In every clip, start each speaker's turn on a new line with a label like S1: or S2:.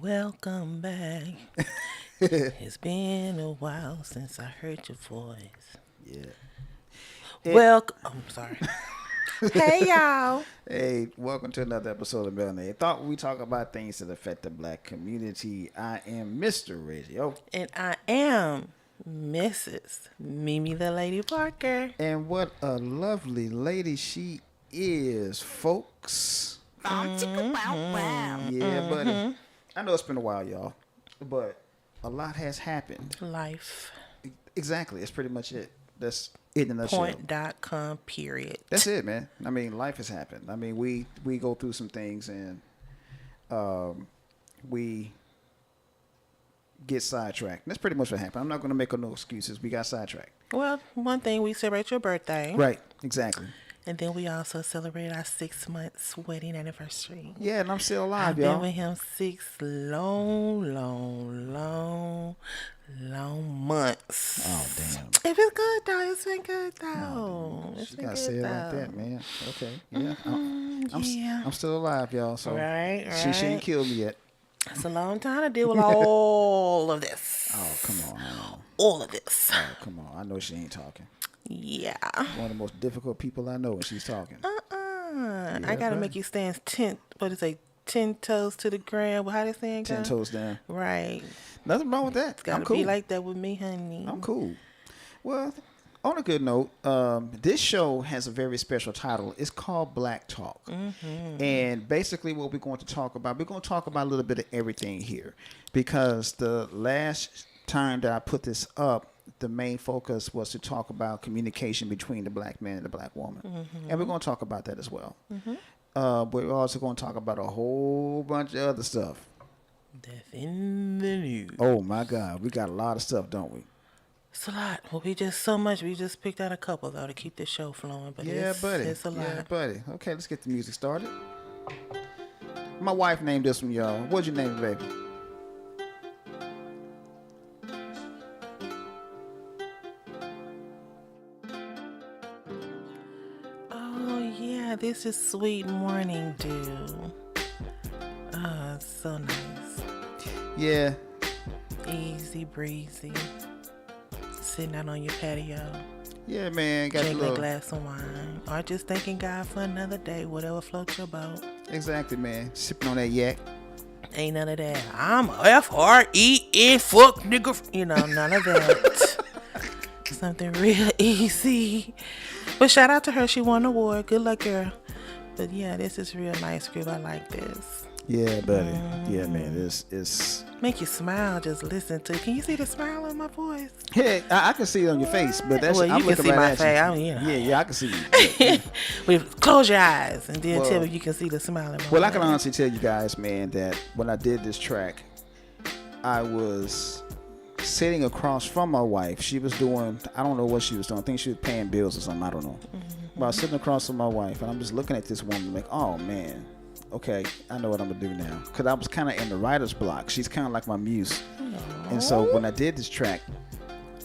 S1: Welcome back. It's been a while since I heard your voice.
S2: Yeah.
S1: Welcome. I'm sorry. Hey, y'all.
S2: Hey, welcome to another episode of Melanated. Thought we talk about things that affect the black community. I am Mr. Radio.
S1: And I am Mrs. Mimi the Lady Parker.
S2: And what a lovely lady she is, folks. Yeah, buddy. I know it's been a while, y'all, but a lot has happened.
S1: Life.
S2: Exactly. It's pretty much it. That's it in a nutshell.
S1: Point.com, period.
S2: That's it, man. I mean, life has happened. I mean, we go through some things and we get sidetracked. That's pretty much what happened. I'm not going to make no excuses. We got sidetracked.
S1: Well, one thing, we celebrate your birthday.
S2: Right. Exactly.
S1: And then we also celebrate our 6 months wedding anniversary.
S2: Yeah, and I'm still alive,
S1: I've
S2: y'all.
S1: been with him 6 long months.
S2: Oh, damn.
S1: It was good, though. It's been good, though.
S2: She got to say it like that, man. Okay. Yeah.
S1: Yeah.
S2: I'm still alive, y'all. So
S1: Right.
S2: she ain't killed me yet.
S1: It's a long time to deal with all of this.
S2: Oh, come on.
S1: All of this.
S2: Oh, come on. I know she ain't talking.
S1: Yeah.
S2: One of the most difficult people I know when she's talking.
S1: I got to make you stand 10 toes to the ground. Well, how they saying?
S2: 10 toes down.
S1: Right.
S2: Nothing wrong with that.
S1: It's got
S2: I'm
S1: to
S2: cool.
S1: be like that with me, honey.
S2: I'm cool. Well, on a good note, this show has a very special title. It's called Black Talk. Mm-hmm. And basically what we're going to talk about, a little bit of everything here. Because the last time that I put this up, the main focus was to talk about communication between the black man and the black woman. Mm-hmm. And we're going to talk about that as well. Mm-hmm. We're also going to talk about a whole bunch of other stuff.
S1: That's in the news.
S2: Oh, my God. We got a lot of stuff, don't we?
S1: It's a lot. Well, we just picked out a couple, though, to keep the show flowing. But
S2: buddy.
S1: It's a lot.
S2: Yeah, buddy. Okay, let's get the music started. My wife named this one, y'all. What'd you name it, baby?
S1: Oh, yeah. This is Sweet Morning Dew. Oh, it's so nice.
S2: Yeah.
S1: Easy breezy. Sitting out on your patio.
S2: Yeah, man. Got
S1: Drinking
S2: a
S1: a
S2: little...
S1: glass of wine. Or just thanking God for another day. Whatever floats your boat.
S2: Exactly, man. Sipping on that yak.
S1: Ain't none of that. I'm FREN, fuck nigga. You know, none of that. Something real easy. But shout out to her. She won an award. Good luck, girl. But yeah, this is real nice group. I like this.
S2: Yeah, buddy. Yeah, man. It's
S1: Make you smile just listen to it. Can you see the smile on my voice?
S2: Yeah, I can see it on your face, but that's
S1: Well, you
S2: I'm
S1: can
S2: looking
S1: see
S2: right
S1: my
S2: at
S1: face.
S2: you.
S1: I mean, you know.
S2: Yeah, I can see you.
S1: But close your eyes and then
S2: Well-
S1: tell me you can see the smile in my
S2: Well, I
S1: face.
S2: can honestly tell you guys, man, that when I did this track, I was sitting across from my wife. She was doing, I don't know what she was doing. I think she was paying bills or something. I don't know. But I was sitting across from my wife, and I'm just looking at this woman like, oh, man. Okay, I know what I'm going to do now. Because I was kind of in the writer's block. She's kind of like my muse. And so when I did this track,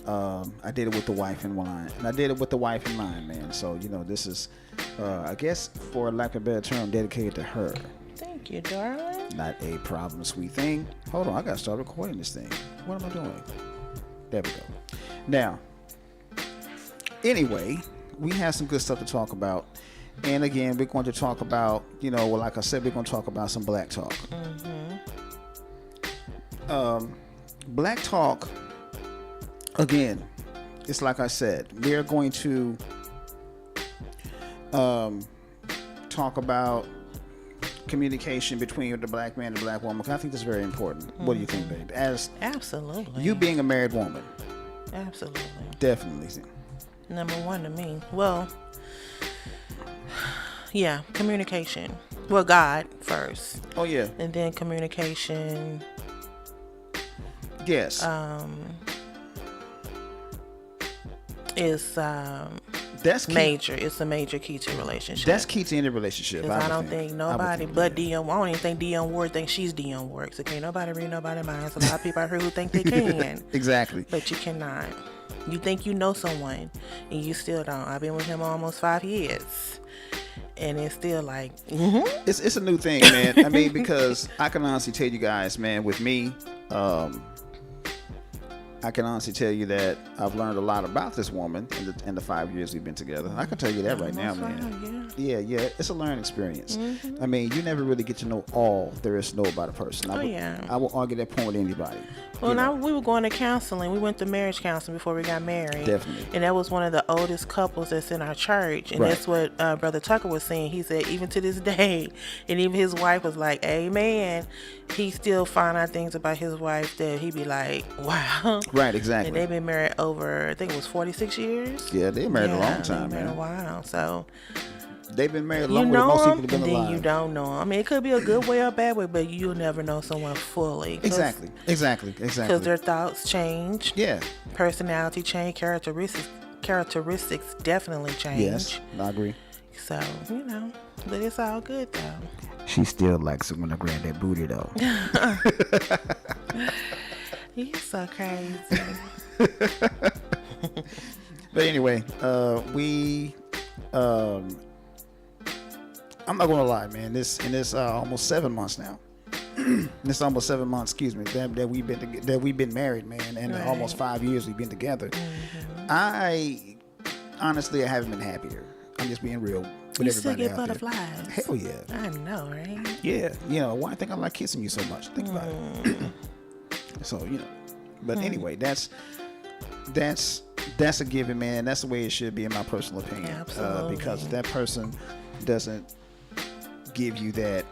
S2: I did it with the wife in mind. And I did it with the wife in mind, man. So, you know, this is, I guess, for lack of a better term, dedicated to her.
S1: Thank you, darling.
S2: Not a problem, sweet thing. Hold on, I got to start recording this thing. What am I doing? There we go. Now, anyway, we have some good stuff to talk about. And again, we're going to talk about, you know, well, like I said, we're going to talk about some black talk. Black talk, again, it's like I said, we're going to talk about communication between the black man and the black woman. I think that's very important. What do you think, babe? As
S1: Absolutely.
S2: you being a married woman,
S1: Absolutely.
S2: definitely.
S1: Number one to me. Well, yeah, communication. Well, God first.
S2: Oh yeah,
S1: And then communication.
S2: yes.
S1: Is
S2: That's key.
S1: major. It's a major key to a relationship.
S2: That's key to any relationship.
S1: Because I
S2: would
S1: don't think
S2: I would
S1: nobody
S2: think,
S1: but
S2: yeah.
S1: Dion. I don't even think Dion Ward thinks she's Dion Ward. So can't nobody read nobody's minds. A lot of people out here who think they can.
S2: Exactly.
S1: But you cannot. You think you know someone and you still don't. I've been with him almost 5 years. and it's still like,
S2: It's a new thing, man. I mean, because I can honestly tell you guys, man, with me, I can honestly tell you that I've learned a lot about this woman in the 5 years we've been together. I can tell you that right now, man. Yeah, it's a learning experience. I mean, you never really get to know all there is to know about a person. I will argue that point with anybody.
S1: Well, now we were going to counseling. We went to marriage counseling before we got married.
S2: Definitely.
S1: And that was one of the oldest couples that's in our church. And that's what Brother Tucker was saying. He said, even to this day, and even his wife was like, amen, he still find out things about his wife that he be like, wow.
S2: Right, exactly.
S1: And they've been married over, I think it was 46 years.
S2: Yeah, they married a long time,
S1: man.
S2: man.
S1: A while. So
S2: they've been married longer than most people have been alive.
S1: Then you don't know them. I mean, it could be a good way or a bad way, but you'll never know someone fully.
S2: Exactly.
S1: Because their thoughts change.
S2: Yeah.
S1: Personality change. Characteristics definitely change.
S2: Yes, I agree.
S1: So, but it's all good though.
S2: She still likes it when I grab that booty though.
S1: You're so crazy.
S2: But anyway, I'm not gonna lie, man. This almost 7 months now. This almost 7 months, excuse me, that we've been married, man, and almost 5 years we've been together. I honestly haven't been happier. I'm just being real with everybody
S1: still get
S2: out
S1: butterflies.
S2: There. Hell yeah.
S1: I know, right?
S2: Yeah. Why I think I like kissing you so much? Think about it. So but anyway, that's a given, man. That's the way it should be, in my personal opinion.
S1: Absolutely.
S2: Because if that person doesn't give you that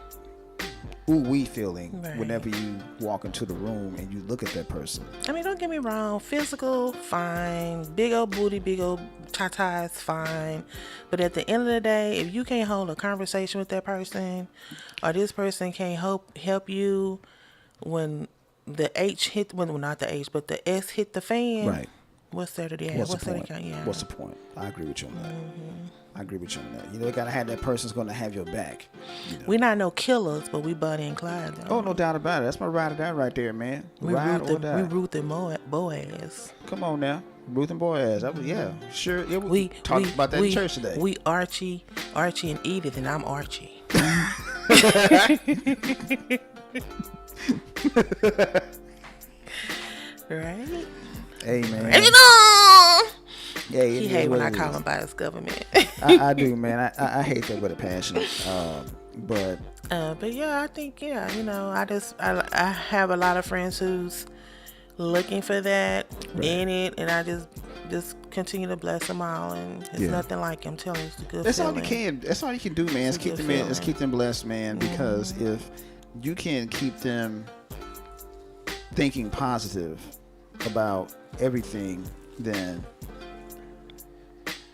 S2: ooh-wee feeling whenever you walk into the room and you look at that person.
S1: I mean, don't get me wrong. Physical, fine. Big old booty, big old tatas, fine. But at the end of the day, if you can't hold a conversation with that person, or this person can't help you when the H hit, well, not the H, but the S hit the fan.
S2: Right.
S1: What's there to do?
S2: What's the point? I agree with you on that. I agree with you on that. You gotta have that person's gonna have your back.
S1: We're not no killers, but we Bonnie and Clyde though.
S2: Oh, no doubt about it. That's my ride or die right there, man. Ride or die.
S1: We Ruth and Boaz.
S2: Come on now. Ruth and Boaz. Sure. Yeah, we talked about that in church today.
S1: We Archie and Edith, and I'm Archie. Right?
S2: Hey, man. Yeah,
S1: he hate when I call him by his government.
S2: I do, man. I hate that with a passion. But
S1: yeah, I think I have a lot of friends who's looking for that in it, and I just continue to bless them all, and it's nothing like I'm telling you, it's a good.
S2: That's
S1: feeling.
S2: all you can. That's all you can do, man. Is keep them in. Is keep them blessed, man. Because if you can keep them thinking positive about everything, then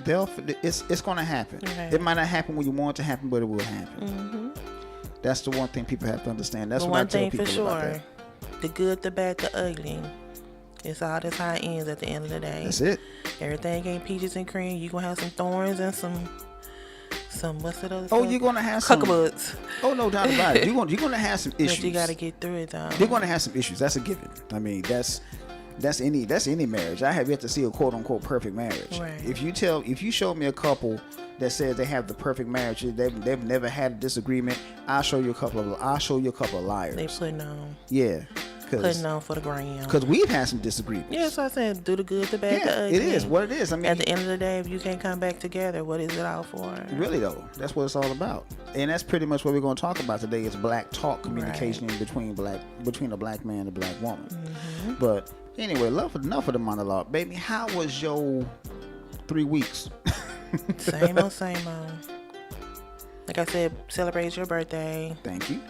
S2: it's going to happen. Right. It might not happen when you want it to happen, but it will happen. That's the one thing people have to understand. That's what I tell people about that.
S1: The good, the bad, the ugly. It's all this how it ends at the end of the day.
S2: That's it.
S1: Everything ain't peaches and cream. You're going to have some thorns and some what's it other
S2: Oh,
S1: stuff?
S2: You're going to have
S1: some cuckabuds.
S2: Oh, no doubt about it. You're going to have some issues.
S1: But you got to get through it, though.
S2: You're going to have some issues. That's a given. I mean, that's any marriage. I have yet to see a quote unquote perfect marriage.
S1: Right.
S2: If you show me a couple that says they have the perfect marriage, they've never had a disagreement, I'll show you a couple of liars.
S1: They putting on.
S2: Yeah.
S1: Putting on for the gram.
S2: Because we've had some disagreements.
S1: Yeah, so I said, do the good, the bad, the ugly.
S2: It is what it is. I mean,
S1: at the end of the day, if you can't come back together, what is it all for?
S2: Really though, that's what it's all about, and that's pretty much what we're going to talk about today. Is black talk communication between a black man and a black woman. But anyway, enough of the monologue, baby. How was your 3 weeks?
S1: Same old. Like I said, celebrate your birthday.
S2: Thank you.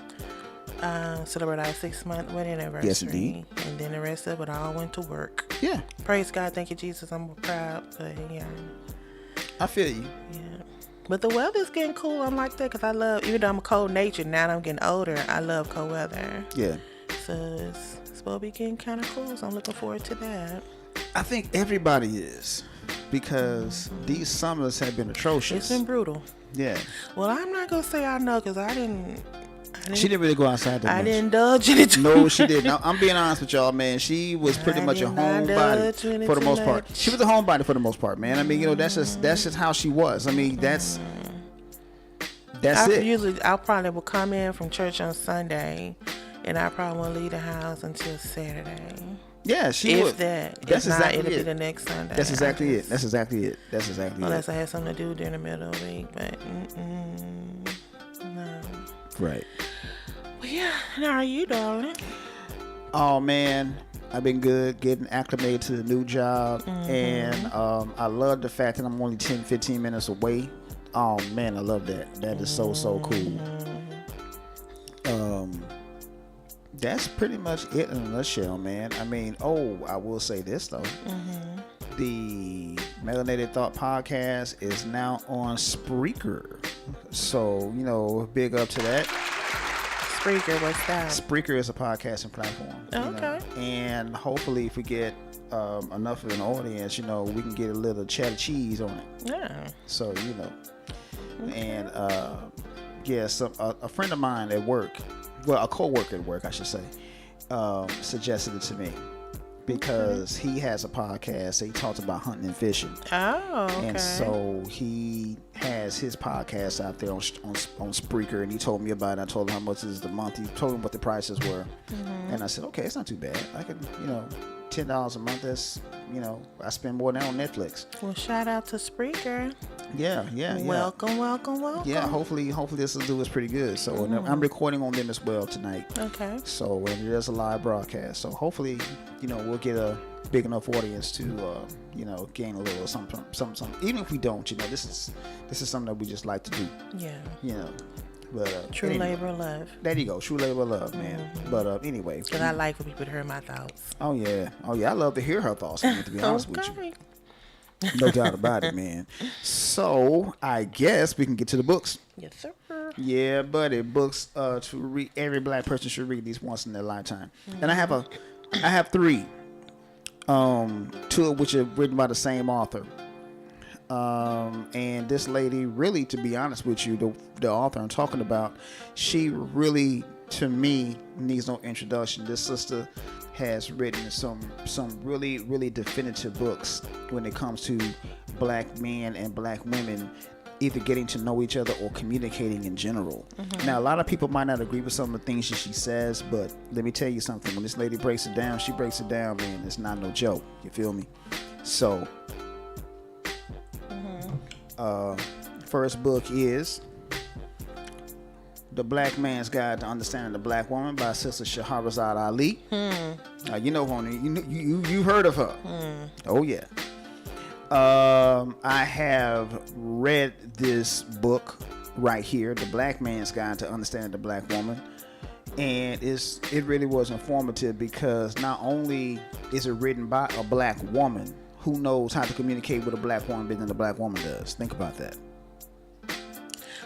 S1: Celebrate our 6-month wedding anniversary.
S2: Yes, indeed.
S1: And then the rest of it all went to work.
S2: Yeah.
S1: Praise God. Thank you, Jesus. I'm proud. But yeah.
S2: I feel you.
S1: Yeah. But the weather's getting cool. I'm like that because I love, even though I'm cold natured, now that I'm getting older, I love cold weather.
S2: Yeah.
S1: So it's supposed to be getting kind of cool. So I'm looking forward to that.
S2: I think everybody is, because these summers have been atrocious.
S1: It's been brutal.
S2: Yeah.
S1: Well, I'm not going to say I know because
S2: she didn't really go outside that much.
S1: I didn't indulge in it.
S2: No, she didn't. Now, I'm being honest with y'all, man. She was pretty much a homebody for the most part. She was a homebody for the most part, man. I mean, that's just how she was. I mean, That's it.
S1: Usually, I probably will come in from church on Sunday, and I probably won't leave the house until Saturday.
S2: Yeah, she
S1: if
S2: would.
S1: that.
S2: That's
S1: if not,
S2: exactly
S1: it'll
S2: it.
S1: be the next Sunday.
S2: That's exactly it. That's exactly it. That's exactly
S1: unless
S2: it.
S1: I had something to do during the middle of the week, but no.
S2: Right.
S1: Well, yeah. How are you, darling?
S2: Oh man, I've been good, getting acclimated to the new job, and I love the fact that I'm only 10-15 minutes away. Oh man, I love that. That is so cool. That's pretty much it in a nutshell, man. I mean, I will say this though. The Melanated Thought podcast is now on Spreaker, so big up to that.
S1: Spreaker, what's that?
S2: Spreaker is a podcasting platform.
S1: Okay.
S2: And hopefully, if we get enough of an audience, we can get a little cheddar cheese on it.
S1: Yeah.
S2: So and a friend of mine at work, well, a coworker at work, I should say, suggested it to me because he has a podcast. He talks about hunting and fishing.
S1: Oh, okay.
S2: And so he has his podcast out there on Spreaker, and he told me about it. I told him how much is the month. He told him what the prices were, and I said, okay, it's not too bad. I can, $10 a month. That's, I spend more than that on Netflix.
S1: Well, shout out to Spreaker.
S2: Yeah.
S1: Welcome.
S2: Yeah, hopefully this will do us pretty good. So and I'm recording on them as well tonight.
S1: Okay.
S2: So and there's a live broadcast. So hopefully, we'll get a big enough audience to, gain a little something. Even if we don't, this is something that we just like to do.
S1: Yeah.
S2: But
S1: true
S2: anyway,
S1: labor of love.
S2: There you go, true labor of love, man. But anyway,
S1: because I like for people to hear my thoughts.
S2: Oh yeah, I love to hear her thoughts. Man, to be honest with you, no doubt about it, man. So I guess we can get to the books.
S1: Yes, sir.
S2: Yeah, buddy, books to read. Every black person should read these once in their lifetime. And I have 3. 2 of which are written by the same author. And this lady, really, to be honest with you, the author I'm talking about, she really, to me, needs no introduction. This sister has written some really, really definitive books when it comes to black men and black women either getting to know each other or communicating in general. Now, a lot of people might not agree with some of the things that she says, but let me tell you something. When this lady breaks it down, she breaks it down, man. It's not no joke. You feel me? So first book is The Black Man's Guide to Understanding the Black Woman by Sister Shahrazad Ali. You've heard of her. Oh yeah. I have read this book right here, The Black Man's Guide to Understanding the Black Woman, and it really was informative because not only is it written by a black woman who knows how to communicate with a black woman better than a black woman does. Think about that.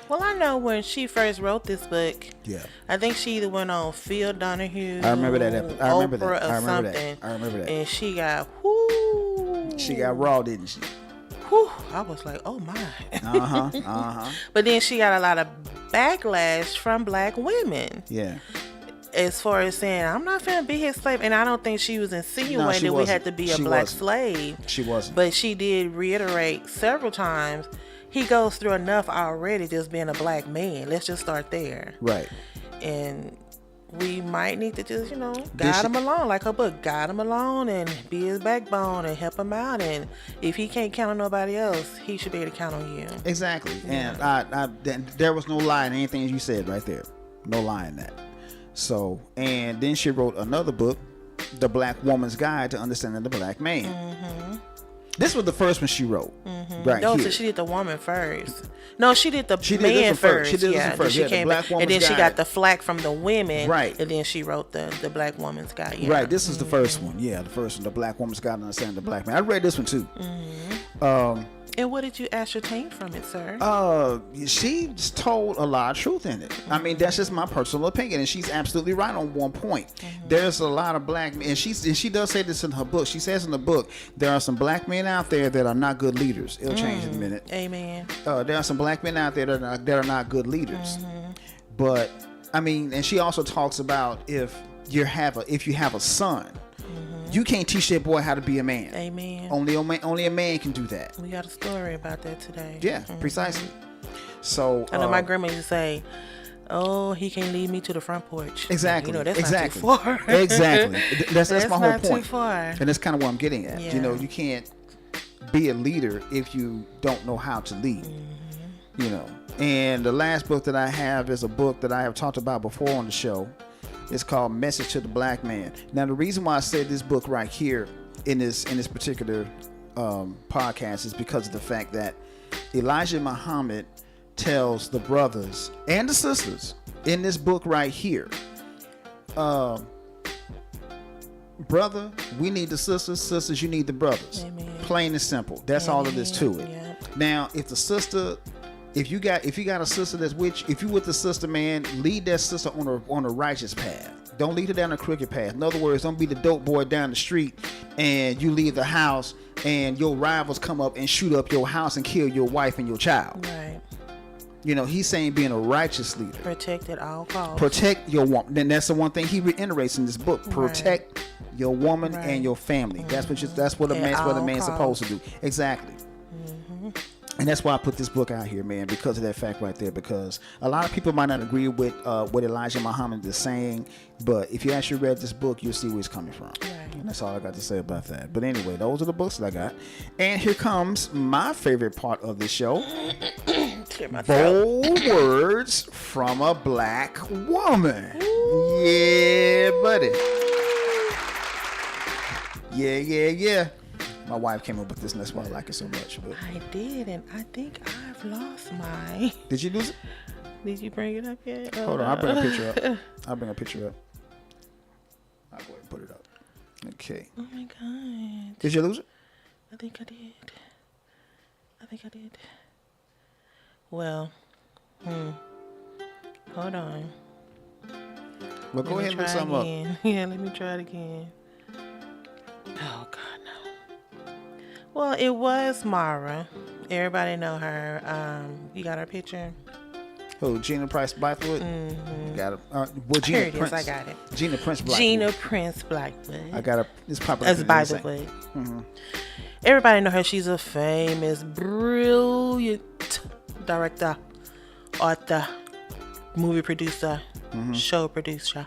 S1: Well, I know when she first wrote this book.
S2: Yeah.
S1: I think she either went on Phil Donahue.
S2: I remember that. I remember that.
S1: I remember that. And she got
S2: She got raw, didn't she?
S1: I was like, oh my. But then she got a lot of backlash from black women.
S2: Yeah.
S1: As far as saying, I'm not finna be his slave. And I don't think she was insinuating that we had to be a black slave.
S2: She wasn't.
S1: But she did reiterate several times, he goes through enough already just being a black man. Let's just start there.
S2: Right.
S1: And we might need to just, guide him along. Like her book, guide him along and be his backbone and help him out. And if he can't count on nobody else, he should be able to count on you.
S2: Exactly. Yeah. And there was no lie in anything you said right there. No lie in that. So, and then she wrote another book, The Black Woman's Guide to Understanding the Black Man. This was the first one she wrote. Right
S1: no,
S2: here.
S1: So she did the woman first. No, she did the man first.
S2: She did this first.
S1: She came
S2: back, and
S1: then
S2: guide.
S1: she got the flack from the women.
S2: Right.
S1: And then she wrote the Black Woman's Guide. Yeah.
S2: Right. This is the first one. Yeah, the first one. The Black Woman's Guide to Understanding the Black Man. I read this one too.
S1: And what did you ascertain from it, sir?
S2: She just told a lot of truth in it. I mean, that's just my personal opinion, and she's absolutely right on one point. There's a lot of black men, and she does say this in her book. She says in the book, there are some black men out there that are not good leaders. It'll change in a minute.
S1: Amen.
S2: There are some black men out there that are not good leaders. But I mean, and she also talks about if you have a son. You can't teach that boy how to be a man.
S1: Amen.
S2: Only a man can do that.
S1: We got a story about that today.
S2: Yeah, precisely. So
S1: I know my grandma used to say, "Oh, he can't lead me to the front porch."
S2: Exactly.
S1: You know, that's
S2: exactly.
S1: not too far.
S2: Exactly. That's my whole
S1: not
S2: point.
S1: too far.
S2: And that's kind of what I'm getting at.
S1: Yeah.
S2: You know, you can't be a leader if you don't know how to lead. You know. And the last book that I have is a book that I have talked about before on the show. It's called Message to the Black Man. Now, the reason why I said this book right here in this particular podcast is because of the fact that Elijah Muhammad tells the brothers and the sisters in this book right here, brother, we need the sisters. Sisters, you need the brothers.
S1: Amen.
S2: Plain and simple. That's all it is to it.
S1: Yeah.
S2: Now, if you got a sister that's with you, if you with the sister, man, lead that sister on a righteous path. Don't lead her down a crooked path. In other words, don't be the dope boy down the street and you leave the house and your rivals come up and shoot up your house and kill your wife and your child.
S1: Right.
S2: You know, he's saying being a righteous leader.
S1: Protect at all costs.
S2: Protect your woman. Then that's the one thing he reiterates in this book. Protect your woman
S1: Right.
S2: and your family. That's what a man's supposed to do. Exactly. And that's why I put this book out here, man, because of that fact right there. Because a lot of people might not agree with what Elijah Muhammad is saying, but if you actually read this book, you'll see where he's coming from.
S1: Right.
S2: And that's all I got to say about that. But anyway, those are the books that I got. And here comes my favorite part of the show.
S1: Clear my throat.
S2: Bold words from a black woman. Yeah, buddy. Yeah. My wife came up with this, and that's why I like it so much. But
S1: I did, and I think I've lost mine.
S2: did you lose it?
S1: Did you bring it up yet?
S2: Hold on, I'll bring a picture up. I'll go ahead and put it up. Okay.
S1: Oh my God.
S2: Did you lose it?
S1: I think I did. Well, hold on.
S2: Well, go ahead and look something up.
S1: Yeah, let me try it again. Oh God, no. Well, it was Mara. Everybody know her. You got her picture?
S2: Oh, Gina Price Blackwood?
S1: Mm-hmm.
S2: Got it. Well, Gina
S1: Here it
S2: Prince.
S1: is. I got it.
S2: Gina Prince Blackwood.
S1: Gina Prince Blackwood.
S2: I got her. It's popping
S1: That's
S2: up.
S1: by the way. Everybody know her. She's a famous, brilliant director, author, movie producer, show producer.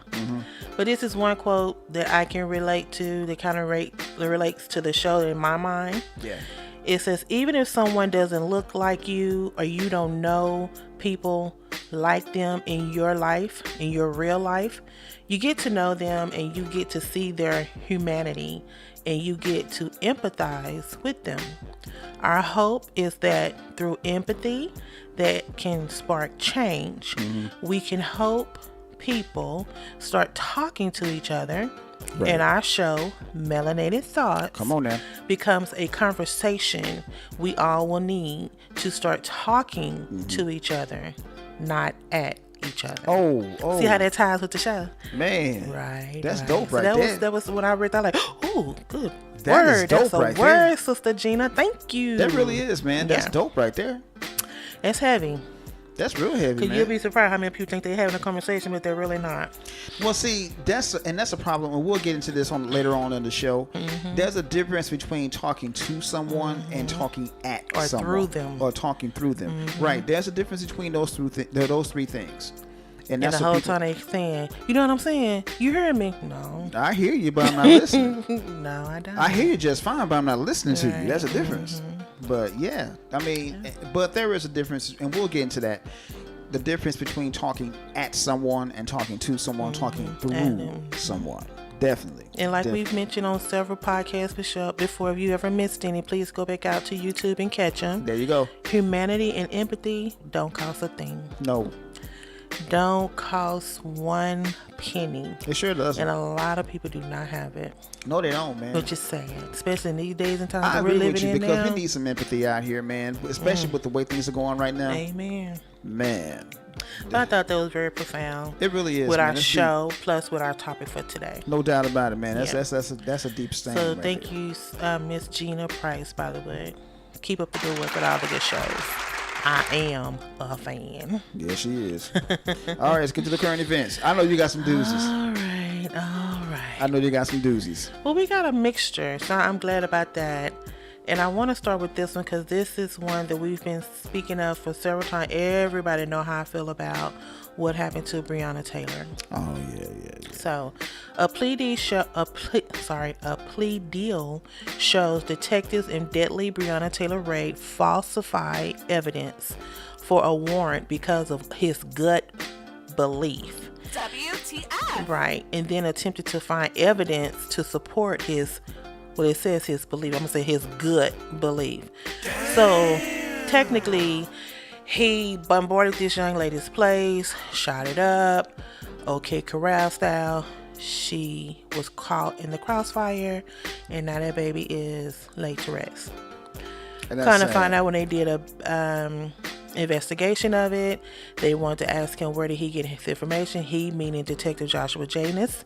S1: But this is one quote that I can relate to that kind of relates to the show in my mind.
S2: Yeah.
S1: It says, even if someone doesn't look like you or you don't know people like them in your life, in your real life, you get to know them and you get to see their humanity and you get to empathize with them. Our hope is that through empathy that can spark change. We can help people start talking to each other. Right. And our show, Melanated Thoughts,
S2: come on now,
S1: becomes a conversation we all will need to start talking to each other, not at each other.
S2: Oh.
S1: See how that ties with the show?
S2: Man.
S1: Right.
S2: That's
S1: right.
S2: dope
S1: so
S2: right there.
S1: That was when I read that, like, oh, good
S2: that
S1: word.
S2: Is dope
S1: That's a
S2: right
S1: word,
S2: there.
S1: Sister Gina. Thank you.
S2: That really is, man. That's dope right there.
S1: It's heavy.
S2: That's real heavy, man.
S1: You'll be surprised how many people think they're having a conversation, but they're really not.
S2: Well, see, that's a problem, and we'll get into this later on in the show. There's a difference between talking to someone and talking at
S1: or
S2: someone.
S1: Through them.
S2: Or talking through them. Right. There's a difference between those three things. And that's
S1: the whole time they saying, you know what I'm saying? You heard me? No.
S2: I hear you, but I'm not listening.
S1: No, I don't.
S2: I hear you just fine, but I'm not listening to you. That's a difference. But yeah, I mean, but there is a difference, and we'll get into that. The difference between talking at someone and talking to someone, talking through someone. Definitely.
S1: And like we've mentioned on several podcasts before, if you ever missed any, please go back out to YouTube and catch them.
S2: There you go.
S1: Humanity and empathy don't cost a thing.
S2: No.
S1: Don't cost one penny.
S2: It sure doesn't.
S1: And a lot of people do not have it.
S2: No, they don't, man.
S1: Which is sad, especially in these days and times
S2: I
S1: that we're
S2: agree
S1: living
S2: with you
S1: in
S2: because
S1: now.
S2: we need some empathy out here, man. Especially with the way things are going right now.
S1: Amen.
S2: Man.
S1: But I thought that was very profound.
S2: It really is.
S1: With
S2: man.
S1: our show, plus with our topic for today.
S2: No doubt about it, man. That's a deep stain.
S1: So
S2: right
S1: thank
S2: there.
S1: you, Miss Gina Price, by the way. Keep up the good work with all the good shows. I am a fan.
S2: Yeah, she is. All right, let's get to the current events. I know you got some doozies.
S1: All right.
S2: I know you got some doozies.
S1: Well, we got a mixture, so I'm glad about that. And I want to start with this one because this is one that we've been speaking of for several times. Everybody know how I feel about what happened to Breonna Taylor.
S2: Oh yeah.
S1: So, a plea deal shows detectives in deadly Breonna Taylor raid falsified evidence for a warrant because of his gut belief.
S3: WTF?
S1: Right, and then attempted to find evidence to support his, well, it says his belief. I'm gonna say his gut belief. So, technically, he bombarded this young lady's place, shot it up, OK Corral style. She was caught in the crossfire, and now that baby is laid to rest. Kind of find out when they did a investigation of it, they wanted to ask him where did he get his information. He, meaning Detective Joshua Janus,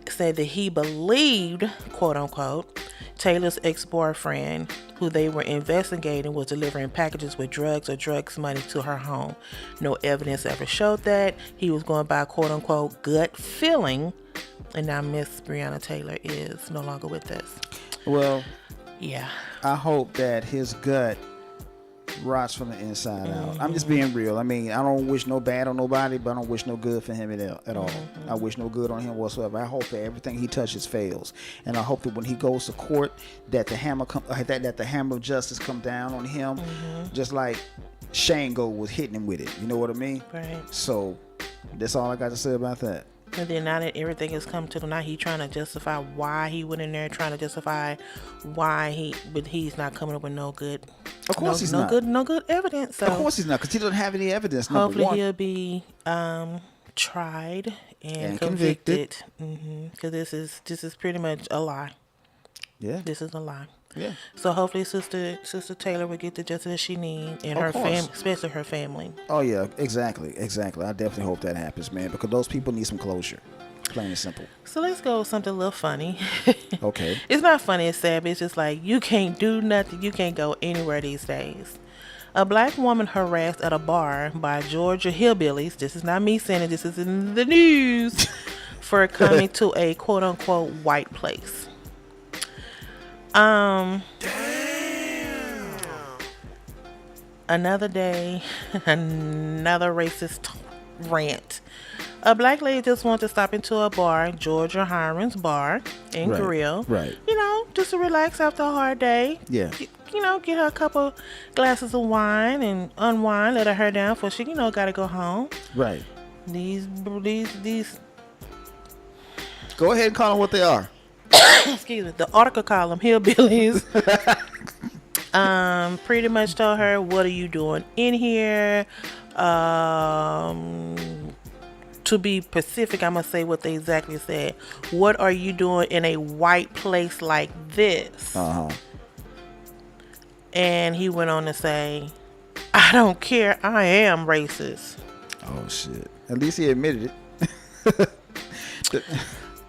S1: said that he believed, quote unquote, Taylor's ex-boyfriend, who they were investigating, was delivering packages with drugs or drugs money to her home. No evidence ever showed that. He was going by, quote unquote, gut feeling. And now Miss Breonna Taylor is no longer with us.
S2: Well,
S1: yeah.
S2: I hope that his gut rots from the inside out. I'm just being real. I mean, I don't wish no bad on nobody, but I don't wish no good for him at all. I wish no good on him whatsoever. I hope that everything he touches fails, and I hope that when he goes to court, that the hammer that the hammer of justice come down on him, just like Shango was hitting him with it. You know what I mean?
S1: Right.
S2: So that's all I got to say about that.
S1: And then now that everything has come to the night, he trying to justify why he went in there, trying to justify why but he's not coming up with no good.
S2: Of course he's not.
S1: No good evidence. So
S2: of course he's not, because he doesn't have any evidence.
S1: Hopefully he'll be tried and convicted. Because this is pretty much a lie.
S2: Yeah.
S1: This is a lie.
S2: Yeah.
S1: So hopefully Sister Taylor will get the justice she needs, and her family, especially her family.
S2: Oh yeah, exactly. I definitely hope that happens, man, because those people need some closure. Plain and simple.
S1: So let's go with something a little funny.
S2: Okay. It's
S1: not funny, it's sad, but it's just like you can't do nothing. You can't go anywhere these days. A black woman harassed at a bar by Georgia hillbillies. This is not me saying it. This is in the news. For coming to a quote unquote white place. Another day, another racist rant. A black lady just wanted to stop into a bar, Georgia Hiram's Bar and Grill.
S2: Right.
S1: You know, just to relax after a hard day.
S2: Yeah.
S1: You know, get her a couple glasses of wine and unwind, let her hair down before she, got to go home.
S2: Right.
S1: These.
S2: Go ahead and call them what they are.
S1: Excuse me. The article column hillbillies. Pretty much told her, what are you doing in here? To be specific, I'm going to say what they exactly said. What are you doing in a white place like this? And he went on to say, I don't care. I am racist.
S2: Oh, shit. At least he admitted it.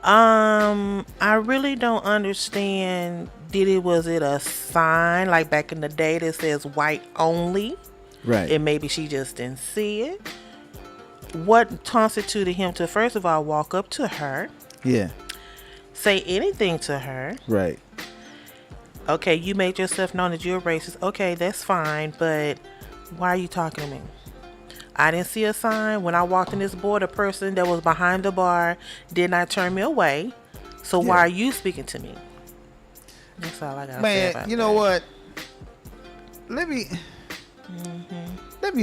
S1: I really don't understand. Was it a sign like back in the day that says white only?
S2: Right.
S1: And maybe she just didn't see it. What constituted him to, first of all, walk up to her?
S2: Yeah.
S1: Say anything to her?
S2: Right.
S1: Okay, you made yourself known that you're a racist. Okay, that's fine, but why are you talking to me? I didn't see a sign. When I walked in this bar, the person that was behind the bar did not turn me away. So why are you speaking to me? That's all I got to say about that.
S2: You know what? Let me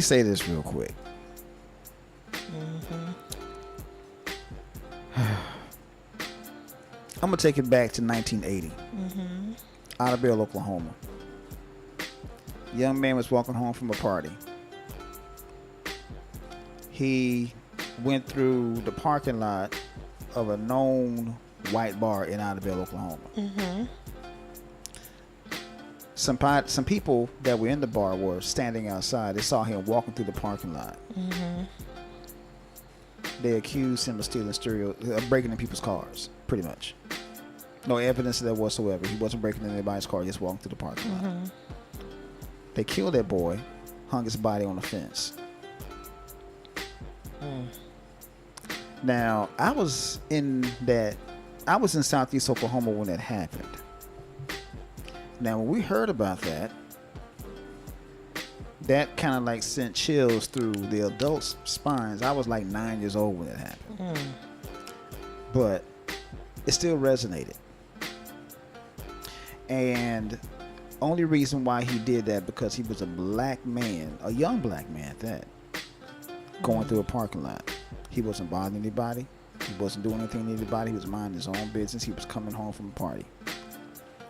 S2: say this real quick. I'm going to take it back to 1980. Idabel, Oklahoma. Young man was walking home from a party. He went through the parking lot of a known white bar in Idabel, Oklahoma. Some people that were in the bar were standing outside. They saw him walking through the parking lot. They accused him of breaking in people's cars, pretty much. No evidence of that whatsoever. He wasn't breaking in anybody's car, just walking through the parking lot. They killed that boy, hung his body on a fence. Now, I was in Southeast Oklahoma when that happened. Now, when we heard about that, that kind of like sent chills through the adults' spines. I was like 9 years old when it happened. But it still resonated. And only reason why he did that because he was a black man, a young black man at that, going through a parking lot. He wasn't bothering anybody. He wasn't doing anything to anybody. He was minding his own business. He was coming home from a party.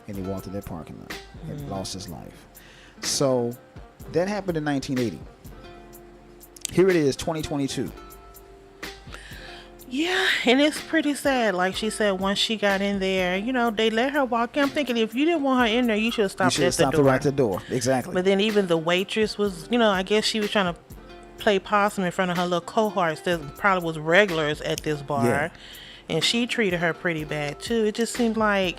S2: And he walked in that parking lot and lost his life. So that happened in 1980. Here it is, 2022.
S1: Yeah, and it's pretty sad. Like she said, once she got in there, you know, they let her walk in. I'm thinking if you didn't want her in there, you should have stopped at the door. You should have stopped
S2: right at the door. Exactly.
S1: But then even the waitress was, you know, I guess she was trying to play possum in front of her little cohorts that probably was regulars at this bar.
S2: Yeah.
S1: And she treated her pretty bad, too. It just seemed like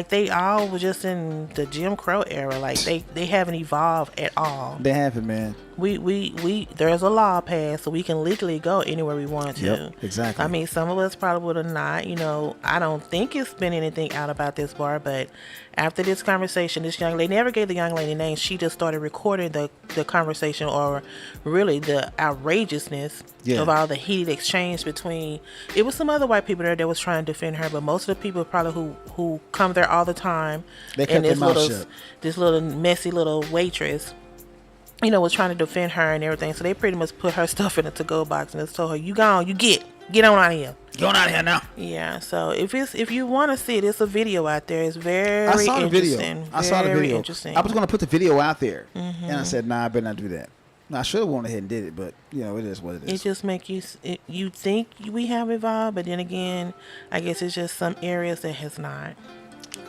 S1: they all were just in the Jim Crow era. Like they haven't evolved at all.
S2: They haven't, man.
S1: We there's a law passed, so we can legally go anywhere we want to.
S2: Yep, exactly.
S1: I mean, some of us probably would have not. You know, I don't think it's been anything out about this bar, but after this conversation, this young lady never gave the young lady name. She just started recording the conversation, or really the outrageousness of all the heated exchange between. It was some other white people there that was trying to defend her, but most of the people probably who come there all the time,
S2: they kept their mouth shut.
S1: This little messy little waitress, you know, was trying to defend her and everything. So they pretty much put her stuff in a to-go box and just told her, "You gone, you get on out of here.
S2: Get on out of here now."
S1: Yeah. So if you want to see it, it's a video out there. It's very
S2: I saw the
S1: interesting.
S2: video. I saw the video.
S1: Interesting.
S2: I was going to put the video out there, and I said, "Nah, I better not do that." I should have went ahead and did it, but you know, it is what it is.
S1: It just make you think we have evolved, but then again, I guess it's just some areas that has not.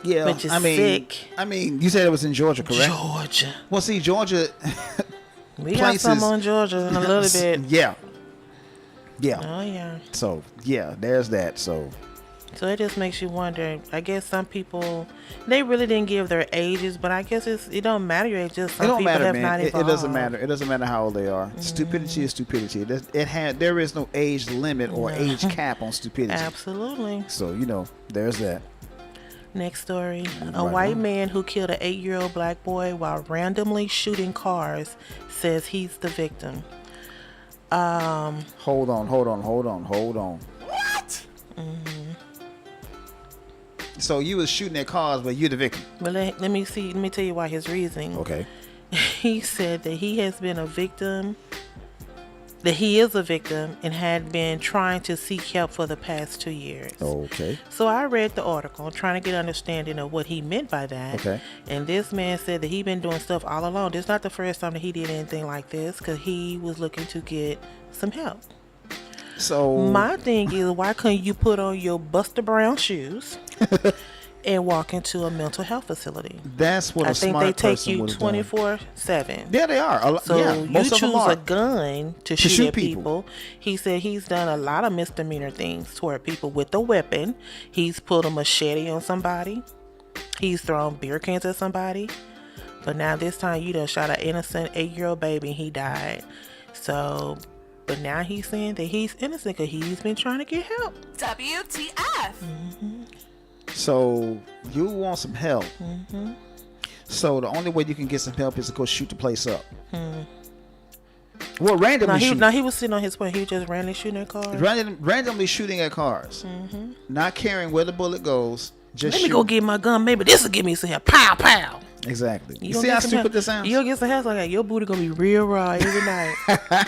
S2: Yeah,
S1: which is
S2: sick. I mean, you said it was in Georgia, correct?
S1: Georgia.
S2: Well, see, Georgia.
S1: We got some on Georgia in a little bit.
S2: Yeah.
S1: Oh yeah.
S2: So yeah, there's that. So
S1: it just makes you wonder. I guess some people, they really didn't give their ages, but I guess it don't matter your age. Just some people have not evolved.
S2: It doesn't matter. It doesn't matter how old they are. Stupidity is stupidity. There is no age limit or age cap on stupidity.
S1: Absolutely.
S2: So you know, there's that.
S1: Next story. A white man who killed an 8-year-old black boy while randomly shooting cars says he's the victim.
S2: Hold on. What? So you was shooting at cars, but you're the victim.
S1: But let me tell you why his reasoning.
S2: Okay.
S1: He said that he has been a victim, that he is a victim and had been trying to seek help for the past 2 years.
S2: Okay.
S1: So I read the article trying to get understanding of what he meant by that.
S2: Okay.
S1: And this man said that he been doing stuff all along. This is not the first time that he did anything like this, because he was looking to get some help. So my thing is, why couldn't you put on your Buster Brown shoes and walk into a mental health facility?
S2: That's what I think they take you
S1: 24/7.
S2: Yeah, they are.
S1: So
S2: yeah,
S1: you choose a gun to shoot at people. He said he's done a lot of misdemeanor things toward people with a weapon. He's pulled a machete on somebody. He's thrown beer cans at somebody. But now this time you done shot an innocent 8-year-old baby and he died. So, but now he's saying that he's innocent because he's been trying to get help.
S3: WTF?
S2: So you want some help. So the only way you can get some help is to go shoot the place up. Well, randomly
S1: he was sitting on his point. He was just randomly shooting at cars.
S2: Randomly shooting at cars. Not caring where the bullet goes. Just
S1: Let me go get my gun. Maybe this will give me some help. Pow, pow.
S2: Exactly. You see how stupid this sounds?
S1: You'll get some help like that. Your booty gonna be real raw every night.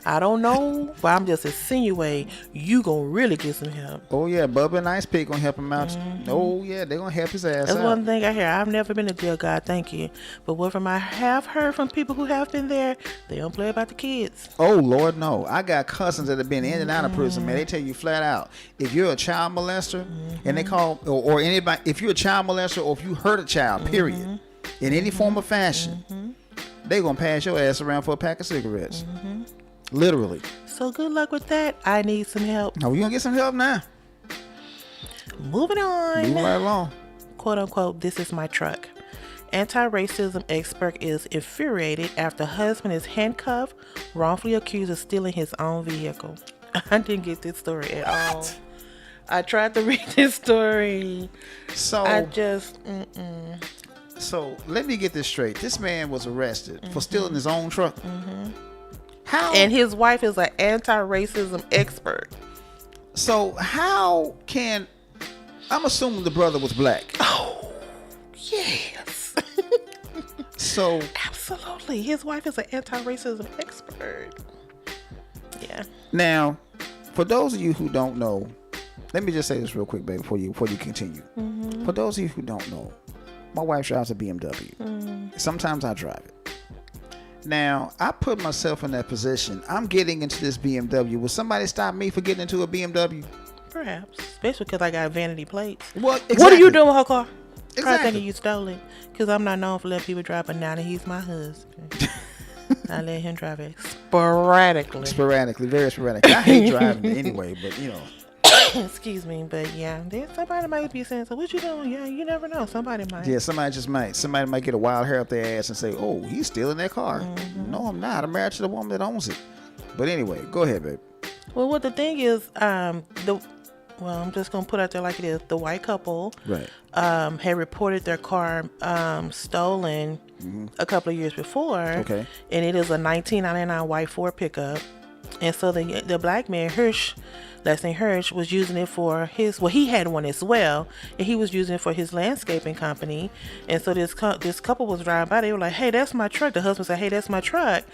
S1: I don't know, but I'm just insinuating you gonna really get some help.
S2: Oh yeah, Bubba and Ice Pick gonna help him out. Oh yeah, they're gonna help his ass
S1: That's
S2: out.
S1: one thing I hear. I've never been to jail, God, thank you. But what I have heard from people who have been there, they don't play about the kids.
S2: Oh Lord, no. I got cousins that have been in and out of prison, man. They tell you flat out, if you're a child molester, and they call or anybody, if you're a child molester or if you hurt a child, period, in any form or fashion, they gonna pass your ass around for a pack of cigarettes. Literally.
S1: So good luck with that. I need some help.
S2: Oh, we gonna get some help now.
S1: Moving on.
S2: Moving right along.
S1: Quote unquote, this is my truck. Anti-racism expert is infuriated after husband is handcuffed, wrongfully accused of stealing his own vehicle. I didn't get this story at all. I tried to read this story.
S2: So
S1: I just
S2: So let me get this straight. This man was arrested for stealing his own truck. How?
S1: And his wife is an anti-racism expert.
S2: So how can... I'm assuming the brother was black.
S1: Oh, yes.
S2: So...
S1: Absolutely. His wife is an anti-racism expert. Yeah.
S2: Now, for those of you who don't know, let me just say this real quick, babe, before you continue. For those of you who don't know, my wife drives a BMW. Sometimes I drive it. Now, I put myself in that position. I'm getting into this BMW. Will somebody stop me for getting into a BMW?
S1: Perhaps. Especially because I got vanity plates.
S2: Well, exactly.
S1: What are you doing with her car? Probably
S2: Exactly.
S1: thinking you stole it. Because I'm not known for letting people drive, but now that he's my husband, I let him drive it sporadically.
S2: Very sporadically. I hate driving anyway, but you know.
S1: Excuse me, but yeah, there's somebody might be saying, so what you doing? Yeah, you never know. Somebody might.
S2: Yeah, somebody might get a wild hair up their ass and say, oh, he's stealing that car. No, I'm not. I'm married to the woman that owns it. But anyway, go ahead, babe.
S1: Well, what the thing is, I'm just gonna put out there like it is. The white couple,
S2: Right.
S1: Had reported their car stolen a couple of years before.
S2: Okay.
S1: And it is a 1999 white Ford pickup. And so the black man, last name Hirsch, was using it for his, well, he had one as well, and he was using it for his landscaping company. And so this couple was driving by. They were like, hey, that's my truck. The husband said, hey, that's my truck.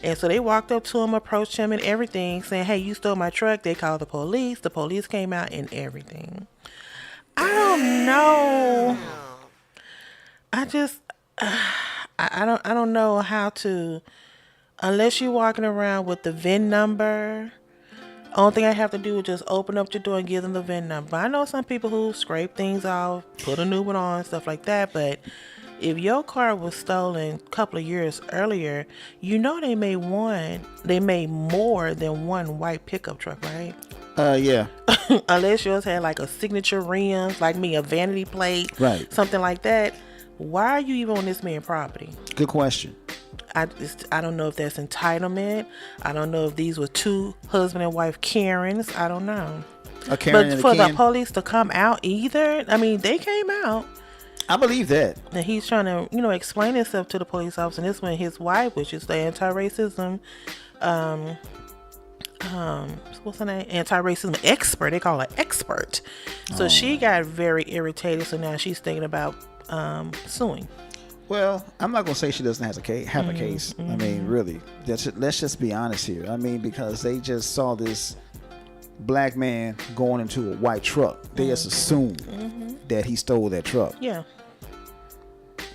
S1: And so they walked up to him, approached him and everything, saying, hey, you stole my truck. They called the police. The police came out and everything. I don't know. I don't know how to, unless you're walking around with the VIN number. Only thing I have to do is just open up your door and give them the VIN number. I know some people who scrape things off, put a new one on, stuff like that. But if your car was stolen a couple of years earlier, you know they made more than one white pickup truck, right?
S2: Yeah.
S1: Unless yours had like a signature rims, like me, a vanity plate,
S2: Right.
S1: something like that. Why are you even on this man's property?
S2: Good question.
S1: I don't know if that's entitlement. I don't know if these were two husband and wife Karens. I don't know.
S2: A Karen
S1: But
S2: and
S1: for
S2: a Ken.
S1: the police to come out either, I mean, they came out.
S2: I believe that.
S1: And he's trying to, explain himself to the police officer. And this one, his wife, which is the anti-racism, what's her name? Anti-racism expert. They call her expert. So she got very irritated. So now she's thinking about suing.
S2: Well, I'm not gonna say she doesn't have a case. I mean, really, let's just be honest here. I mean, because they just saw this black man going into a white truck, they just assumed that he stole that truck.
S1: Yeah.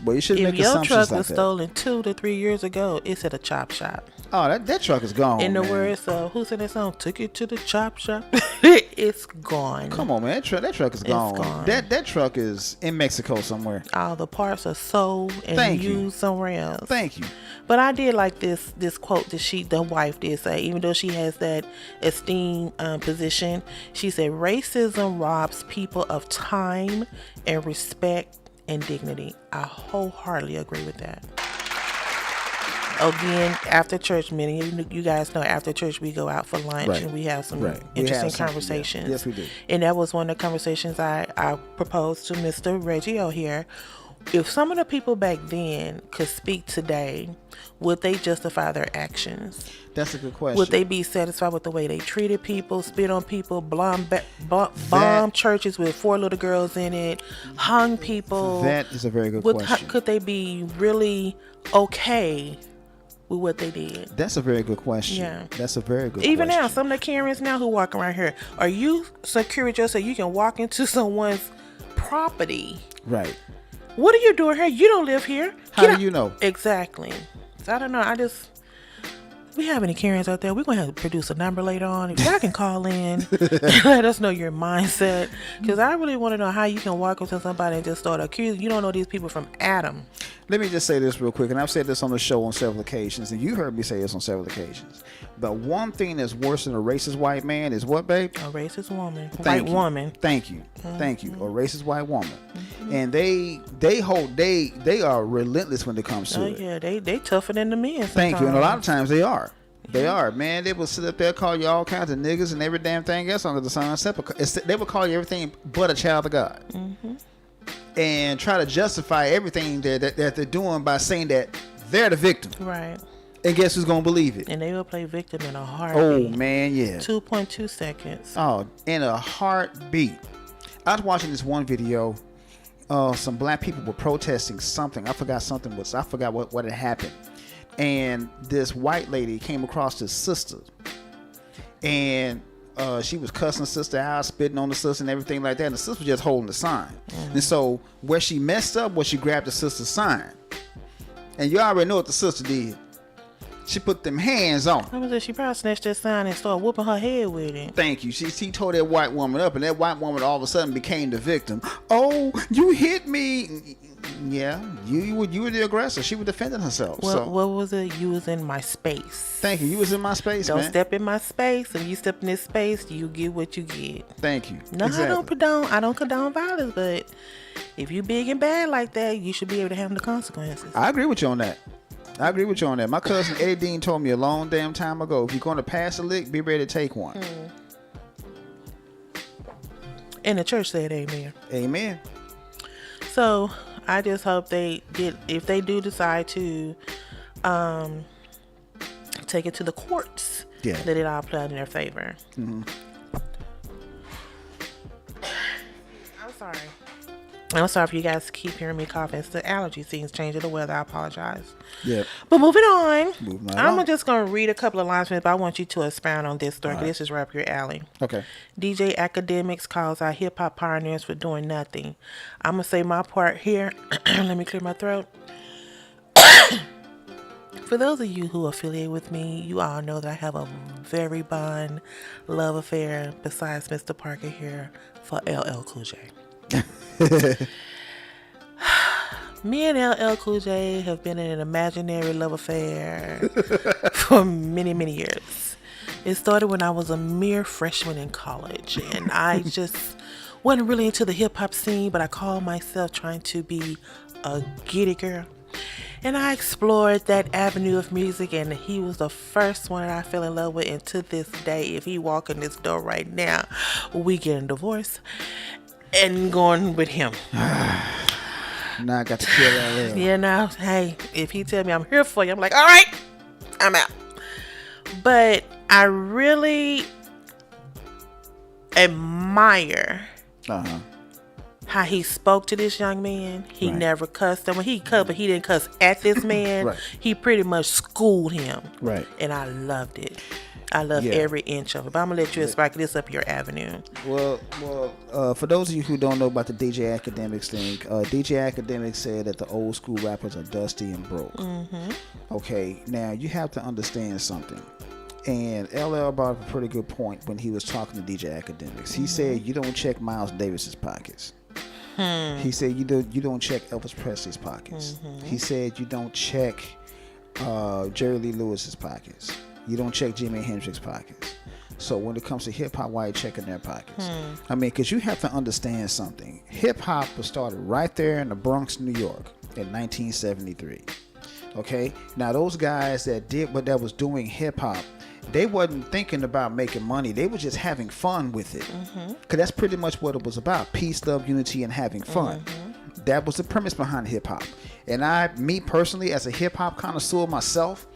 S2: But you shouldn't
S1: If
S2: make
S1: your
S2: assumptions
S1: truck
S2: like
S1: was
S2: that.
S1: stolen 2 to 3 years ago, it's at a chop shop.
S2: Oh, that truck is gone.
S1: In the
S2: man.
S1: words of who said that song? Took it to the chop shop. It's gone.
S2: Come on, man. That truck is gone.
S1: gone.
S2: That truck is in Mexico somewhere.
S1: All the parts are sold and
S2: Thank you.
S1: used somewhere else.
S2: Thank you.
S1: But I did like this quote that the wife did say, even though she has that esteemed position, she said, racism robs people of time and respect and dignity. I wholeheartedly agree with that. Again, after church, many of you guys know after church we go out for lunch
S2: Right.
S1: and we have some
S2: Right. We
S1: interesting
S2: have some,
S1: conversations.
S2: yeah. Yes, we do.
S1: And that was one of the conversations I proposed to Mr. Reggie here. If some of the people back then could speak today, would they justify their actions?
S2: That's a good question.
S1: Would they be satisfied with the way they treated people, spit on people, bomb churches with 4 little girls in it, hung people?
S2: That is a very good question.
S1: Could they be really okay with what they did?
S2: That's a very good question.
S1: Yeah.
S2: That's a very good
S1: Even
S2: question.
S1: now, some of the Karens now who walk around here, are you secure just so you can walk into someone's property?
S2: Right.
S1: What are you doing here? You don't live here.
S2: How do you know?
S1: Exactly. So I don't know. If we have any Karens out there, we're going to have to produce a number later on. If y'all can call in and let us know your mindset. Because I really want to know how you can walk up to somebody and just start accusing. You don't know these people from Adam.
S2: Let me just say this real quick, and I've said this on the show on several occasions, and you heard me say this on several occasions. But one thing that's worse than a racist white man is what, babe?
S1: A racist woman.
S2: Thank
S1: White
S2: you.
S1: woman.
S2: Thank you. Thank you. A racist white woman. And they are relentless when it comes to
S1: Oh,
S2: it.
S1: yeah. They tougher than the men.
S2: Thank you. And a lot of
S1: sometimes.
S2: times they are. They are, man. They will sit up there, call you all kinds of niggas and every damn thing else under the sun. They will call you everything but a child of God. and try to justify everything that they're doing by saying that they're the victim.
S1: Right.
S2: And guess who's gonna believe it?
S1: And they will play victim in a heartbeat.
S2: Oh man, yeah.
S1: 2.2 seconds.
S2: Oh, in a heartbeat. I was watching this one video. Some black people were protesting something. I forgot what had happened. And this white lady came across this sister, and she was cussing the sister out, spitting on the sister and everything like that. And the sister was just holding the sign. And so where she messed up was she grabbed the sister's sign. And you already know what the sister did. She put them hands on.
S1: I was like, she probably snatched that sign and started whooping her head with it.
S2: Thank you. She tore that white woman up, and that white woman all of a sudden became the victim. Oh, you hit me. Yeah, you were the aggressor. She was defending herself.
S1: Well,
S2: so
S1: what was it? You was in my space.
S2: Thank you. You was in my space,
S1: Don't
S2: man.
S1: step in my space. If you step in this space, you get what you get.
S2: Thank you.
S1: No,
S2: Exactly.
S1: I don't condone violence, but if you big and bad like that, you should be able to handle the consequences.
S2: I agree with you on that. My cousin Eddie Dean told me a long damn time ago, if you're going to pass a lick, be ready to take one.
S1: And the church said amen.
S2: Amen.
S1: So I just hope if they do decide to take it to the courts,
S2: Yeah.
S1: that it all play out in their favor. I'm sorry if you guys keep hearing me coughing. It's the allergy season's changing the weather. I apologize.
S2: Yep.
S1: But moving on.
S2: I'm
S1: Just going to read a couple of lines, but I want you to expound on this story. Right. This is right up your alley.
S2: Okay.
S1: DJ Academics calls out hip-hop pioneers for doing nothing. I'm going to say my part here. Let me clear my throat. For those of you who affiliate with me, you all know that I have a very bond love affair besides Mr. Parker here for LL Cool J. Me and LL Cool J have been in an imaginary love affair for many, many years. It started when I was a mere freshman in college, and I just wasn't really into the hip-hop scene, but I called myself trying to be a giddy girl. And I explored that avenue of music, and he was the first one that I fell in love with. And to this day, if he walk in this door right now, we getting divorced and going with him.
S2: Now I got to kill LL.
S1: Yeah, now, hey, if he tell me I'm here for you, I'm like, all right, I'm out. But I really admire how he spoke to this young man. He never cussed him. He cussed, but he didn't cuss at this man.
S2: Right.
S1: He pretty much schooled him.
S2: Right.
S1: And I loved it. I love every inch of it. But I'm going to let you spark this up your avenue.
S2: Well, for those of you who don't know about the DJ Academics thing, DJ Academics said that the old school rappers are dusty and broke. Okay, now you have to understand something. And LL brought up a pretty good point when he was talking to DJ Academics. He said you don't check Miles Davis's pockets. He said you don't check Elvis Presley's pockets. He said you don't check Jerry Lee Lewis's pockets. You don't check Jimi Hendrix's pockets. So when it comes to hip hop, why are you checking their pockets? I mean, because you have to understand something. Hip hop was started right there in the Bronx, New York, in 1973. Okay, now those guys that was doing hip hop, they wasn't thinking about making money. They were just having fun with it. Because that's pretty much what it was about: peace, love, unity, and having fun. That was the premise behind hip hop. And me personally, as a hip hop connoisseur myself,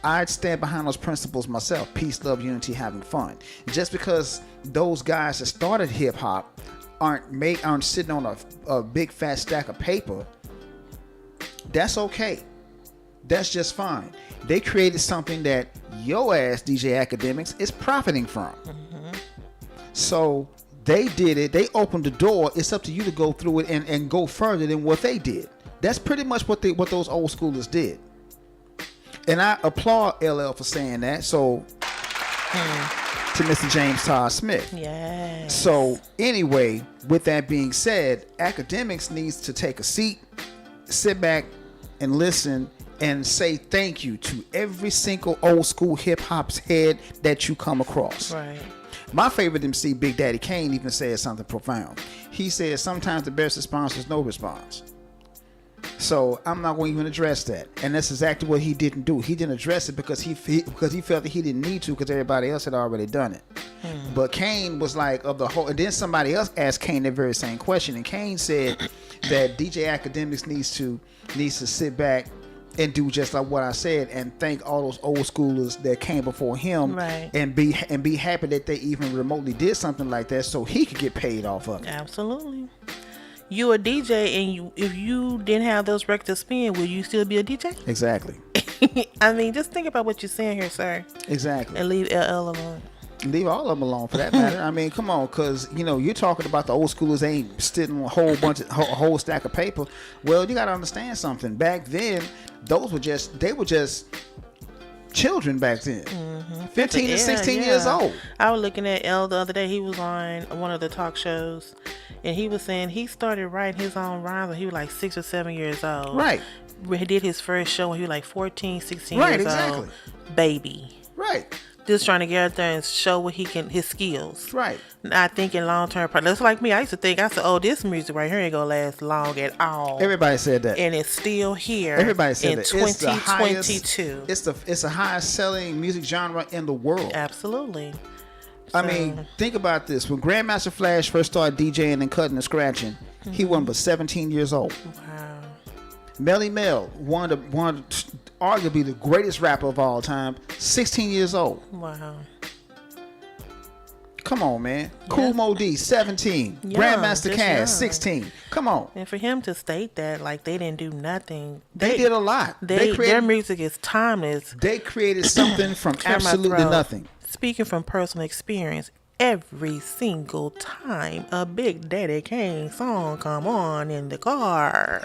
S2: I'd stand behind those principles myself: peace, love, unity, having fun. Just because those guys that started hip hop aren't sitting on a big fat stack of paper, that's okay. That's just fine. They created something that your ass, DJ Academics, is profiting from. So they did it. They opened the door. It's up to you to go through it and go further than what they did. That's pretty much what those old schoolers did. And I applaud LL for saying that. So to Mr. James Todd Smith.
S1: Yes.
S2: So anyway, with that being said, Academics needs to take a seat, sit back and listen, and say thank you to every single old school hip hop's head that you come across.
S1: Right.
S2: My favorite MC, Big Daddy Kane, even said something profound. He said sometimes the best response is no response. So I'm not going to even address that, and that's exactly what he didn't do. He didn't address it because he felt that he didn't need to because everybody else had already done it. But Kane was like of the whole, and then somebody else asked Kane the very same question, and Kane said that DJ Academics needs to sit back and do just like what I said, and thank all those old schoolers that came before him,
S1: right.
S2: and be happy that they even remotely did something like that, so he could get paid off of it.
S1: Absolutely. You a DJ, and if you didn't have those records to spin, would you still be a DJ?
S2: Exactly.
S1: I mean, just think about what you're saying here, sir.
S2: Exactly.
S1: And leave LL alone.
S2: Leave all of them alone, for that matter. I mean, come on, because you're talking about the old schoolers ain't sitting a whole bunch of whole stack of paper. Well, you got to understand something. Back then, they were just children back then. 15 to 16 years old.
S1: I was looking at L the other day. He was on one of the talk shows, and he was saying he started writing his own rhymes when he was like 6 or 7 years old.
S2: Right.
S1: He did his first show when he was like 14, 16
S2: right,
S1: years
S2: exactly.
S1: old. Baby.
S2: Right.
S1: Just trying to get out there and show what his skills.
S2: Right.
S1: I think in long term, that's like me. I used to think, I said, oh, this music right here ain't gonna last long at all.
S2: Everybody said that,
S1: and it's still here.
S2: Everybody said
S1: in
S2: that.
S1: 2022.
S2: It's the highest selling music genre in the world.
S1: Absolutely.
S2: I mean, think about this. When Grandmaster Flash first started DJing and cutting and scratching, he wasn't but 17 years old.
S1: Wow.
S2: Melly Mel, one of arguably the greatest rapper of all time, 16 years old.
S1: Wow.
S2: Come on, man. Yeah. Cool Mo D, 17.
S1: Young,
S2: Grandmaster Cass, 16. Come on.
S1: And for him to state that, like, they didn't do nothing.
S2: They did a lot.
S1: Their music is timeless.
S2: They created something from absolutely nothing.
S1: Speaking from personal experience, every single time a Big Daddy Kane song come on in the car,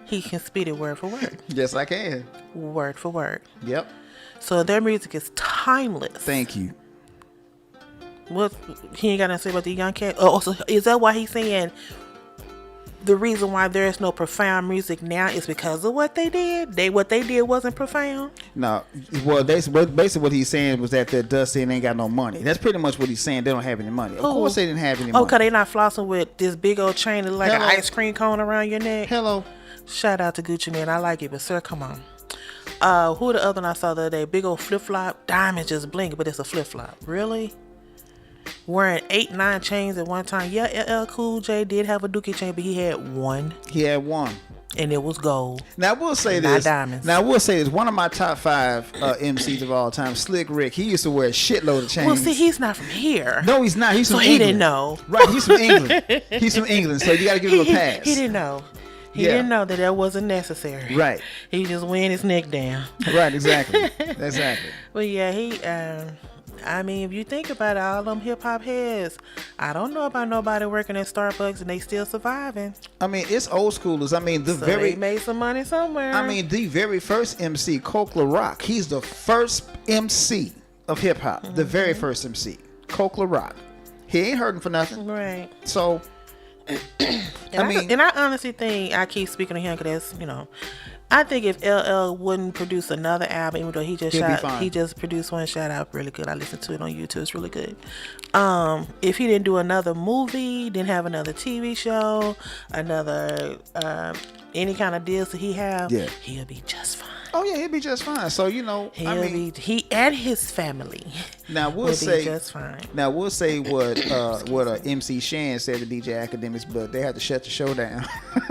S1: he can spit it word for word.
S2: Yes, I can.
S1: Word for word.
S2: Yep.
S1: So their music is timeless.
S2: Thank you.
S1: What he ain't got nothing to say about the young cat? Oh, so is that why he's saying the reason why there is no profound music now is because of what they did? What they did wasn't profound?
S2: No. Well, basically what he's saying was that their Dusty ain't got no money. That's pretty much what he's saying. They don't have any money. Of course they didn't have any money.
S1: Oh, because they not flossing with this big old chain that like an ice cream cone around your neck?
S2: Hello.
S1: Shout out to Gucci Man. I like it, but sir, come on. Who the other one I saw the other day? Big old flip-flop. Diamonds just blinking, but it's a flip-flop. Really? Wearing 8-9 chains at one time. Yeah, LL Cool J did have a dookie chain, but he had one.
S2: He had one.
S1: And it was gold.
S2: Now, I will say
S1: not
S2: this.
S1: Diamonds.
S2: Now, I will say this. One of my top 5 MCs of all time, Slick Rick, he used to wear a shitload of chains.
S1: Well, see, he's not from here.
S2: No, he's not. He's from
S1: England.
S2: England.
S1: So he didn't know.
S2: Right, he's from England. He's from England, so you got to give him a pass.
S1: He didn't know. He didn't know that wasn't necessary.
S2: Right.
S1: He just weighing his neck down.
S2: Right, exactly. Exactly.
S1: Well, yeah, I mean, if you think about it, all them hip-hop heads, I don't know about nobody working at Starbucks and they still surviving.
S2: I mean, it's old schoolers. I mean,
S1: they made some money somewhere.
S2: I mean, the very first MC, Coke La Rock, he's the first MC of hip-hop. The very first MC, Coke La Rock. He ain't hurting for nothing.
S1: Right.
S2: So...
S1: I honestly think, I keep speaking to him because that's, I think if LL wouldn't produce another album, even though he just produced one, shout out, really good. I listened to it on YouTube. It's really good. If he didn't do another movie, didn't have another TV show, another any kind of deals that he have, he'll be just fine.
S2: Oh yeah, he'll be just fine. So he
S1: and his family.
S2: Now we'll say
S1: just fine.
S2: Now we'll say what MC Shan said to DJ Academics, but they had to shut the show down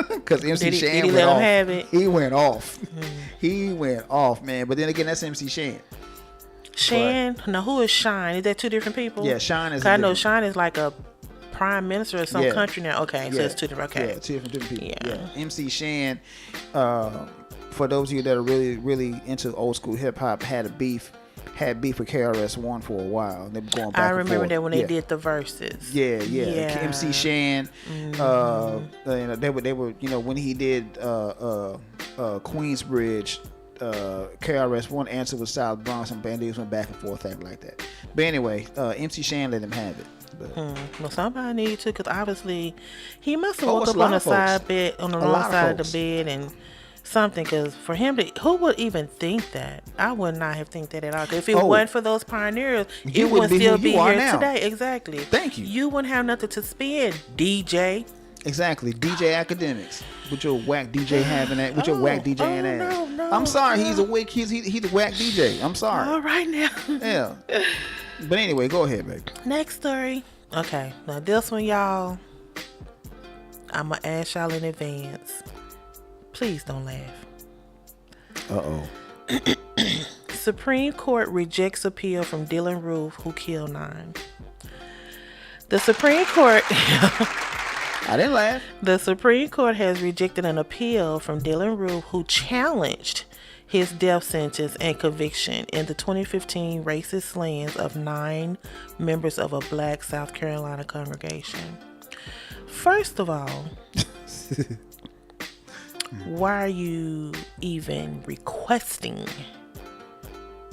S2: because MC Shan went off. Have it? He went off. He went off, man. But then again, that's MC Shan.
S1: Shan? Now who is Shine? Is that two different people?
S2: Yeah, Shine is.
S1: I know Shine is like a prime minister of some country now. Okay, so it's two different. Okay,
S2: yeah, two different people. Yeah. MC Shan. For those of you that are really, really into old school hip hop, had beef with KRS-One for a while. They were going back.
S1: I remember that when they did the verses.
S2: Yeah. MC Shan. They were when he did Queensbridge. KRS-One answer was South Bronx, and Bandidos went back and forth, act like that. But anyway, MC Shan let him have it.
S1: Well, somebody needed to, because obviously he must have woke up on the side bed, on the wrong side of the bed, and something. Because for him to, who would even think that? I would not have think that at all. If it wasn't for those pioneers, it wouldn't still be here today. Exactly.
S2: Thank you.
S1: You wouldn't have nothing to spin, DJ.
S2: Exactly. DJ Academics. with your whack DJ having that, with your whack DJing ass.
S1: No,
S2: I'm sorry, he's a whack DJ. I'm sorry.
S1: All right now.
S2: Yeah. But anyway, go ahead, baby.
S1: Next story. Okay, now this one, y'all, I'm going to ask y'all in advance. Please don't laugh.
S2: Uh-oh.
S1: Supreme Court rejects appeal from Dylan Roof, who killed 9. The Supreme Court...
S2: I didn't laugh.
S1: The Supreme Court has rejected an appeal from Dylan Roof, who challenged his death sentence and conviction in the 2015 racist slayings of 9 members of a black South Carolina congregation. First of all, why are you even requesting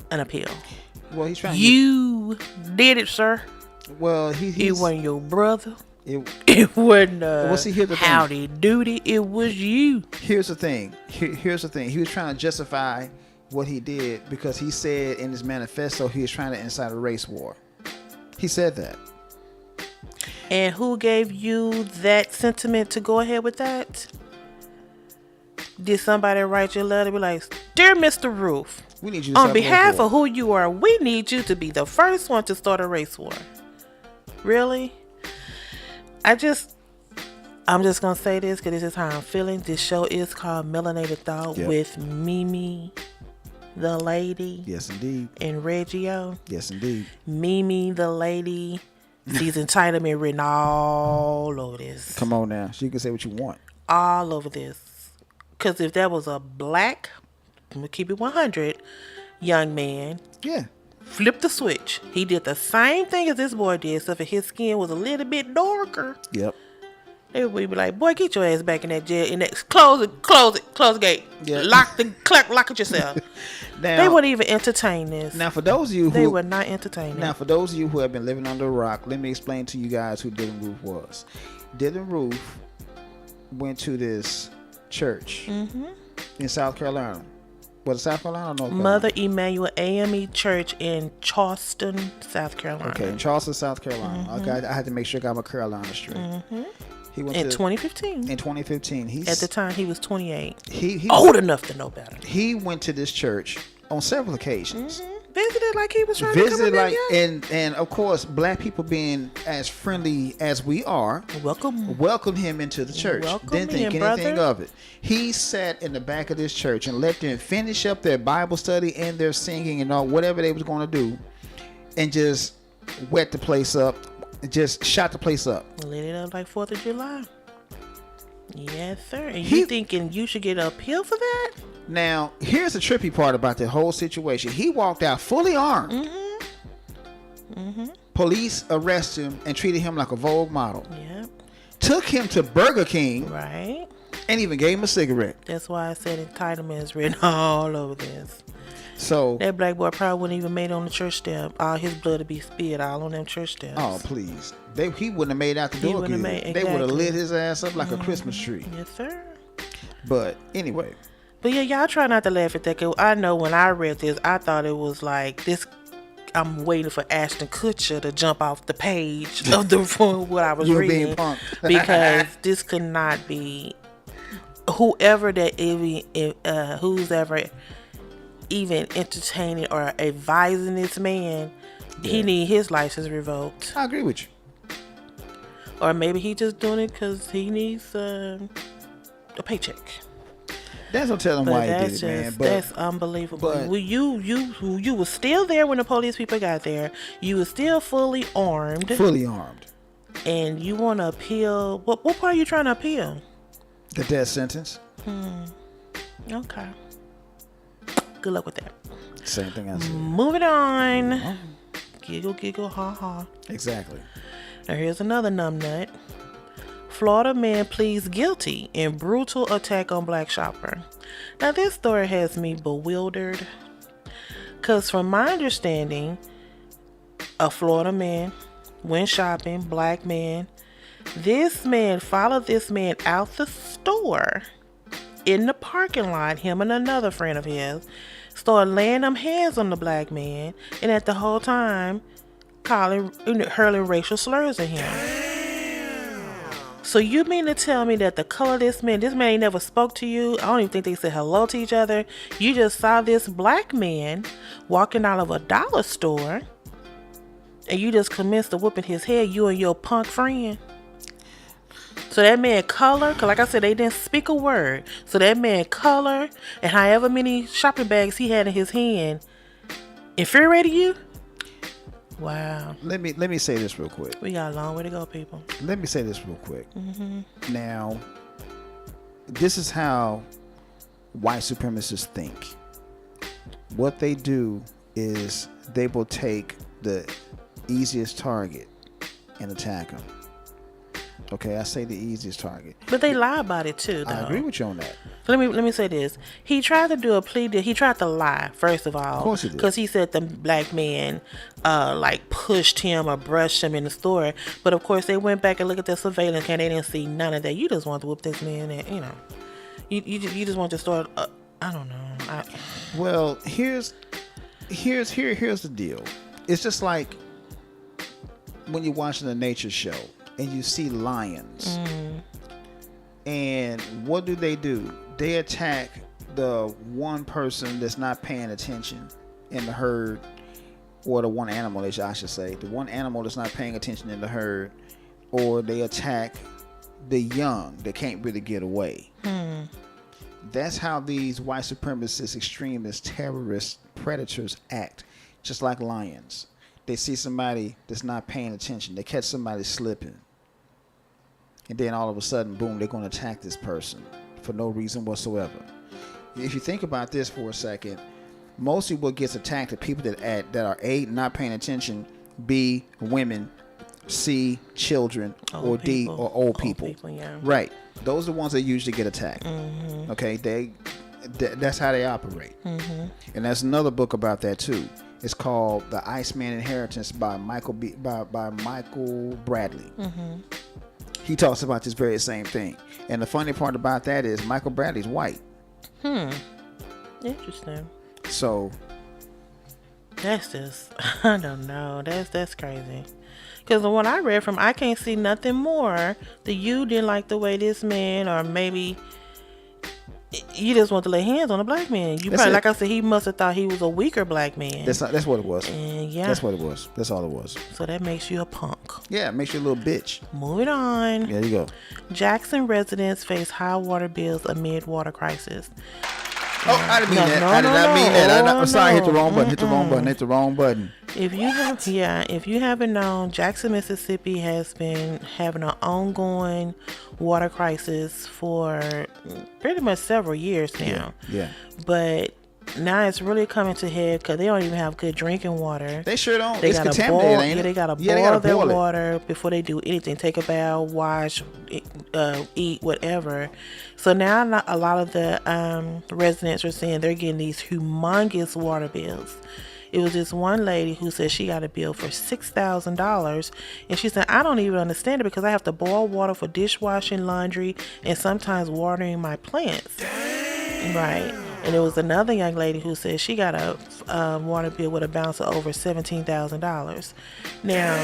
S1: an appeal?
S2: Well, he's trying.
S1: You did it, sir.
S2: Well,
S1: it wasn't your brother.
S2: It
S1: wasn't
S2: here's the
S1: howdy doody. It was you.
S2: Here's the thing. Here's the thing. He was trying to justify what he did because he said in his manifesto he was trying to incite a race war. He said that.
S1: And who gave you that sentiment to go ahead with that? Did somebody write your letter be like, "Dear Mr. Roof,
S2: we need you to
S1: on behalf of who you are, we need you to be the first one to start a race war"? Really? I'm just gonna say this because this is how I'm feeling. This show is called Melanated Thought with Mimi, the lady.
S2: Yes, indeed.
S1: And Reggio.
S2: Yes, indeed.
S1: Mimi, the lady. Sees entitlement written all over this.
S2: Come on now. She can say what you want.
S1: All over this. Because if that was a black, I'm gonna keep it 100, young man.
S2: Yeah.
S1: Flip the switch. He did the same thing as this boy did, except for his skin was a little bit darker.
S2: Yep.
S1: They would be like, "Boy, get your ass back in that jail. In that close the gate.
S2: Yeah.
S1: Lock it yourself."
S2: Now,
S1: they wouldn't even entertain this.
S2: Now, for those of you
S1: they would not entertain.
S2: Now, for those of you who have been living under a rock, let me explain to you guys who Dylan Roof was. Dylan Roof went to this church in South Carolina. Was it South Carolina or North Carolina?
S1: Mother Emanuel AME Church in Charleston, South Carolina.
S2: Okay, in Charleston, South Carolina. Okay, I had to make sure I got my Carolina straight. He went
S1: in 2015.
S2: In 2015,
S1: at the time he was 28.
S2: He
S1: old enough to know better.
S2: He went to this church on several occasions.
S1: Visited like he was trying to come in
S2: and of course, black people being as friendly as we are, welcomed him into the church. Didn't think anything of it. He sat in the back of this church and let them finish up their Bible study and their singing and all whatever they was going to do, and just wet the place up, just shot the place up.
S1: Lit it up like 4th of July. Yes, sir. And you thinking you should get an appeal for that?
S2: Now, here's the trippy part about the whole situation. He walked out fully armed. Police arrested him and treated him like a Vogue model.
S1: Yep.
S2: Took him to Burger King.
S1: Right.
S2: And even gave him a cigarette.
S1: That's why I said entitlement is written all over this.
S2: So
S1: that black boy probably wouldn't even made it on the church step. All his blood would be spilled all on them church steps.
S2: Oh, please. He wouldn't have made out the door.
S1: Exactly.
S2: They would have lit his ass up like a Christmas tree.
S1: Yes, sir.
S2: But anyway.
S1: But yeah, y'all try not to laugh at that. Cause I know when I read this, I thought it was like this. I'm waiting for Ashton Kutcher to jump off the page of the what I was reading because this could not be whoever who's ever even entertaining or advising this man. Yeah. He need his license revoked.
S2: I agree with you.
S1: Or maybe he just doing it because he needs a paycheck.
S2: That's no telling why he did it, man. But
S1: that's unbelievable. Well, you was still there when the police people got there. You was still fully armed. And you want to appeal. What part are you trying to appeal?
S2: The death sentence.
S1: Okay. Good luck with that.
S2: Same thing I said.
S1: Moving on. Giggle, ha ha.
S2: Exactly.
S1: Now here's another numbnut. Florida man pleads guilty in brutal attack on black shopper. Now this story has me bewildered. Because from my understanding, a Florida man went shopping, black man. This man followed this man out the store in the parking lot, him and another friend of his, started laying them hands on the black man, and at the whole time hurling racial slurs at him. So you mean to tell me that the color of this man ain't never spoke to you? I don't even think they said hello to each other. You just saw this black man walking out of a dollar store, and you just commenced to whooping his head, you and your punk friend? So that man color, because like I said, they didn't speak a word. So that man color and however many shopping bags he had in his hand infuriated you? Wow.
S2: Let me say this real quick.
S1: We got a long way to go, people.
S2: Let me say this real quick. Now, this is how white supremacists think. What they do is they will take the easiest target and attack them. Okay, I say the easiest target.
S1: But they lie about it too, though.
S2: I agree with you on that.
S1: Let me say this. He tried to do a plea deal. He tried to lie, first of all.
S2: Of course he did.
S1: Because he said the black man like pushed him or brushed him in the store. But of course they went back and looked at the surveillance and they didn't see none of that. You just want to whoop this man and, you know. You just want to start I don't know.
S2: Well, here's the deal. It's just like when you're watching a nature show and you see lions. And what do? They attack the one person that's not paying attention in the herd, or the one animal, I should say. The one animal that's not paying attention in the herd, or they attack the young that can't really get away. That's how these white supremacist, extremist, terrorist, predators act, just like lions. They see somebody that's not paying attention. They catch somebody slipping. And then all of a sudden, boom, they're going to attack this person for no reason whatsoever. If you think about this for a second, mostly what gets attacked are people that are A, not paying attention, B, women, C, children,
S1: Old
S2: or D,
S1: people.
S2: or old people.
S1: Yeah.
S2: Right. Those are the ones that usually get attacked. Okay, that's how they operate. And there's another book about that too. It's called The Iceman Inheritance by Michael Bradley. He talks about this very same thing. And the funny part about that is Michael Bradley's white.
S1: Interesting.
S2: So
S1: that's just, I don't know. That's crazy. Because the one I read from, I can't see nothing more that you didn't like the way this man, or maybe you just want to lay hands on a black man. You probably, like I said, he must have thought he was a weaker black man.
S2: That's what it was.
S1: And yeah.
S2: That's what it was. That's all it was.
S1: So that makes you a punk.
S2: Yeah, it makes you a little bitch.
S1: Moving on.
S2: There you go.
S1: Jackson residents face high water bills amid water crisis.
S2: Oh, I didn't mean that. I did not mean that. I'm sorry, hit the wrong button. Hit the wrong button.
S1: If you haven't known, Jackson, Mississippi has been having an ongoing water crisis for pretty much several years now.
S2: Yeah.
S1: But now it's really coming to head because they don't even have good drinking water.
S2: They sure don't.
S1: They
S2: it's
S1: gotta
S2: contaminated,
S1: boil,
S2: ain't it?
S1: they gotta
S2: Yeah,
S1: boil their
S2: boil it.
S1: water before they do anything. Take a bath, wash, eat, whatever. So now a lot of the residents are saying they're getting these humongous water bills. It was this one lady who said she got a bill for $6,000, and she said, I don't even understand it because I have to boil water for dishwashing, laundry, and sometimes watering my plants. Right. And there was another young lady who said she got a water bill with a balance of over $17,000. Now,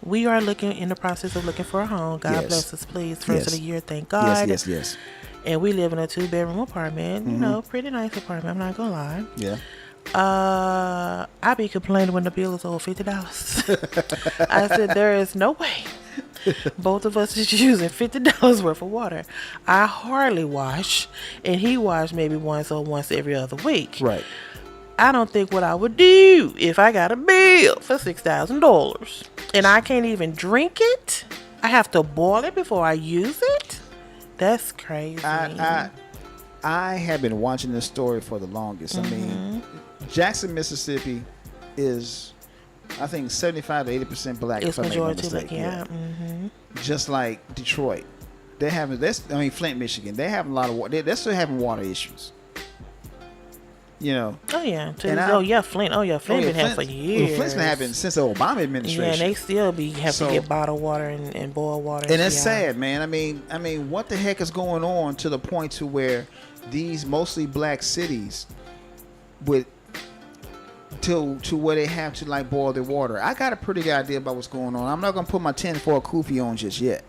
S1: we are in the process of looking for a home. God bless us, please. First of the year, thank God.
S2: Yes.
S1: And we live in a 2-bedroom apartment. You know, pretty nice apartment. I'm not gonna lie.
S2: Yeah.
S1: I be complaining when the bill is over $50. I said there is no way both of us is using $50 worth of water. I hardly wash, and he washed maybe once every other week.
S2: Right.
S1: I don't think what I would do if I got a bill for $6,000 and I can't even drink it. I have to boil it before I use it. That's crazy.
S2: I have been watching this story for the longest. I mean, Jackson, Mississippi is, I think, 75 to 80% black.
S1: It's majority black, yeah.
S2: Just like Detroit, Flint, Michigan, they have a lot of water. They're still having water issues. You know.
S1: Oh yeah. Flint. Flint been having for years.
S2: Well, Flint's been having since the Obama administration.
S1: Yeah, and they still have to get bottled water and boiled water.
S2: And it's sad, man. I mean, what the heck is going on to the point to where these mostly black cities with to where they have to like boil their water. I got a pretty good idea about what's going on. I'm not gonna put my 10 for a kufi on just yet,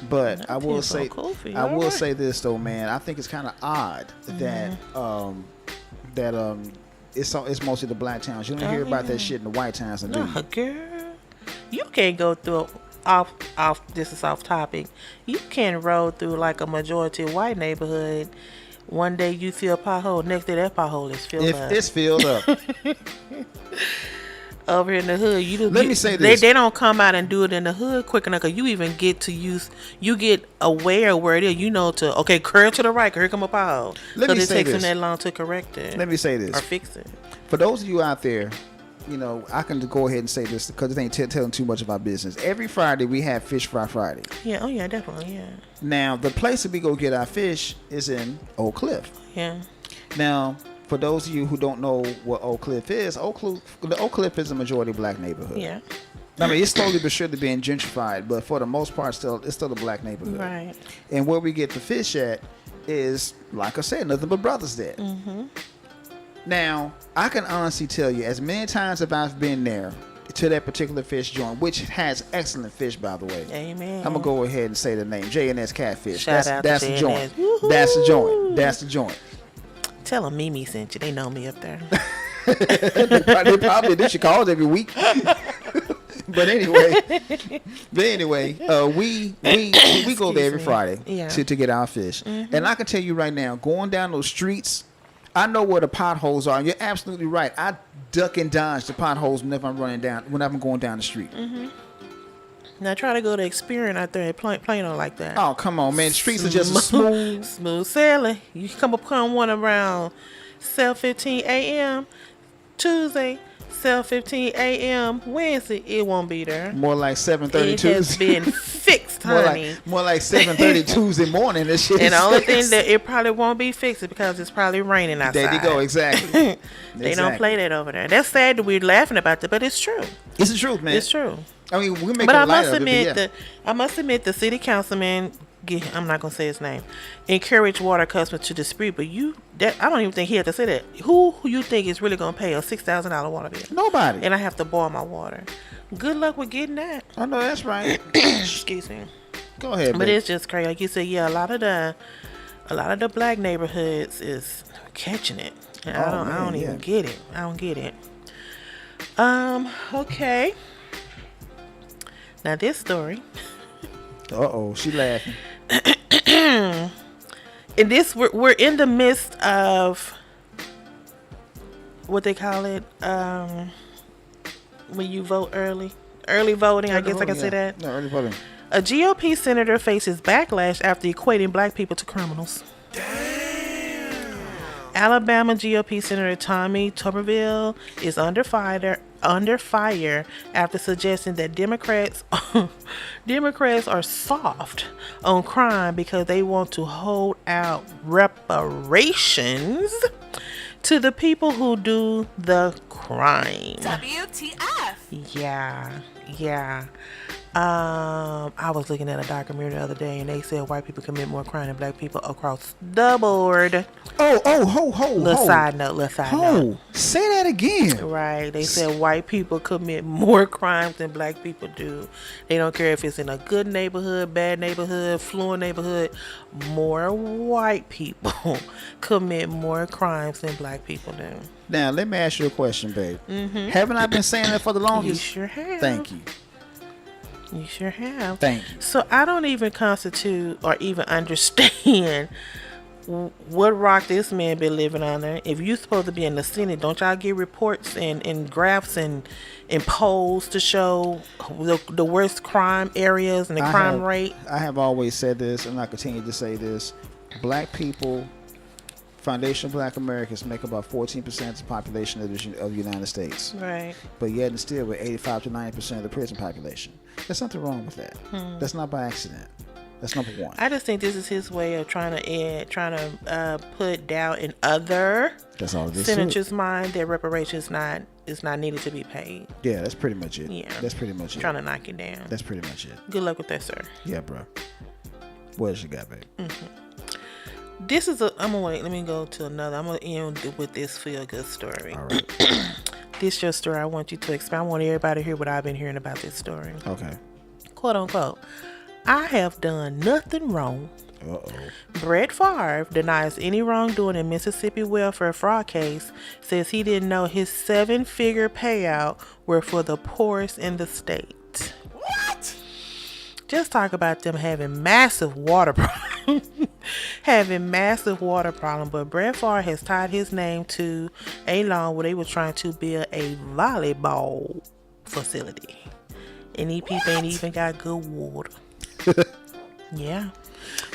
S2: but I will say say this though, man. I think it's kind of odd that it's mostly the black towns. You don't hear about that shit in the white towns, do you?
S1: Girl, you can't go through off. This is off topic. You can't roll through like a majority white neighborhood. One day you see a pothole, next day that pothole is filled up.
S2: It's filled up.
S1: Over in the hood,
S2: Let me say this.
S1: They don't come out and do it in the hood quick enough, because you even get to you get aware where it is. You know curve to the right, here come a pothole.
S2: Let me
S1: it
S2: say
S1: takes
S2: this.
S1: them that long to correct it.
S2: Let me say this.
S1: Or fix it.
S2: For those of you out there, you know, I can go ahead and say this because it ain't telling too much of our business. Every Friday we have Fish Fry Friday.
S1: Yeah, oh yeah, definitely, yeah.
S2: Now, the place that we go get our fish is in Oak Cliff.
S1: Yeah.
S2: Now, for those of you who don't know what Oak Cliff is, the Oak Cliff is a majority black neighborhood.
S1: Yeah.
S2: I mean, it's slowly but surely being gentrified, but for the most part, it's still a black neighborhood.
S1: Right.
S2: And where we get the fish at is, like I said, nothing but brothers there.
S1: Mm-hmm.
S2: Now, I can honestly tell you, as many times as I've been there to that particular fish joint, which has excellent fish, by the way.
S1: Amen.
S2: I'm gonna go ahead and say the name, J&S Catfish.
S1: Shout out
S2: that's
S1: to
S2: the
S1: J&S.
S2: joint.
S1: Woo-hoo.
S2: That's the joint. That's the joint.
S1: Tell them Mimi sent you. They know me up there.
S2: they probably do. She calls every week. But anyway, we go there every Friday to get our fish. Mm-hmm. And I can tell you right now, going down those streets, I know where the potholes are. You're absolutely right. I duck and dodge the potholes whenever I'm going down the street.
S1: Mm-hmm. Now try to go to Experience out there at Plano like that.
S2: Oh, come on, man. The streets are just
S1: smooth sailing. You come upon one around 7:15 a.m. Tuesday, 7:15 a.m. Wednesday. It won't be there.
S2: More like 7:30
S1: It
S2: Tuesday.
S1: has been fixed, honey.
S2: more like 7:30 Tuesday morning. This shit.
S1: And the only thing that it probably won't be fixed is because it's probably raining outside.
S2: There you go. Exactly.
S1: They don't play that over there. That's sad that we're laughing about that, but it's true.
S2: It's the truth, man.
S1: It's true.
S2: I mean, we make
S1: but
S2: a light of it.
S1: I must admit, the city councilman, I'm not gonna say his name, encourage water customers to dispute. But I don't even think he had to say that. Who you think is really gonna pay a $6,000 water bill?
S2: Nobody.
S1: And I have to boil my water. Good luck with getting that.
S2: I know that's right.
S1: Excuse me.
S2: Go ahead,
S1: but
S2: baby.
S1: It's just crazy. Like you said, yeah, a lot of the black neighborhoods is catching it. And I don't even get it. I don't get it. Okay. Now this story.
S2: She laughing.
S1: And this we're in the midst of what they call it when you vote early voting. I guess I can say that.
S2: No, early voting.
S1: A GOP senator faces backlash after equating black people to criminals. Alabama GOP Senator Tommy Tuberville is under fire after suggesting that Democrats are soft on crime because they want to hold out reparations to the people who do the crime.
S3: WTF?
S1: Yeah. I was looking at a documentary the other day, and they said white people commit more crime than black people across the board.
S2: Little
S1: side note.
S2: Say that again.
S1: Right. They said white people commit more crimes than black people do. They don't care if it's in a good neighborhood, bad neighborhood, fluent neighborhood. More white people commit more crimes than black people do.
S2: Now, let me ask you a question, babe.
S1: Mm-hmm.
S2: Haven't I been saying that for the longest?
S1: You sure have.
S2: Thank you.
S1: You sure have.
S2: Thank you.
S1: So I don't even constitute or even understand what rock this man been living under. If you supposed to be in the Senate, don't y'all get reports and graphs and polls to show the worst crime areas and the crime rate?
S2: I have always said this, and I continue to say this. Black people, foundational black Americans, make about 14% of the population of the United States.
S1: Right.
S2: But yet and still, we're 85 to 90% of the prison population. There's something wrong with that. That's not by accident. That's number one.
S1: I just think this is his way of trying to put doubt in other senators' mind that reparations is not needed to be paid.
S2: Yeah, that's pretty much it.
S1: Yeah,
S2: that's pretty much it.
S1: Trying to knock it down.
S2: That's pretty much it.
S1: Good luck with that, sir.
S2: Yeah, bro. What else you got, babe?
S1: Mm-hmm. This is let me go to another. I'm gonna end with this feel good story.
S2: All right.
S1: This your story. I want you to explain. I want everybody to hear what I've been hearing about this story.
S2: Okay.
S1: Quote unquote. I have done nothing wrong.
S2: Uh-oh.
S1: Brett Favre denies any wrongdoing in Mississippi welfare fraud case, says he didn't know his 7-figure payout were for the poorest in the state.
S2: What?
S1: Just talk about them having massive water problems. But Brett Favre has tied his name to a loan where they were trying to build a volleyball facility. And these people ain't even got good water. Yeah.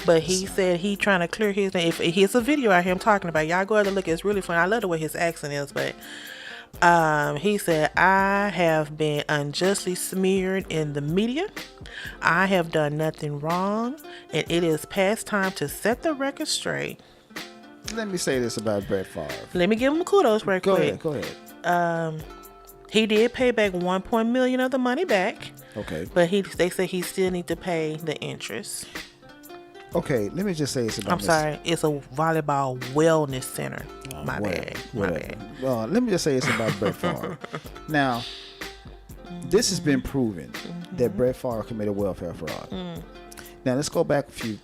S1: But he said he trying to clear his name. If here's a video out here I'm talking about, y'all go ahead and look. It's really funny. I love the way his accent is. But he said, I have been unjustly smeared in the media. I have done nothing wrong, and it is past time to set the record straight.
S2: Let me say this about Brett Favre.
S1: Let me give him kudos right quick.
S2: Go ahead.
S1: He did pay back $1 million of the money back.
S2: Okay.
S1: But they say he still need to pay the interest.
S2: Okay, let me just say this about
S1: sorry, it's a volleyball wellness center. My bad.
S2: Well, let me just say this about Brett Favre. Now, this has been proven that Brett Favre committed welfare fraud. Now, let's go back a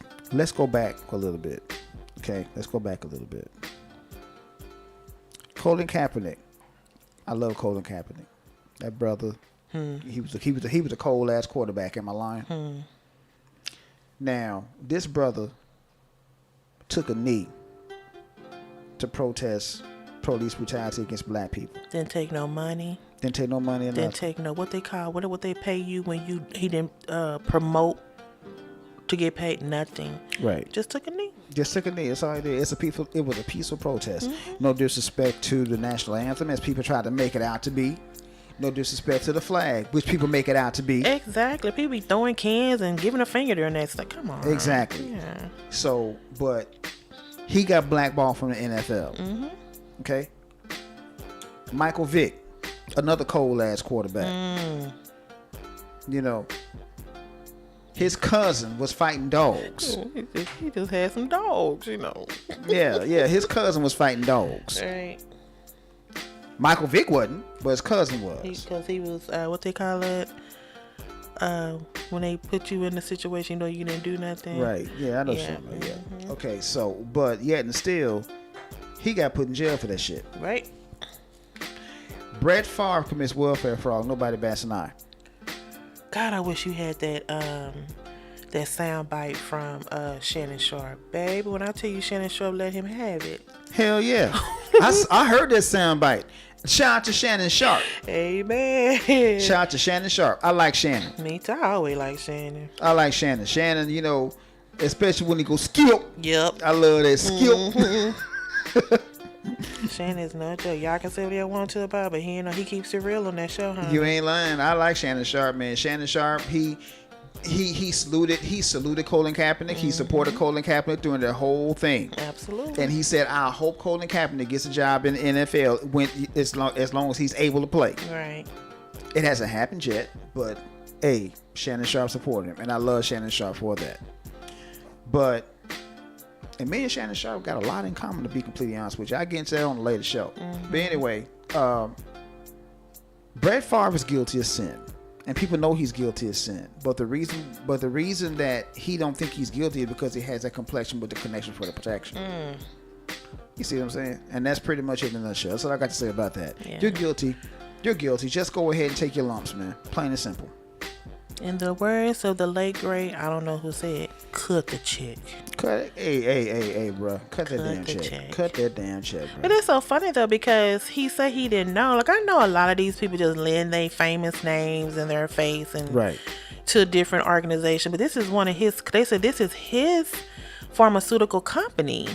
S2: little bit. Okay, let's go back a little bit. Colin Kaepernick. I love Colin Kaepernick. That brother, he was a cold ass quarterback. Am I lying? Now, this brother took a knee to protest police brutality against black people.
S1: Didn't take no money.
S2: Didn't take no money.
S1: Didn't take no what they pay you when he didn't promote to get paid nothing.
S2: Right.
S1: Just took a knee.
S2: That's all it is. It was a peaceful protest. No disrespect to the national anthem, as people try to make it out to be. No disrespect to the flag, which people make it out to be.
S1: Exactly. People be throwing cans and giving a finger there, and that's like, come on.
S2: Exactly.
S1: Yeah.
S2: So, but he got blackballed from the NFL. Okay. Michael Vick, another cold ass quarterback. You know, his cousin was fighting dogs.
S1: He just had some dogs, you know.
S2: Yeah. His cousin was fighting dogs.
S1: Right.
S2: Michael Vick wasn't, but his cousin was.
S1: Because he was, what they call it, when they put you in a situation, you didn't do nothing.
S2: Right. Yeah, I know something like that. Okay, so, but yet and still, he got put in jail for that shit.
S1: Right.
S2: Brett Favre commits welfare fraud. Nobody bats an eye. God,
S1: I wish you had that sound bite from Shannon Sharp. Baby, when I tell you Shannon Sharp let him have it.
S2: Hell yeah. I heard that sound bite. Shout out to Shannon Sharp.
S1: Amen.
S2: Shout out to Shannon Sharp. I like Shannon.
S1: Me too. I always like Shannon.
S2: I like Shannon. Shannon, you know, especially when he goes skip.
S1: Yep.
S2: I love that skip.
S1: Shannon's no joke. Y'all can say what y'all want to about, but he keeps it real on that show, huh?
S2: You ain't lying. I like Shannon Sharp, man. Shannon Sharp, he saluted Colin Kaepernick. He supported Colin Kaepernick during the whole thing.
S1: Absolutely.
S2: And he said, I hope Colin Kaepernick gets a job in the NFL as long as he's able to play.
S1: Right.
S2: It hasn't happened yet, but hey, Shannon Sharp supported him, and I love Shannon Sharp for that. And me and Shannon Sharp got a lot in common, to be completely honest with you. I get into that on a later show. But anyway, Brett Favre is guilty of sin. And people know he's guilty of sin. But the reason that he don't think he's guilty is because he has that complexion with the connection for the protection. You see what I'm saying? And that's pretty much it in a nutshell. That's all I got to say about that. Yeah. You're guilty. Just go ahead and take your lumps, man. Plain and simple.
S1: In the words of the late great, I don't know who said, cut the check.
S2: Hey, bro. Cut that damn check. Cut that damn check, bro.
S1: It is so funny, though, because he said he didn't know. Like, I know a lot of these people just lend their famous names and their face and to a different organization. But this is one of his, they said this is his pharmaceutical company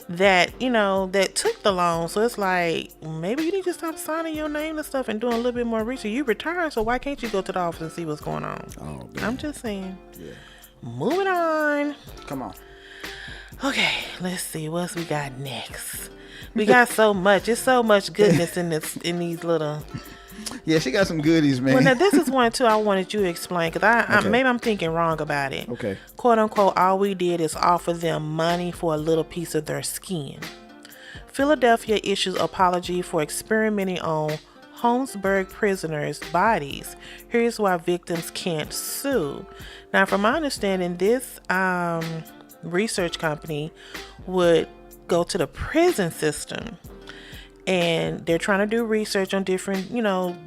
S1: that, that took the loan. So it's like, maybe you need to stop signing your name and stuff and doing a little bit more research. You retired, so why can't you go to the office and see what's going on?
S2: Oh, man.
S1: I'm just saying.
S2: Yeah.
S1: Moving on.
S2: Come on.
S1: Okay, let's see what we got next. We got so much. It's so much goodness in these little.
S2: Yeah, she got some goodies, man.
S1: Well, now this is one too I wanted you to explain, because maybe I'm thinking wrong about it.
S2: Okay.
S1: Quote unquote, all we did is offer them money for a little piece of their skin. Philadelphia issues apology for experimenting on Holmesburg prisoners' bodies. Here's why victims can't sue. Now, from my understanding, this research company would go to the prison system, and they're trying to do research on different,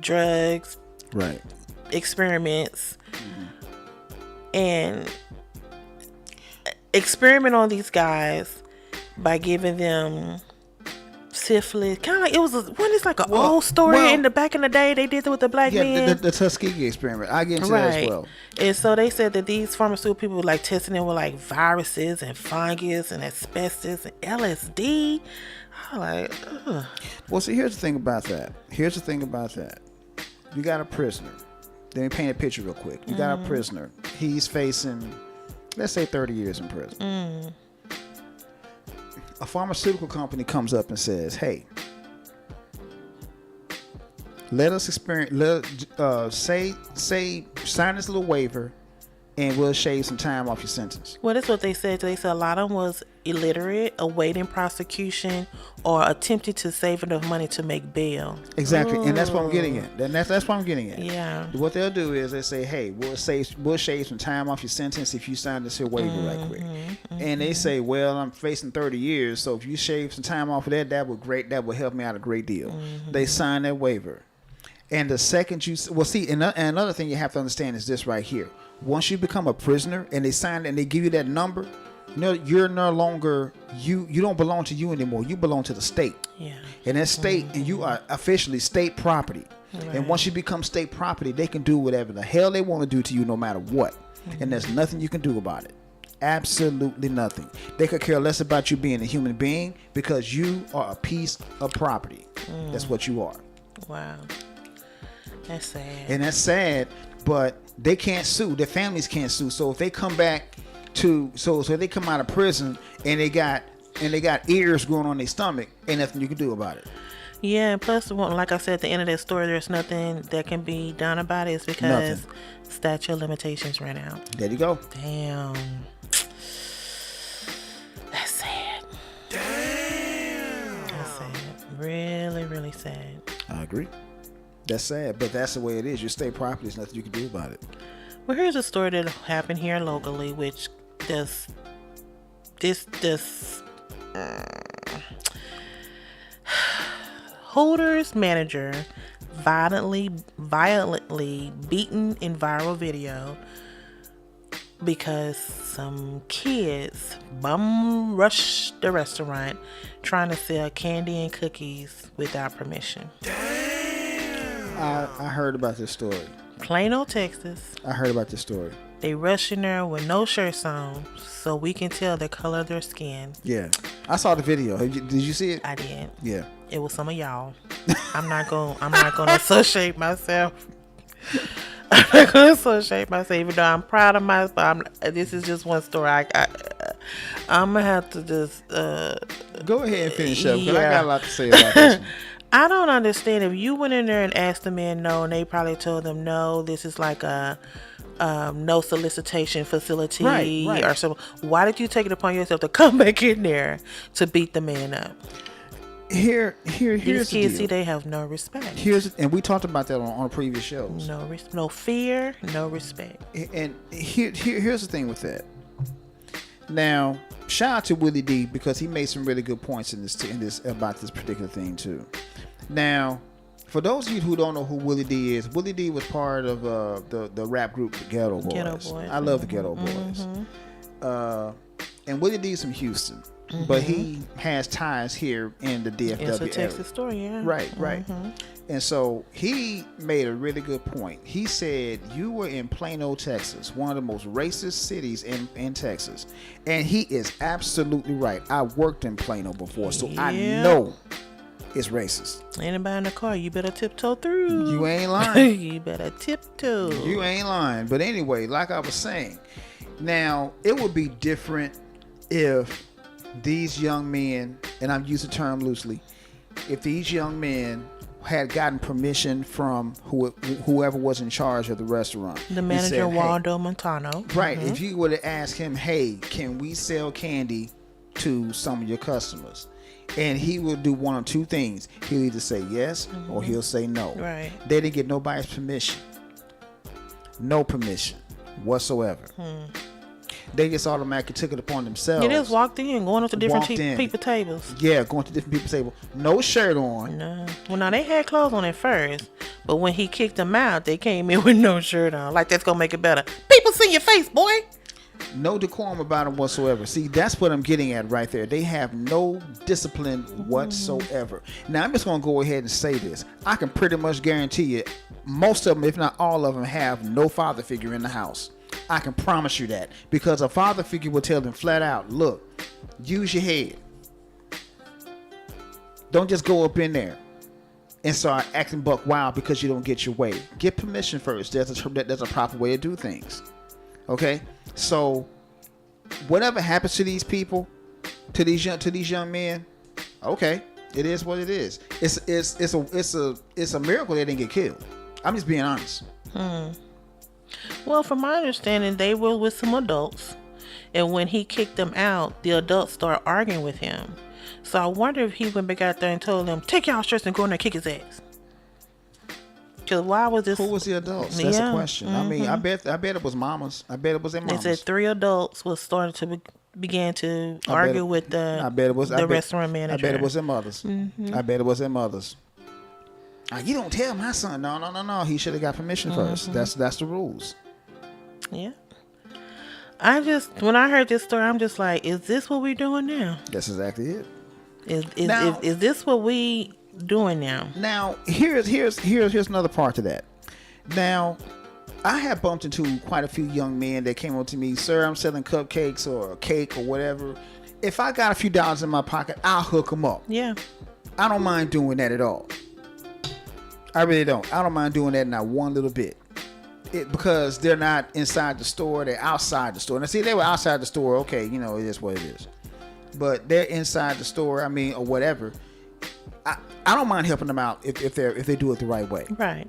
S1: drugs,
S2: Right.
S1: experiments, and experiment on these guys by giving them syphilis. Kind of like it's like an old story in the back in the day they did it with the black men.
S2: The Tuskegee experiment. I get into that as well.
S1: And so they said that these pharmaceutical people were like testing them with like viruses and fungus and asbestos and LSD. I'm like, ugh.
S2: Well, see, here's the thing about that. You got a prisoner. Let me paint a picture real quick. You got a prisoner. He's facing, let's say, 30 years in prison. A pharmaceutical company comes up and says, hey, let us sign this little waiver and we'll shave some time off your sentence.
S1: Well, that's what they said. They said a lot of them was illiterate, awaiting prosecution, or attempting to save enough money to make bail.
S2: Exactly. And that's what I'm getting at. That's what I'm getting at.
S1: Yeah.
S2: What they'll do is they say, hey, we'll shave some time off your sentence if you sign this here waiver right quick. And they say, well, I'm facing 30 years, so if you shave some time off of that would help me out a great deal. They sign that waiver. And the second and another thing you have to understand is this right here. Once you become a prisoner and they sign and they give you that number, you're no longer, you don't belong to you anymore. You belong to the state.
S1: Yeah.
S2: And that state, and you are officially state property. Right. And once you become state property, they can do whatever the hell they want to do to you no matter what. And there's nothing you can do about it. Absolutely nothing. They could care less about you being a human being because you are a piece of property. That's what you are.
S1: Wow. That's sad.
S2: And that's sad, but they can't sue. Their families can't sue. So if they come back so they come out of prison and they got ears growing on their stomach, ain't nothing you can do about it.
S1: Yeah, and plus, like I said at the end of that story, there's nothing that can be done about it. It's because statute of limitations ran out.
S2: There you go.
S1: Damn. That's sad.
S2: Damn.
S1: That's sad. Really, really sad.
S2: I agree. That's sad, but that's the way it is. Your state property, there's nothing you can do about it.
S1: Well, here's a story that happened here locally, which this Hooters manager violently beaten in viral video because some kids bum rushed the restaurant trying to sell candy and cookies without permission.
S2: I heard about this story.
S1: Plano, Texas.
S2: I heard about this story.
S1: They rush in there with no shirts on, so we can tell the color of their skin.
S2: Yeah, I saw the video. Did you see it?
S1: I did.
S2: Yeah,
S1: it was some of y'all. I'm not gonna associate myself. I'm not gonna associate myself, even though I'm proud of myself. This is just one story. I'm gonna have to just
S2: go ahead and finish up because I got a lot to say about this one.
S1: I don't understand if you went in there and asked the man no, and they probably told them no. This is like a no solicitation facility,
S2: right.
S1: or something. Why did you take it upon yourself to come back in there to beat the man up?
S2: Here's
S1: These
S2: the
S1: kids
S2: deal.
S1: See, they have no respect.
S2: And we talked about that on previous shows.
S1: No fear, no respect.
S2: And here's the thing with that. Now, shout out to Willie D because he made some really good points in this about this particular thing too. Now, for those of you who don't know who Willie D is, Willie D was part of the rap group the Ghetto Boys. I love the Ghetto Boys. And Willie D is from Houston, but he has ties here in the DFW
S1: It's a
S2: area.
S1: Texas story, yeah.
S2: Right. And so he made a really good point. He said, you were in Plano, Texas, one of the most racist cities in Texas. And he is absolutely right. I worked in Plano before, so I know it's racist.
S1: Anybody in the car, you better tiptoe through.
S2: You ain't lying.
S1: You better tiptoe.
S2: You ain't lying. But anyway, like I was saying, now it would be different if these young men, and I'm using the term loosely, if these young men had gotten permission from whoever was in charge of the restaurant.
S1: The manager,
S2: said,
S1: Waldo Montano.
S2: Right. If you would have asked him, hey, can we sell candy to some of your customers, and he will do one or two things. He'll either say yes or he'll say no.
S1: Right.
S2: They didn't get nobody's permission. No permission whatsoever. They just automatically took it upon themselves.
S1: You just walked in, going up to different people's tables.
S2: Yeah, going to different people's tables. No shirt on.
S1: No. Well, now they had clothes on at first, but when he kicked them out, they came in with no shirt on. Like, that's gonna make it better. People see your face, boy.
S2: No decorum about them whatsoever. See, that's what I'm getting at right there. They have no discipline whatsoever. Now, I'm just going to go ahead and say this. I can pretty much guarantee you, most of them, if not all of them, have no father figure in the house. I can promise you that. Because a father figure will tell them flat out, look, use your head. Don't just go up in there and start acting buck wild because you don't get your way. Get permission first. There's a proper way to do things. Okay? So, whatever happens to these people, to these young men, okay, it is what it is. It's a miracle they didn't get killed. I'm just being honest.
S1: Well, from my understanding, they were with some adults, and when he kicked them out, the adults started arguing with him. So I wonder if he went back out there and told them, "Take y'all shirts and go in there and kick his ass." Because why was this?
S2: Who was the adults? That's the question. I mean, I bet it was mamas. I bet it was their mamas.
S1: They said 3 adults was starting to began to argue with the restaurant manager.
S2: I bet it was their mothers. I bet it was their mothers. You don't tell my son. No. He should have got permission first. That's the rules.
S1: Yeah. When I heard this story, I'm just like, is this what we're doing now?
S2: That's exactly it.
S1: Is this what we doing now?
S2: Now, here's another part to that. Now, I have bumped into quite a few young men that came up to me, "Sir, I'm selling cupcakes or a cake or whatever. If I got a few dollars in my pocket, I'll hook them up."
S1: Yeah.
S2: I don't mind doing that at all. I really don't. I don't mind doing that not one little bit. Because they're not inside the store, they're outside the store. Now, see, they were outside the store, okay, it is what it is. But they're inside the store, or whatever. I don't mind helping them out if they do it the right way.
S1: Right.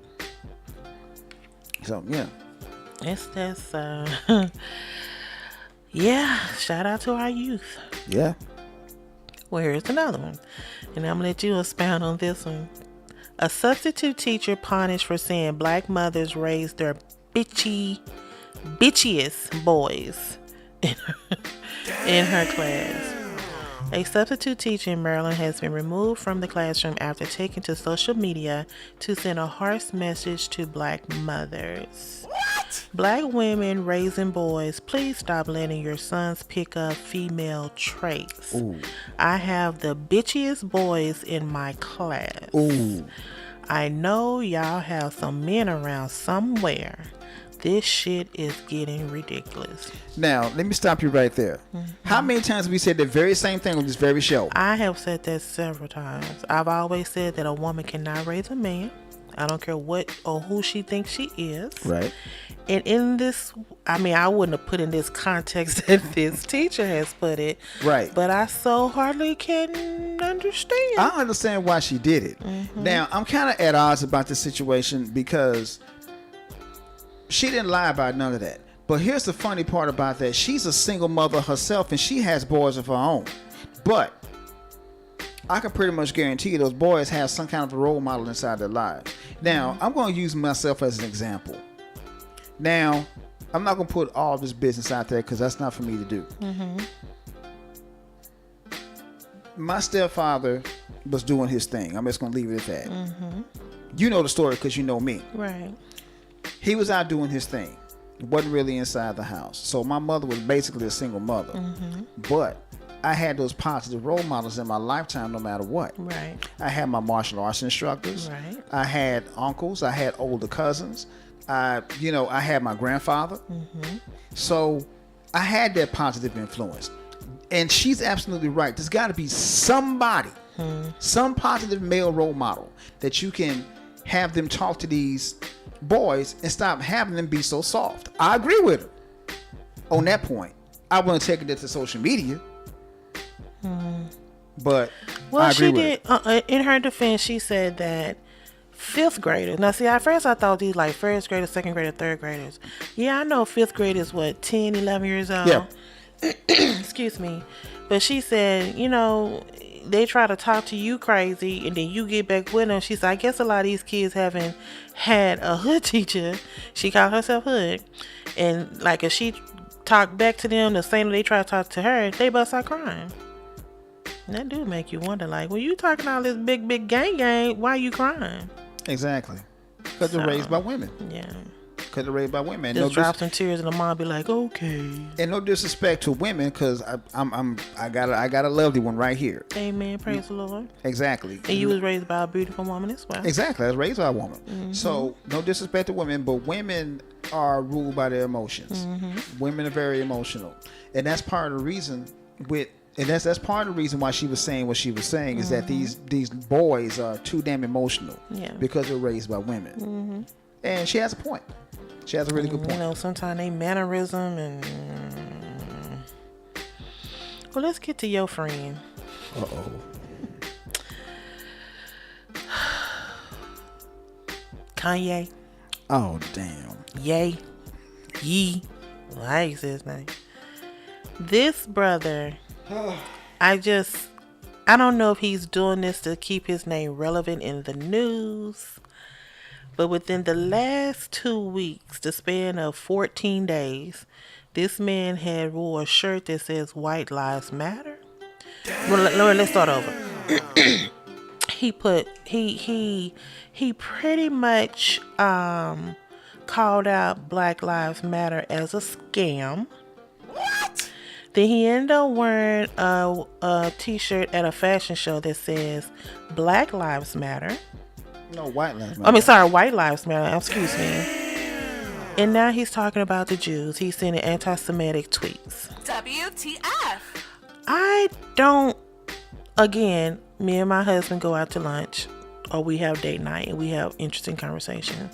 S2: So yeah.
S1: Yeah. Shout out to our youth.
S2: Yeah.
S1: Well, here's another one, and I'm gonna let you expound on this one. A substitute teacher punished for saying black mothers raise their bitchiest boys in her class. A substitute teacher in Maryland has been removed from the classroom after taking to social media to send a harsh message to black mothers. What? Black women raising boys, please stop letting your sons pick up female traits. Ooh. I have the bitchiest boys in my class.
S2: Ooh.
S1: I know y'all have some men around somewhere. This shit is getting ridiculous.
S2: Now, let me stop you right there. How many times have we said the very same thing on this very show?
S1: I have said that several times. I've always said that a woman cannot raise a man. I don't care what or who she thinks she is.
S2: Right.
S1: And in this, I wouldn't have put in this context that this teacher has put it.
S2: Right.
S1: But I so hardly can understand.
S2: I understand why she did it. Now, I'm kind of at odds about this situation because she didn't lie about none of that. But here's the funny part about that. She's a single mother herself, and she has boys of her own. But I can pretty much guarantee you those boys have some kind of a role model inside their lives. Now, I'm going to use myself as an example. Now, I'm not going to put all this business out there because that's not for me to do. My stepfather was doing his thing. I'm just going to leave it at that. You know the story because you know me.
S1: Right.
S2: He was out doing his thing. Wasn't really inside the house. So my mother was basically a single mother. But I had those positive role models in my lifetime no matter what.
S1: Right.
S2: I had my martial arts instructors.
S1: Right.
S2: I had uncles. I had older cousins. I had my grandfather. So I had that positive influence. And she's absolutely right. There's got to be somebody, some positive male role model that you can have them talk to these boys and stop having them be so soft. I agree with her on that point. I wouldn't take it to social media. But I agree with her.
S1: In her defense, she said that 5th graders. Now, see, at first I thought these like 1st graders, 2nd graders, 3rd graders. Yeah, I know 5th grade is 10, 11 years old.
S2: Yeah.
S1: excuse me, but she said, you know, they try to talk to you crazy and then you get back with them. She said, I guess a lot of these kids haven't had a hood teacher. She called herself hood. And like if she talked back to them the same way they try to talk to her, they bust out crying. And that do make you wonder, like, when you talking all this big gang, why you crying?
S2: Exactly. Because they're raised by women.
S1: Yeah.
S2: Because they're raised by women.
S1: Just drop some tears and the mom be like, okay.
S2: And no disrespect to women, because I got a lovely one right here.
S1: Amen. Praise the Lord.
S2: Exactly.
S1: And you was raised by a beautiful woman as well.
S2: Exactly. I was raised by a woman. Mm-hmm. So no disrespect to women, but women are ruled by their emotions. Mm-hmm. Women are very emotional, and that's part of the reason that's part of the reason why she was saying what she was saying, is that these boys are too damn emotional. Yeah. Because they're raised by women. Mm-hmm. And she has a point. She has a really good point.
S1: You know, sometimes they mannerism and... Well, let's get to your friend.
S2: Uh-oh.
S1: Kanye.
S2: Oh, damn.
S1: Yay. Yee. Well, I ain't say his name. This brother, I don't know if he's doing this to keep his name relevant in the news, but within the last 2 weeks, the span of 14 days, this man had wore a shirt that says White Lives Matter. Well, let's start over. He pretty much called out Black Lives Matter as a scam.
S2: What?
S1: Then he ended up wearing a t-shirt at a fashion show that says Black Lives Matter.
S2: No, White Lives Matter.
S1: White Lives Matter. Excuse me. And now he's talking about the Jews. He's sending anti-Semitic tweets.
S3: WTF?
S1: I don't... Again, me and my husband go out to lunch, or we have date night, and we have interesting conversation.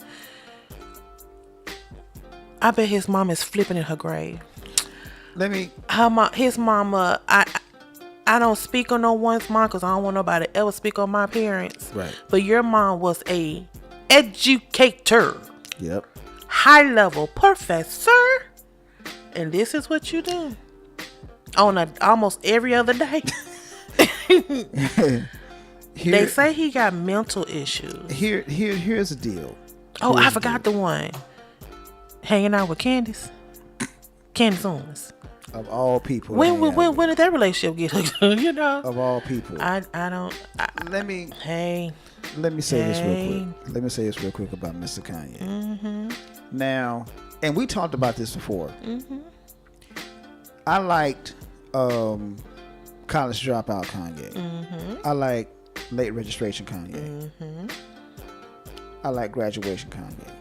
S1: I bet his mom is flipping in her grave. His mama... I don't speak on no one's mom because I don't want nobody to ever speak on my parents.
S2: Right.
S1: But your mom was a educator.
S2: Yep.
S1: High level professor. And this is what you do on almost every other day. They say he got mental issues.
S2: Here's the deal.
S1: Oh, I forgot the one. Hanging out with Candace Owens.
S2: Of all people.
S1: When did that relationship get hooked? You know?
S2: Of all people.
S1: Let me
S2: say this real quick. Let me say this real quick about Mr. Kanye. Mm-hmm. Now, and we talked about this before. Mm-hmm. I liked college dropout Kanye. Mm-hmm. I like late registration Kanye. Mm-hmm. I like graduation Kanye.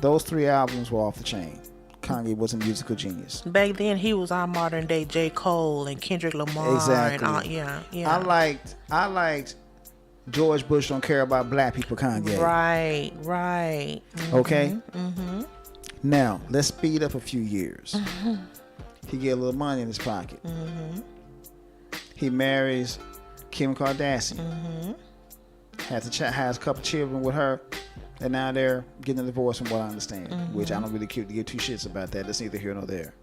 S2: Those 3 albums were off the chain. Kanye was a musical genius.
S1: Back then, he was our modern day J. Cole and Kendrick Lamar.
S2: Exactly.
S1: Yeah.
S2: I liked George Bush Don't Care About Black People Kanye.
S1: Right. Mm-hmm.
S2: Okay? Mm-hmm. Now, let's speed up a few years. Mm-hmm. He get a little money in his pocket. Mm-hmm. He marries Kim Kardashian. Mm-hmm. Has a couple children with her. And now they're getting a divorce from what I understand. Mm-hmm. Which I don't really care to give 2 shits about that. That's neither here nor there.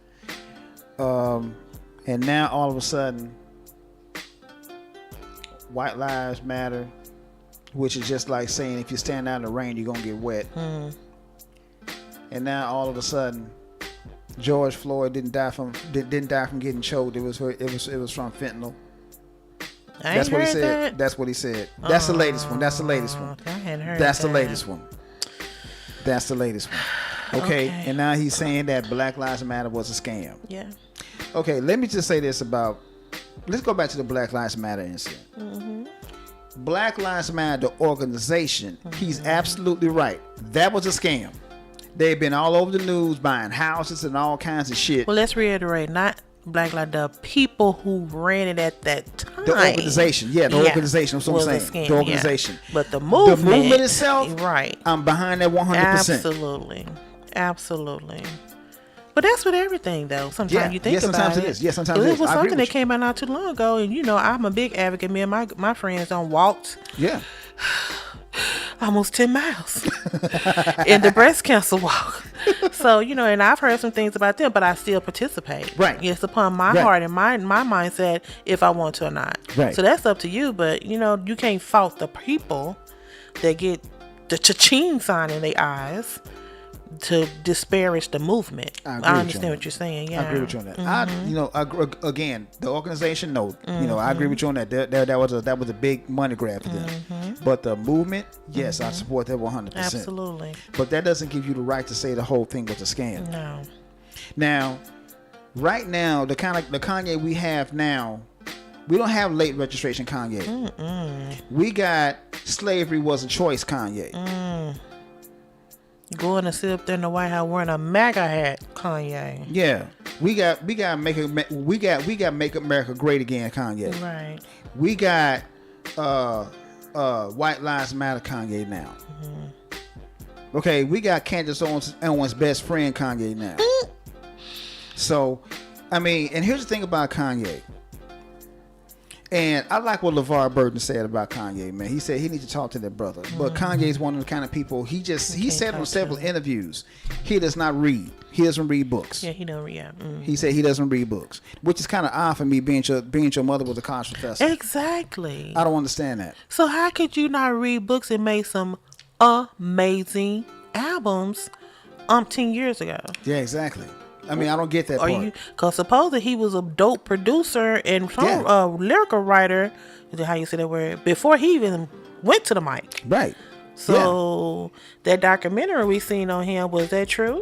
S2: And now all of a sudden, White Lives Matter, which is just like saying if you stand out in the rain, you're gonna get wet. Mm. And now all of a sudden, George Floyd didn't die from getting choked. It was from fentanyl. That's what he said. That's what he said. That's the latest one. That's the latest one.
S1: I hadn't heard
S2: That's
S1: that.
S2: the latest one. That's the latest one. Okay. And now he's saying that Black Lives Matter was a scam.
S1: Yeah.
S2: Okay, let me just say this about... Let's go back to the Black Lives Matter incident. Mm-hmm. Black Lives Matter, the organization, he's absolutely right. That was a scam. They've been all over the news buying houses and all kinds of shit.
S1: Well, let's reiterate, not Black Lives Matter, the people who ran it at that time.
S2: The organization, organization. That's what I'm saying. The organization.
S1: Yeah. But the movement
S2: itself,
S1: right?
S2: I'm behind that 100%.
S1: Absolutely. But that's with everything, though. Sometimes you think about it.
S2: Sometimes it is. Yeah, sometimes it is.
S1: It was something that came out not too long ago, and I'm a big advocate. Me and my friends on walks.
S2: Yeah.
S1: almost 10 miles in the breast cancer walk. So, and I've heard some things about them, but I still participate.
S2: Right.
S1: It's upon my
S2: Right.
S1: heart and my mindset if I want to or not.
S2: Right.
S1: So that's up to you, but, you can't fault the people that get the cha-ching sign in their eyes to disparage the movement. I understand what you're saying. Yeah,
S2: I agree with you on that. Again, the organization, no, I agree with you on that. That was a big money grab for them. But the movement, yes, I support that 100%.
S1: Absolutely.
S2: But that doesn't give you the right to say the whole thing was a scam.
S1: No.
S2: Now, right now, the Kanye we have now, we don't have late registration Kanye. We got slavery was a choice Kanye.
S1: Going to sit up there in the White House wearing a MAGA hat, Kanye.
S2: Yeah, we got make America great again, Kanye.
S1: Right.
S2: We got White Lives Matter Kanye now. Okay, we got Candace Owens' best friend Kanye now. So, I mean, and here's the thing about Kanye. And I like what LeVar Burton said about Kanye, man. He said he needs to talk to that brother. But Kanye's one of the kind of people, he said on several interviews, he does not read. He doesn't read books.
S1: Yeah, he don't read. Yeah.
S2: He said he doesn't read books, which is kind of odd for me, being your mother was a college professor.
S1: Exactly.
S2: I don't understand that.
S1: So how could you not read books and make some amazing albums 10 years ago?
S2: Yeah, exactly. I mean, I don't get that part.
S1: Because supposedly he was a dope producer and lyrical writer, is how you say that word, before he even went to the mic.
S2: Right.
S1: So that documentary we seen on him, was that true?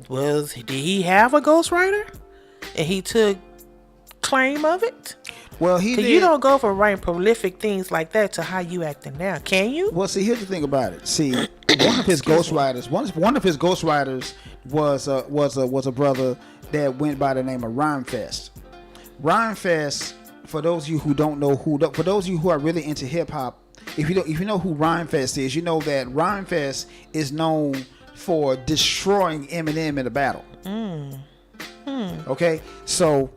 S1: Did he have a ghostwriter? And he took claim of it?
S2: Well, he did.
S1: You don't go from writing prolific things like that to how you acting now, can you?
S2: Well, see, here's the thing about it. See, one of his ghostwriters was a brother that went by the name of Rhymefest. Rhymefest, for those of you who don't know for those of you who are really into hip hop, if you know who Rhymefest is, you know that Rhymefest is known for destroying Eminem in a battle. Okay, so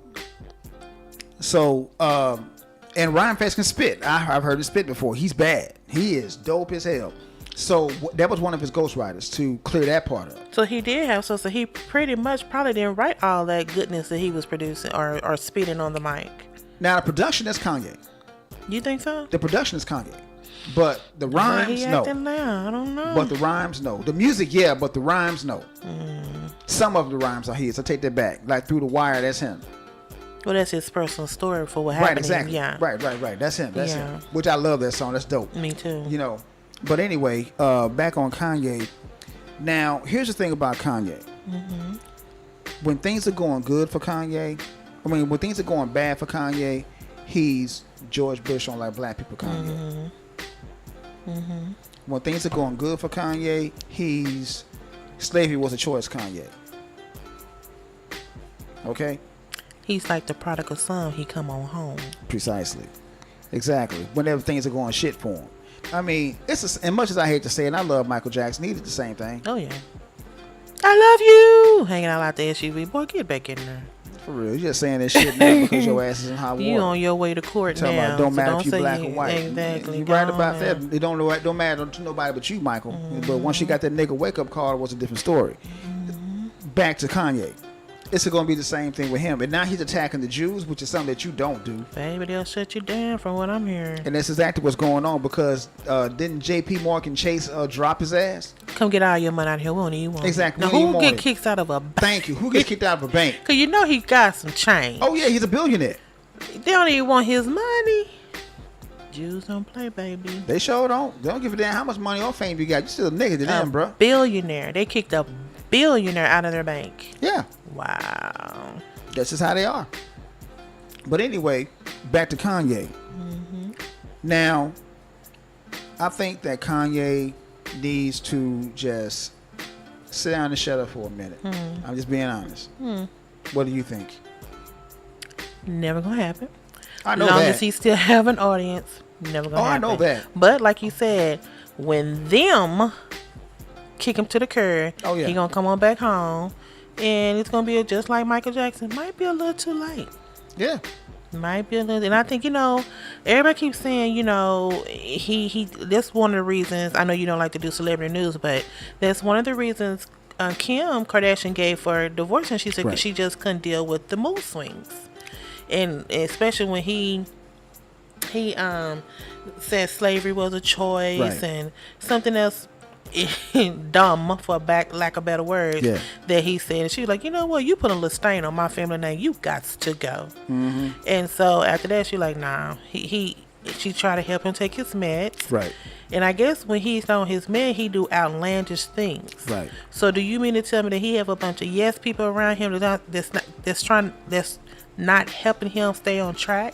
S2: and Rhymefest can spit. I've heard him spit before. He's bad. He is dope as hell. So that was one of his ghostwriters to clear that part up.
S1: So he did have so he pretty much probably didn't write all that goodness that he was producing or spitting on the mic.
S2: Now the production is Kanye.
S1: You think so?
S2: The production is Kanye, but the rhymes no.
S1: Now? I don't know.
S2: But the rhymes no. The music yeah, but the rhymes no. Some of the rhymes are his. I take that back. Like Through the Wire, that's him.
S1: Well, that's his personal story for what happened.
S2: Right, exactly.
S1: Yeah.
S2: Right. That's him. That's him. Which I love that song. That's dope.
S1: Me too.
S2: You know. But anyway, back on Kanye. Now, here's the thing about Kanye. When things are going good for Kanye, when things are going bad for Kanye, he's George Bush on like black people Kanye. When things are going good for Kanye, he's slavery was a choice Kanye. Okay?
S1: He's like the prodigal son. He come on home.
S2: Precisely. Exactly. Whenever things are going shit for him. I mean, as much as I hate to say it, I love Michael Jackson. He did the same thing.
S1: Oh, yeah. I love you. Hanging out the SUV. Boy, get back in there.
S2: For real. You're just saying this shit now because your ass is in hot water.
S1: You on your way to court now.
S2: About, don't matter if you black or white.
S1: Exactly.
S2: You're right about that. It don't matter to nobody but you, Michael. But once you got that nigga wake-up call, it was a different story. Back to Kanye. It's going to be the same thing with him. And now he's attacking the Jews, which is something that you don't do.
S1: Baby, they'll shut you down from what I'm hearing.
S2: And that's exactly what's going on because didn't J.P. Morgan Chase drop his ass?
S1: Come get all your money out of here. We don't need one.
S2: Exactly.
S1: Now, who get kicked out of a bank?
S2: Thank you. Who gets kicked out of a bank?
S1: Because you know he got some change.
S2: Oh, yeah. He's a billionaire.
S1: They don't even want his money. Jews don't play, baby.
S2: They sure don't. They don't give a damn how much money or fame you got. You still a nigga to them, bro.
S1: Billionaire. They kicked a billionaire out of their bank.
S2: Yeah.
S1: Wow.
S2: That's just how they are. But anyway, back to Kanye. Now, I think that Kanye needs to just sit down and shut up for a minute. I'm just being honest. What do you think?
S1: Never gonna happen.
S2: I know
S1: long
S2: that.
S1: as he still have an audience, never gonna happen.
S2: I know that.
S1: But like you said, when them kick him to the curb, he gonna come on back home, and it's gonna be just like Michael Jackson. Might be a little too late.
S2: Yeah.
S1: Might be a little, and I think everybody keeps saying, he. That's one of the reasons. I know you don't like to do celebrity news, but that's one of the reasons Kim Kardashian gave for divorce, and she said
S2: Right.
S1: she just couldn't deal with the mood swings, and especially when he said slavery was a choice,
S2: Right.
S1: and something else dumb, for lack of better words,
S2: Yeah.
S1: that he said. And she was like, you know what, you put a little stain on my family name, you got to go.
S2: Mm-hmm.
S1: And so after that, she like, nah, she tried to help him take his meds.
S2: Right.
S1: And I guess when he's on his med, he do outlandish things.
S2: Right.
S1: So do you mean to tell me that he have a bunch of yes people around him that's not helping him stay on track?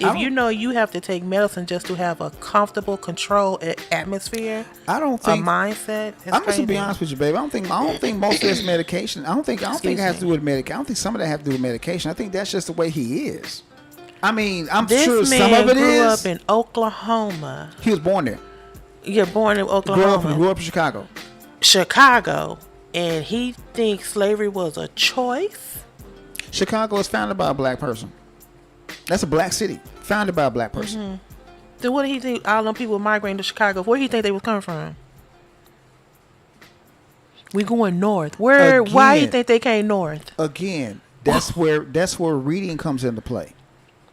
S1: If you know you have to take medicine just to have a comfortable, controlled atmosphere,
S2: I don't think
S1: mindset.
S2: I'm just gonna be honest with you, baby. I don't think most of this medication. I don't think it has to do with medication. I don't think some of that have to do with medication. I think that's just the way he is. I mean, I'm sure some of it
S1: grew
S2: is.
S1: up in Oklahoma.
S2: He was born there.
S1: You're born in Oklahoma.
S2: Grew up in Chicago.
S1: Chicago, and he thinks slavery was a choice.
S2: Chicago was founded by a black person. That's a black city, founded by a black person.
S1: Mm-hmm. Then what do he think all them people migrating to Chicago? Where do you think they was coming from? We going north. Where?
S2: Again,
S1: why do you think they came north?
S2: Again, that's where reading comes into play.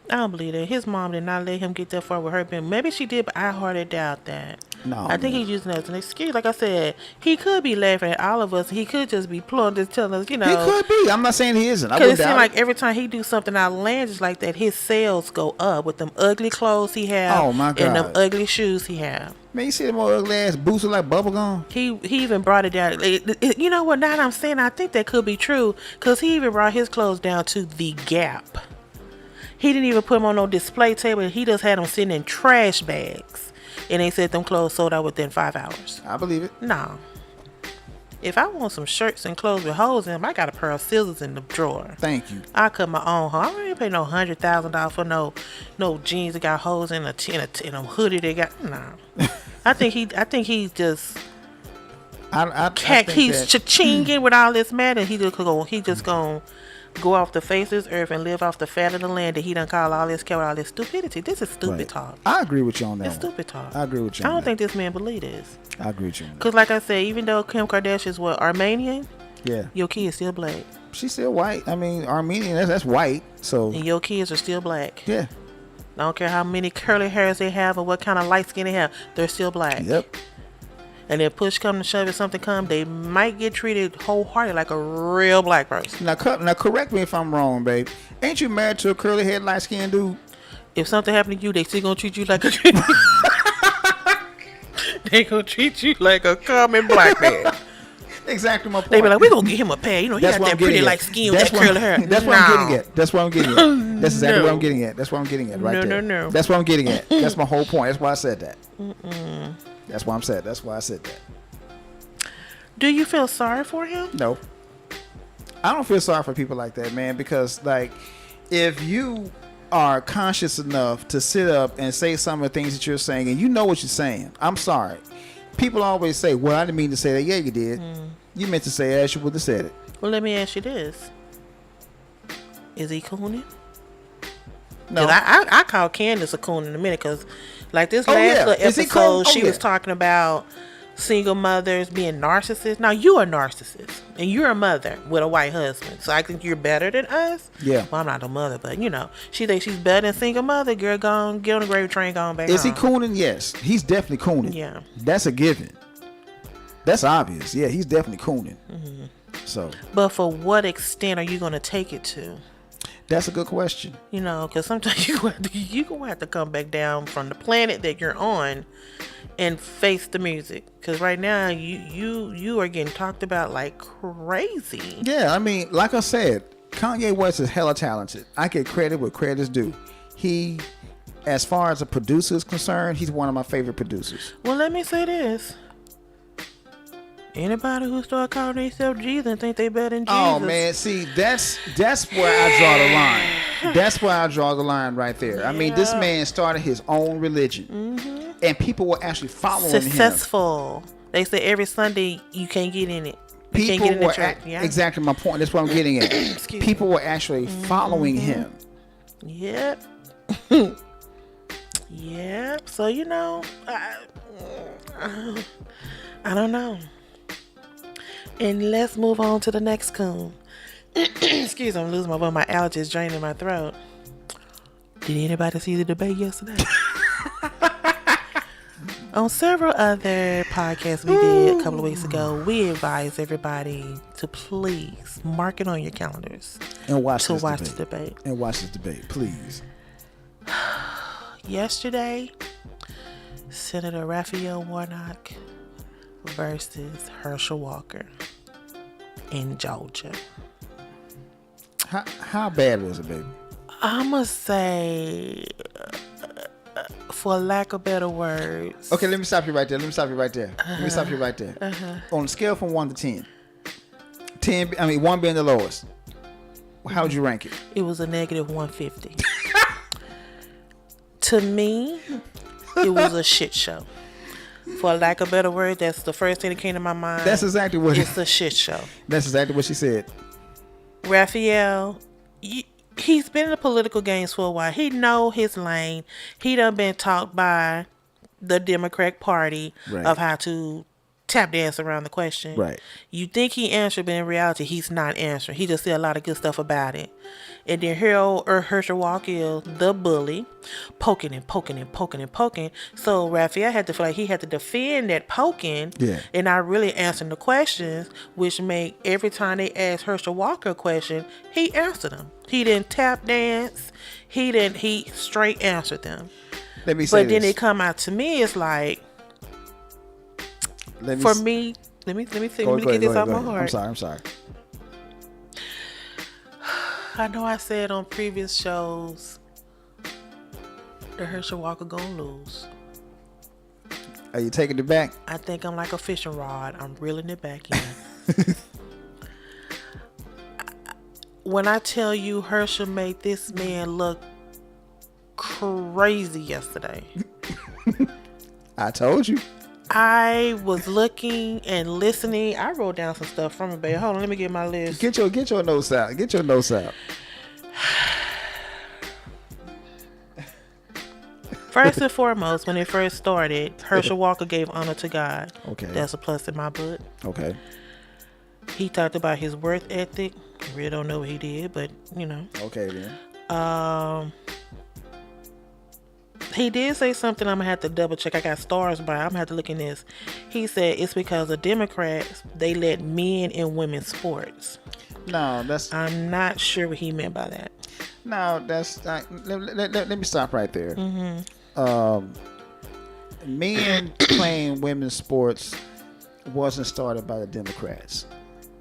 S1: I don't believe that. His mom did not let him get that far with her. Maybe she did, but I hardly doubt that.
S2: No,
S1: I think he's using that as an excuse. Like I said, he could be laughing at all of us. He could just be plumb, just telling us,
S2: He could be. I'm not saying he isn't.
S1: Because it seems like every time he do something outlandish like that, his sales go up with them ugly clothes he have.
S2: Oh, my God.
S1: And them ugly shoes he have.
S2: Man, you see them old ugly ass boots look like bubble gum?
S1: He even brought it down. You know what? Now that I'm saying, I think that could be true. Because he even brought his clothes down to the Gap. He didn't even put them on no display table. He just had them sitting in trash bags. And they said them clothes sold out within 5 hours.
S2: I believe it.
S1: No. If I want some shirts and clothes with holes in them, I got a pair of scissors in the drawer.
S2: Thank you.
S1: I cut my own hole. I don't even pay no $100,000 for no jeans that got holes in a hoodie that got I think he's just he's cha-chinging with all this matter. He just gonna go off the face of this earth and live off the fat of the land that he done call all this stupidity. This is stupid talk.
S2: I agree with you on that.
S1: It's stupid talk.
S2: I agree with you.
S1: I don't think this man believe this.
S2: I agree with you.
S1: Because like I said, even though Kim Kardashian's Armenian,
S2: yeah,
S1: your kid is still black.
S2: She's still white. I mean, Armenian, that's white. So
S1: and your kids are still black.
S2: Yeah.
S1: I don't care how many curly hairs they have or what kind of light skin they have. They're still black.
S2: Yep.
S1: And if push come to shove, if something come, they might get treated wholeheartedly like a real black person.
S2: Now correct me if I'm wrong, babe. Ain't you married to a curly haired, light skinned dude?
S1: If something happened to you, they still gonna treat you like a they gonna treat you like a common black man.
S2: Exactly my point.
S1: They be like, we gonna get him a pad. You know, he got that pretty light skin with that curly hair.
S2: That's what I'm getting at. That's what I'm getting at. That's exactly what I'm getting at. That's what I'm getting at right there.
S1: No.
S2: That's what I'm getting at. That's my whole point. That's why I said that. That's why That's why I said that.
S1: Do you feel sorry for him?
S2: No. I don't feel sorry for people like that, man, because like if you are conscious enough to sit up and say some of the things that you're saying and you know what you're saying, I'm sorry. People always say, well, I didn't mean to say that. Yeah, you did. You meant to say it as you would have said it.
S1: Well, let me ask you this. Is he cooning?
S2: No.
S1: I call Candace a coon in a minute because like this last little episode, she was talking about single mothers being narcissists. Now, you're a narcissist and you're a mother with a white husband. So I think you're better than us.
S2: Yeah.
S1: Well, I'm not a mother, but she thinks she's better than single mother. Girl, get on the gravy train, going back
S2: Is
S1: home.
S2: he cooning? Yes. He's definitely cooning.
S1: Yeah.
S2: That's a given. That's obvious. Yeah, he's definitely cooning. So.
S1: But for what extent are you going to take it to?
S2: That's a good question.
S1: Because sometimes you're going to have to come back down from the planet that you're on and face the music. Because right now, you are getting talked about like crazy.
S2: Yeah, I mean, like I said, Kanye West is hella talented. I get credit where credit is due. He, as far as a producer is concerned, he's one of my favorite producers.
S1: Well, let me say this. Anybody who start calling themselves Jesus and think they better than Jesus.
S2: Oh man, see, that's where I draw the line. That's where I draw the line right there. I mean, this man started his own religion, and people were actually following him.
S1: Successful. They say every Sunday you can't get in it. You
S2: People
S1: can't get in
S2: were
S1: the church.
S2: exactly my point. That's what I'm getting at. People were actually following him.
S1: Yep. Yeah. So I don't know. And let's move on to the next coon. Excuse me, I'm losing my voice. My allergies draining my throat. Did anybody see the debate yesterday? On several other podcasts we did a couple of weeks ago, we advised everybody to please mark it on your calendars
S2: And watch
S1: the
S2: this
S1: debate.
S2: And watch this debate, please.
S1: Yesterday, Senator Raphael Warnock versus Herschel Walker in Georgia.
S2: How bad was it, baby?
S1: I'ma say, for lack of better words.
S2: Okay, let me stop you right there. On a scale from 1 to 10, 1 being the lowest, how would you rank it?
S1: It was a negative 150. To me, it was a shit show. For lack of better word, that's the first thing that came to my mind.
S2: That's exactly what
S1: it's a shit show.
S2: That's exactly what she said.
S1: Raphael, he's been in the political games for a while. He know his lane. He done been taught by the Democratic Party of how to tap dance around the question.
S2: Right.
S1: You think he answered, but in reality, he's not answering. He just said a lot of good stuff about it. And then Herschel Walker, the bully, poking. So Raphael had to feel like he had to defend that poking and not really answering the questions, which make every time they asked Herschel Walker a question, he answered them. He didn't tap dance. He straight answered them.
S2: Let me say
S1: But then they come out to me, it's like, let me get this out my heart.
S2: I'm sorry.
S1: I know I said on previous shows that Herschel Walker gonna lose.
S2: Are you taking it back?
S1: I think I'm like a fishing rod. I'm reeling it back in. When I tell you Herschel made this man look crazy yesterday.
S2: I told you.
S1: I was looking and listening. I wrote down some stuff from it, baby. Hold on, let me get my list.
S2: Get your notes out.
S1: First and foremost, when it first started, Herschel Walker gave honor to God.
S2: Okay.
S1: That's a plus in my book.
S2: Okay.
S1: He talked about his work ethic. Really don't know what he did, but
S2: Okay then.
S1: He did say something I'm gonna have to double check. I got stars by. I'm gonna have to look in this. He said it's because the Democrats, they let men in women's sports.
S2: No, that's.
S1: I'm not sure what he meant by that.
S2: No, that's. Let me stop right there.
S1: Mm-hmm.
S2: Men playing women's sports wasn't started by the Democrats.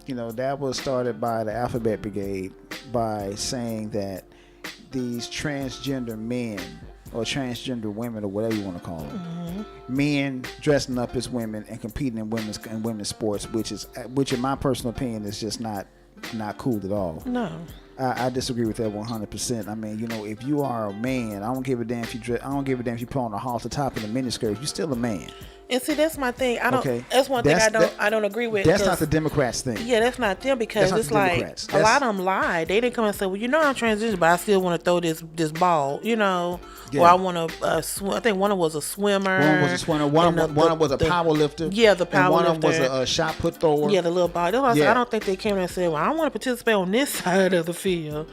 S2: That was started by the Alphabet Brigade by saying that these transgender men or transgender women or whatever you want to call them, men dressing up as women and competing in women's sports, which in my personal opinion is just not cool at all.
S1: No.
S2: I disagree with that 100%. I mean, if you are a man, I don't give a damn if you put on a halter top and a miniskirt. You're still a man.
S1: And see, that's my thing. That's one thing I don't agree with.
S2: That's not the Democrats' thing.
S1: Yeah, that's not them because it's like a lot of them lied. They didn't come and say, "Well, I'm transgender, but I still want to throw this ball,"
S2: Yeah.
S1: Or I want to swim. I think one of them was a swimmer.
S2: One was a swimmer. One was a power lifter.
S1: Yeah, the power lifter.
S2: And one of them was a shot put thrower.
S1: Yeah, the little ball. I don't think they came and said, "Well, I want to participate on this side of the field."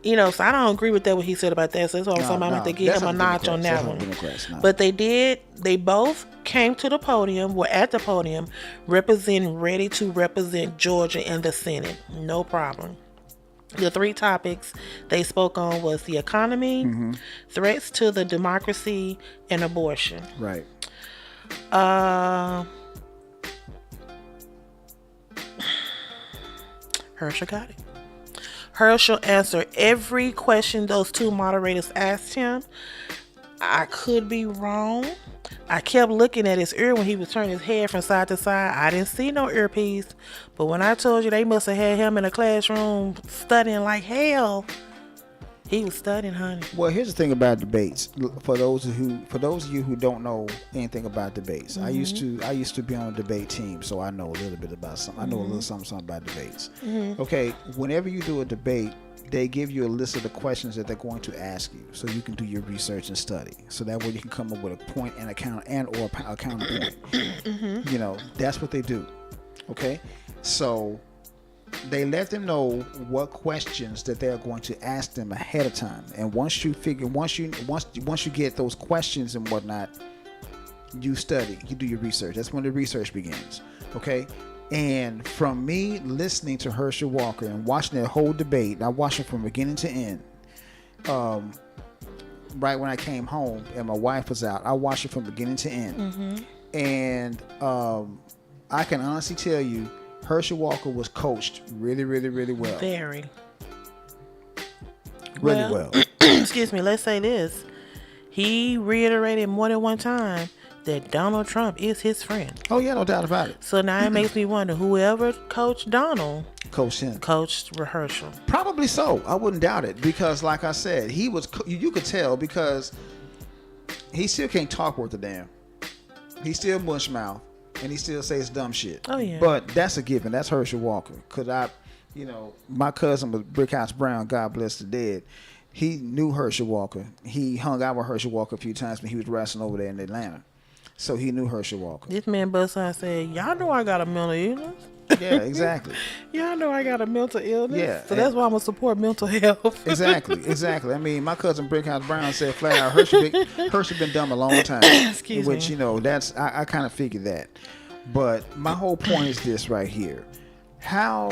S1: So I don't agree with that, what he said about that. So that's why I'm going to have to give him a notch on that one. But they both came to the podium, were at the podium, ready to represent Georgia in the Senate. No problem. The 3 topics they spoke on was the economy, threats to the democracy, and abortion.
S2: Right.
S1: Herschel got it. Herschel answered every question those 2 moderators asked him. I could be wrong. I kept looking at his ear when he was turning his head from side to side. I didn't see no earpiece. But when I told you they must have had him in a classroom studying like hell, he was studying, honey.
S2: Well, here's the thing about debates. For those of you who don't know anything about debates, I used to be on a debate team, so I know a little bit about something. I know a little something about debates. Okay, whenever you do a debate, they give you a list of the questions that they're going to ask you, so you can do your research and study. So that way you can come up with a point and or a counterpoint. You know, that's what they do. Okay, so they let them know what questions that they're going to ask them ahead of time, and once you get those questions and whatnot, you study, you do your research. That's when the research begins. Okay. And from me listening to Herschel Walker and watching that whole debate, I watched it from beginning to end. Right when I came home and my wife was out, I watched it from beginning to end. And I can honestly tell you, Herschel Walker was coached really, really, really well.
S1: Very.
S2: Really well.
S1: Excuse me, let's say this. He reiterated more than one time that Donald Trump is his friend.
S2: Oh, yeah, no doubt about it.
S1: So now it makes me wonder, whoever coached Donald
S2: coached him.
S1: Coached Herschel.
S2: Probably so. I wouldn't doubt it, because like I said, he was, you could tell, because he still can't talk worth a damn. He still mush mouth, and he still says dumb shit.
S1: Oh, yeah.
S2: But that's a given. That's Herschel Walker. Because my cousin was Brickhouse Brown, God bless the dead. He knew Herschel Walker. He hung out with Herschel Walker a few times when he was wrestling over there in Atlanta. So he knew Herschel Walker.
S1: This man bust out and said, y'all know I got a mental illness?
S2: Yeah, exactly.
S1: Y'all know I got a mental illness?
S2: Yeah.
S1: So that's why I'm going to support mental health.
S2: Exactly. I mean, my cousin Brickhouse Brown said flat out, Herschel been dumb a long time.
S1: Excuse me.
S2: Which, that's, I kind of figured that. But my whole point is this right here. How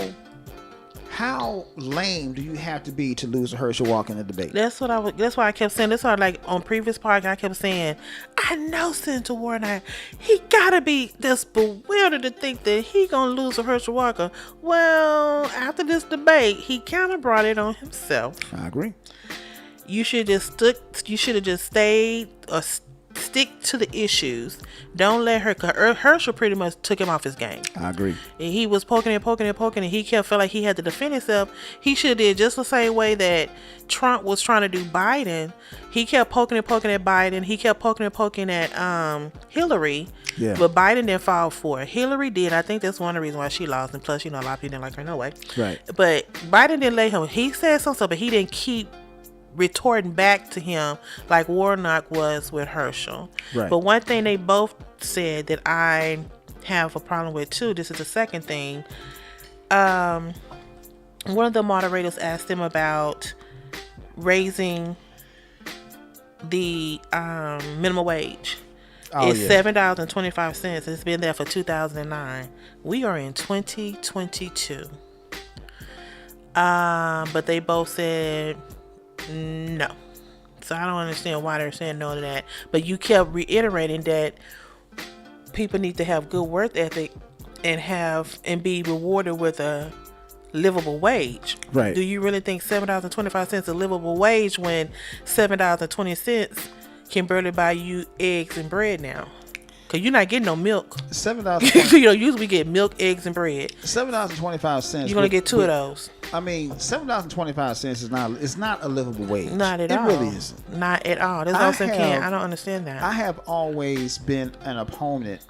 S2: lame do you have to be to lose a Herschel Walker in a debate?
S1: That's why I kept saying. That's why, like, on previous podcasts, I kept saying, I know Senator Warnock, he gotta be just bewildered to think that he gonna lose to Herschel Walker. Well, after this debate, he kind of brought it on himself.
S2: I agree.
S1: You should have just stayed or stick to the issues. Don't let Herschel pretty much took him off his game. I agree. And he was poking, and he kept felt like he had to defend himself. He should have did just the same way that Trump was trying to do Biden. He kept poking at Biden. He kept poking at Hillary. Yeah. But Biden didn't fall for it. Hillary did. I think that's one of the reasons why she lost. And plus, a lot of people didn't like her no way. Right. But Biden didn't let him. He said some stuff, but he didn't keep retorting back to him like Warnock was with Herschel. Right. But one thing they both said that I have a problem with too, this is the second thing. One of the moderators asked him about raising the minimum wage. It's $7.25. It's been there for 2009. We are in 2022. But they both said no. So I don't understand why they're saying no to that. But you kept reiterating that people need to have good work ethic and be rewarded with a livable wage. Right. Do you really think $7.25 is a livable wage when $7.20 can barely buy you eggs and bread now? Because you're not getting no milk. $7. Usually we get milk, eggs, and bread.
S2: $7.25.
S1: You're going to get two of those.
S2: I mean, $7.25 is not a livable wage.
S1: Not at all.
S2: It really isn't.
S1: Not at all. That's what I'm saying. I don't understand that.
S2: I have always been an opponent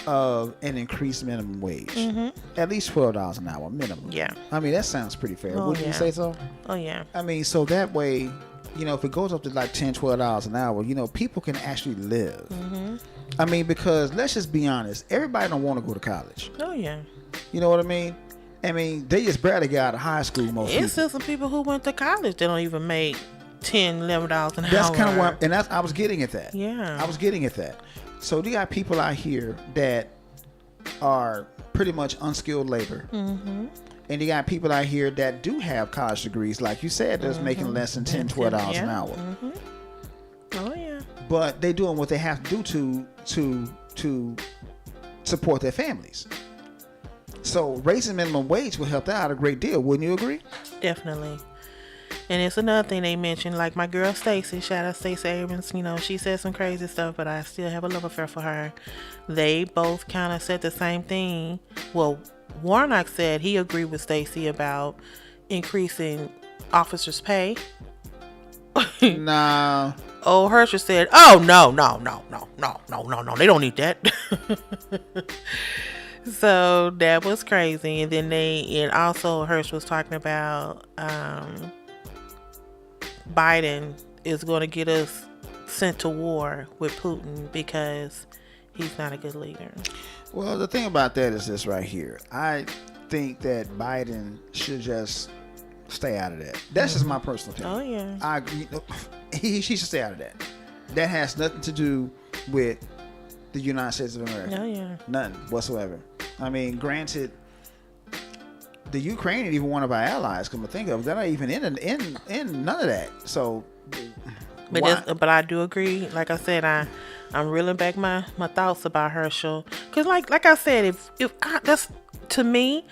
S2: of an increased minimum wage. Mm-hmm. At least $12 an hour minimum. Yeah. I mean, that sounds pretty fair. Wouldn't you say so?
S1: Oh, yeah.
S2: I mean, so that way, if it goes up to like $10, $12 an hour, people can actually live. Mm-hmm. I mean, because let's just be honest, everybody don't want to go to college.
S1: Oh, yeah.
S2: You know what I mean? I mean, they just barely got out of high school, most people.
S1: It's still some people who went to college that don't even make $10, $11 an hour.
S2: That's kind of what, I was getting at that.
S1: Yeah.
S2: I was getting at that. So you got people out here that are pretty much unskilled labor. Mm-hmm. And you got people out here that do have college degrees, like you said, that's making less than $10, $12 an hour. Mm-hmm. Oh, yeah. But they doing what they have to do to support their families. So raising minimum wage will help that out a great deal. Wouldn't you agree?
S1: Definitely. And it's another thing they mentioned, like my girl Stacey, shout out Stacey Abrams, she said some crazy stuff, but I still have a love affair for her. They both kind of said the same thing. Well, Warnock said he agreed with Stacey about increasing officers' pay.
S2: Nah.
S1: Oh, Herschel said, oh, no. They don't need that. So that was crazy. And then also Herschel was talking about Biden is going to get us sent to war with Putin because he's not a good leader.
S2: Well, the thing about that is this right here. I think that Biden should just stay out of that. That's just my personal opinion.
S1: Oh, yeah.
S2: He should stay out of that. That has nothing to do with the United States of America.
S1: Oh, yeah.
S2: Nothing whatsoever. I mean, granted, the Ukraine ain't even one of our allies. Come to think of it, they're not even in none of that. So,
S1: but I do agree. Like I said, I'm reeling back my thoughts about Herschel, because like I said, that's to me,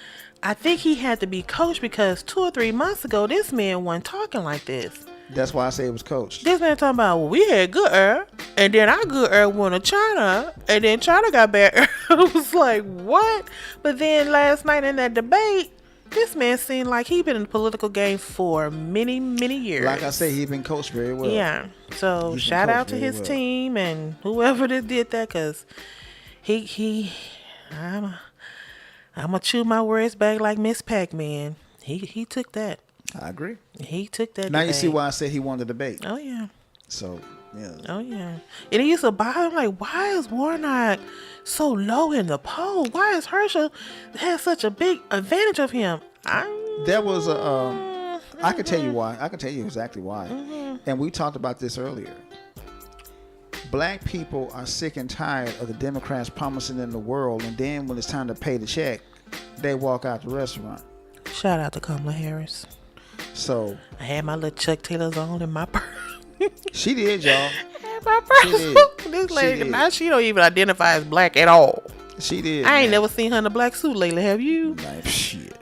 S1: I think he had to be coached, because 2 or 3 months ago, this man wasn't talking like this.
S2: That's why I say it was coached.
S1: This man talking about, well, we had good air, and then our good air went to China, and then China got bad air. I was like, what? But then last night in that debate, this man seemed like he'd been in the political game for many, many years.
S2: Like I say, he's been coached very well.
S1: Yeah. So shout out to his team and whoever that did that, because I'm gonna chew my words back like Miss Pac-Man. He took that.
S2: I agree.
S1: He took that.
S2: Now
S1: debate.
S2: you see why I said he won the debate.
S1: Oh yeah.
S2: So yeah.
S1: Oh yeah. And it used to bother him, like, why is Warnock so low in the poll? Why is Herschel has such a big advantage of him?
S2: There was a. I can tell you why. I can tell you exactly why. And we talked about this earlier. Black people are sick and tired of the Democrats promising them the world, and then when it's time to pay the check, they walk out the restaurant.
S1: Shout out to Kamala Harris.
S2: So
S1: I had my little Chuck Taylors on in my purse.
S2: She did, y'all.
S1: I had my purse. This lady, now she don't even identify as black at all.
S2: She did.
S1: I ain't never seen her in a black suit lately. Have you?
S2: Like, shit.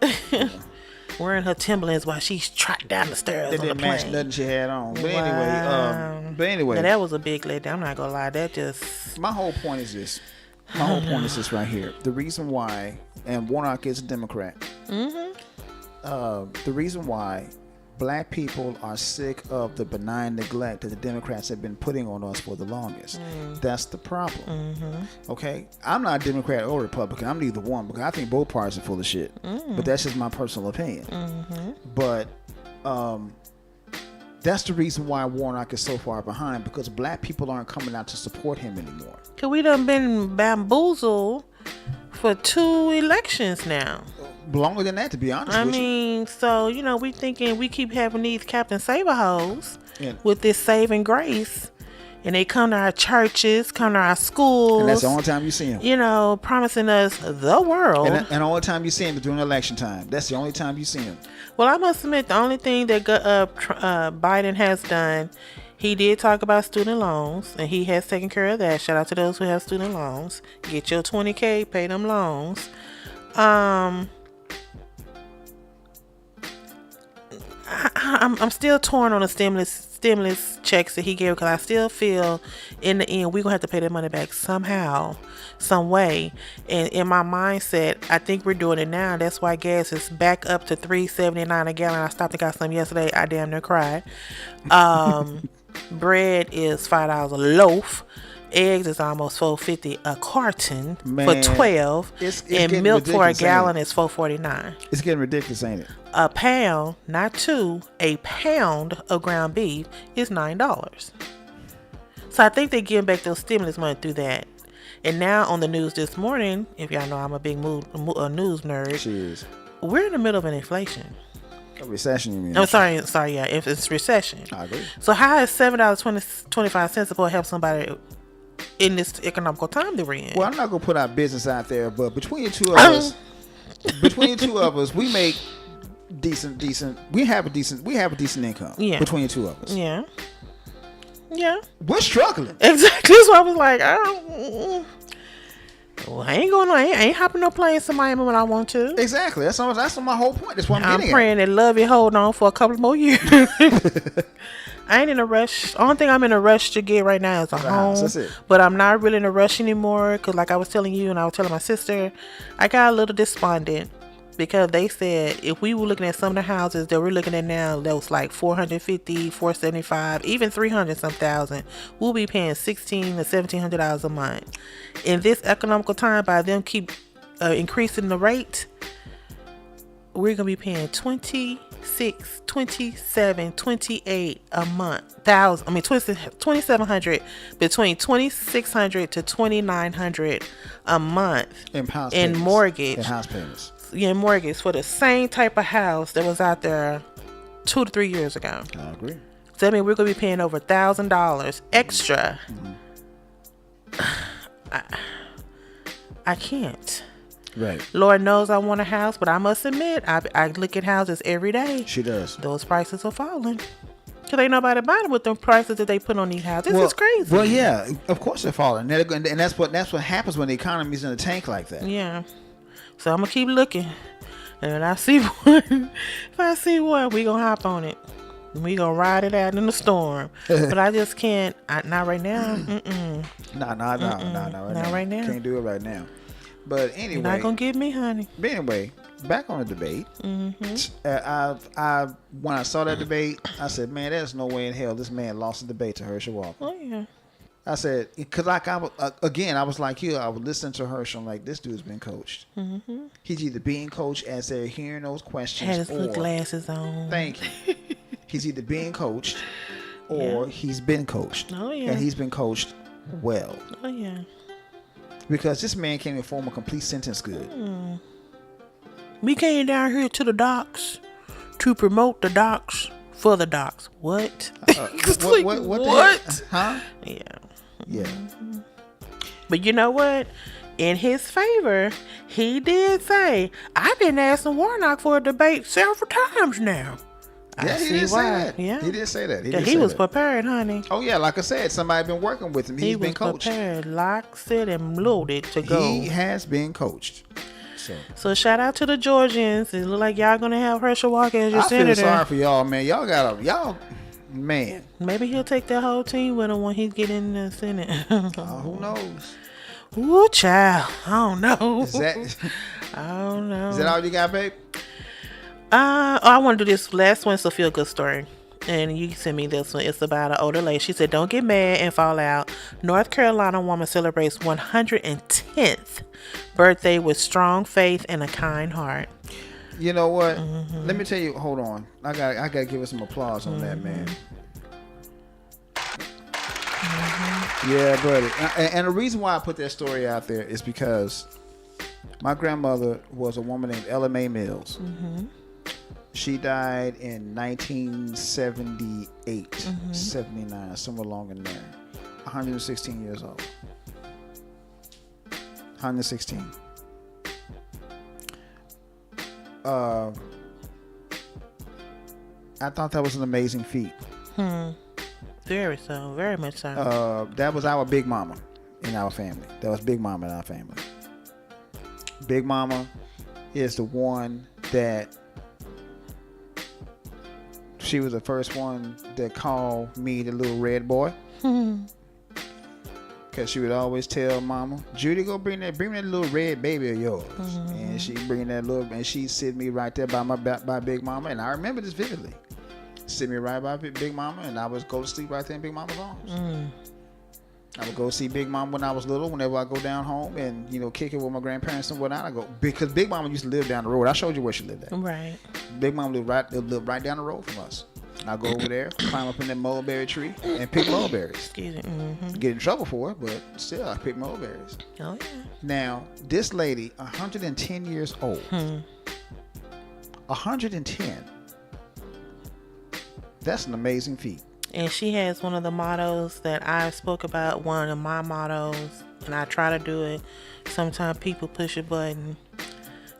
S1: Wearing her Timberlands while she's trotting down the stairs.
S2: It
S1: on the
S2: didn't
S1: plane.
S2: match nothing she had on. But
S1: Wow.
S2: anyway.
S1: Now, that was a big letdown. I'm not gonna lie. That just.
S2: My whole point is this. My whole point is this right here. The reason why, and Warnock is a Democrat. The reason why black people are sick of the benign neglect that the Democrats have been putting on us for the longest. That's the problem. Okay? I'm not a Democrat or Republican. I'm neither one, because I think both parties are full of shit. But that's just my personal opinion. But that's the reason why Warnock is so far behind, because black people aren't coming out to support him anymore.
S1: Cause we done been bamboozled for 2 elections now.
S2: Longer than that, to be honest with you.
S1: I mean, so, we thinking we keep having these Captain Saberhoes
S2: Yeah.
S1: with this saving grace, and they come to our churches, come to our schools.
S2: And that's the only time you see him.
S1: Promising us the world.
S2: And the only time you see him is during election time. That's the only time you see him.
S1: Well, I must admit, the only thing that Biden has done, he did talk about student loans, and he has taken care of that. Shout out to those who have student loans. Get your $20K, pay them loans. I'm still torn on the stimulus checks that he gave, because I still feel in the end we're gonna have to pay that money back somehow, some way. And in my mindset, I think we're doing it now. That's why gas is back up to $3.79 a gallon. I stopped and got some yesterday. I damn near cried. Bread is $5 a loaf. Eggs is almost $4.50 a carton for 12, and milk for a gallon is $4.49.
S2: It's getting ridiculous, ain't it?
S1: A pound, not 2, a pound of ground beef is $9. So I think they're getting back those stimulus money through that. And now on the news this morning, if y'all know I'm a big news nerd,
S2: She is.
S1: we're in the middle of an inflation.
S2: A recession, you mean?
S1: I'm sorry, yeah, if it's recession.
S2: I agree.
S1: So how is $7.25 supposed to help somebody in this economical time that we're in?
S2: Well, I'm not gonna put our business out there, but between the two of us, we make decent. We have a decent income.
S1: Yeah.
S2: Between the two of us.
S1: Yeah.
S2: We're struggling.
S1: Exactly. So I was like, I ain't hopping no planes to Miami when I want to.
S2: Exactly. That's my whole point. That's what I'm getting
S1: praying that love you hold on for a couple more years. I ain't in a rush. Only thing I'm in a rush to get right now is a home.
S2: That's it.
S1: But I'm not really in a rush anymore, because like I was telling you and I was telling my sister, I got a little despondent, because they said if we were looking at some of the houses that we're looking at now, that was like $450, $475, even $300 some thousand, we'll be paying $1,600 to $1,700 a month. In this economical time, by them keep increasing the rate, we're gonna be paying 26, 27, 28 a month. 2,700, between 2,600 to 2,900 a month
S2: In house
S1: in
S2: payments.
S1: mortgage.
S2: In house payments.
S1: In mortgage for the same type of house that was out there 2 to 3 years ago.
S2: I agree.
S1: So that means we're gonna be paying over $1,000 extra. I can't.
S2: Right.
S1: Lord knows I want a house, but I must admit, I look at houses every day.
S2: She does.
S1: Those prices are falling. Cause ain't nobody buying with the prices that they put on these houses. This is crazy.
S2: Well, yeah, of course they're falling, and that's what happens when the economy's in a tank like that.
S1: Yeah. So I'm gonna keep looking, and when I see one, if I see one, we gonna hop on it. We gonna ride it out in the storm. But I just can't. Not right now.
S2: No,
S1: Not right now.
S2: Can't do it right now. But anyway,
S1: You're not gonna get me, honey.
S2: But anyway, back on the debate. I when I saw that debate, I said, "Man, there's no way in hell this man lost the debate to Herschel Walker."
S1: Oh yeah.
S2: I said, because like I was like you. I was listening to Herschel. I'm like, this dude's been coached. He's either being coached as they're hearing those questions,
S1: Had his
S2: or
S1: little glasses on.
S2: thank you. He's either being coached, or he's been coached.
S1: Oh yeah.
S2: And he's been coached well.
S1: Oh yeah.
S2: Because this man can't even form a complete sentence good.
S1: We came down here to the docks to promote the docks for the docks. What?
S2: What? Huh?
S1: Yeah.
S2: Yeah.
S1: But you know what? In his favor, he did say, I've been asking Warnock for a debate several times now.
S2: Yeah, he did say that.
S1: Yeah.
S2: He did say that.
S1: He was prepared, honey.
S2: Oh, yeah. Like I said, somebody been working with him. He's been coached.
S1: He was prepared, locked, set, and loaded to go.
S2: He has been coached.
S1: So shout out to the Georgians. It look like y'all gonna have Herschel Walker as your senator.
S2: I feel sorry for y'all, man. Y'all, man.
S1: Maybe he'll take that whole team with him when he get in the Senate.
S2: Who knows?
S1: Ooh, child. I don't know. I don't know.
S2: Is that all you got, babe?
S1: I want to do this last one. It's a feel good story. And you sent me this one. It's about an older lady. She said, don't get mad and fall out. North Carolina woman celebrates 110th birthday with strong faith and a kind heart.
S2: You know what? Let me tell you. Hold on. I gotta give her some applause on that, man. Yeah, buddy. And the reason why I put that story out there is because my grandmother was a woman named Ella Mae Mills. She died in 1978, 79, somewhere along in there. 116 years old. 116. I thought that was an amazing feat.
S1: Very much so.
S2: That was our big mama in our family. That was Big Mama in our family. Big Mama is the one that she was the first one that called me the little red boy. Cause she would always tell Mama, Judy, go bring me that little red baby of yours. And she bring that little, and she sit me right there by Big Mama, and I remember this vividly. Sit me right by Big Mama, and I would go to sleep right there in Big Mama's arms. I would go see Big Mama when I was little. Whenever I go down home and kick it with my grandparents and whatnot, I go because Big Mama used to live down the road. I showed you where she lived at. Right. Big Mama lived right down the road from us. I go over there, climb up in that mulberry tree, and pick mulberries. Excuse me. Get in trouble for it, but still, I pick mulberries. Oh yeah. Now this lady, 110 years old. 110. That's an amazing feat.
S1: And she has one of the mottos that I spoke about, one of my mottos, and I try to do it. Sometimes people push a button.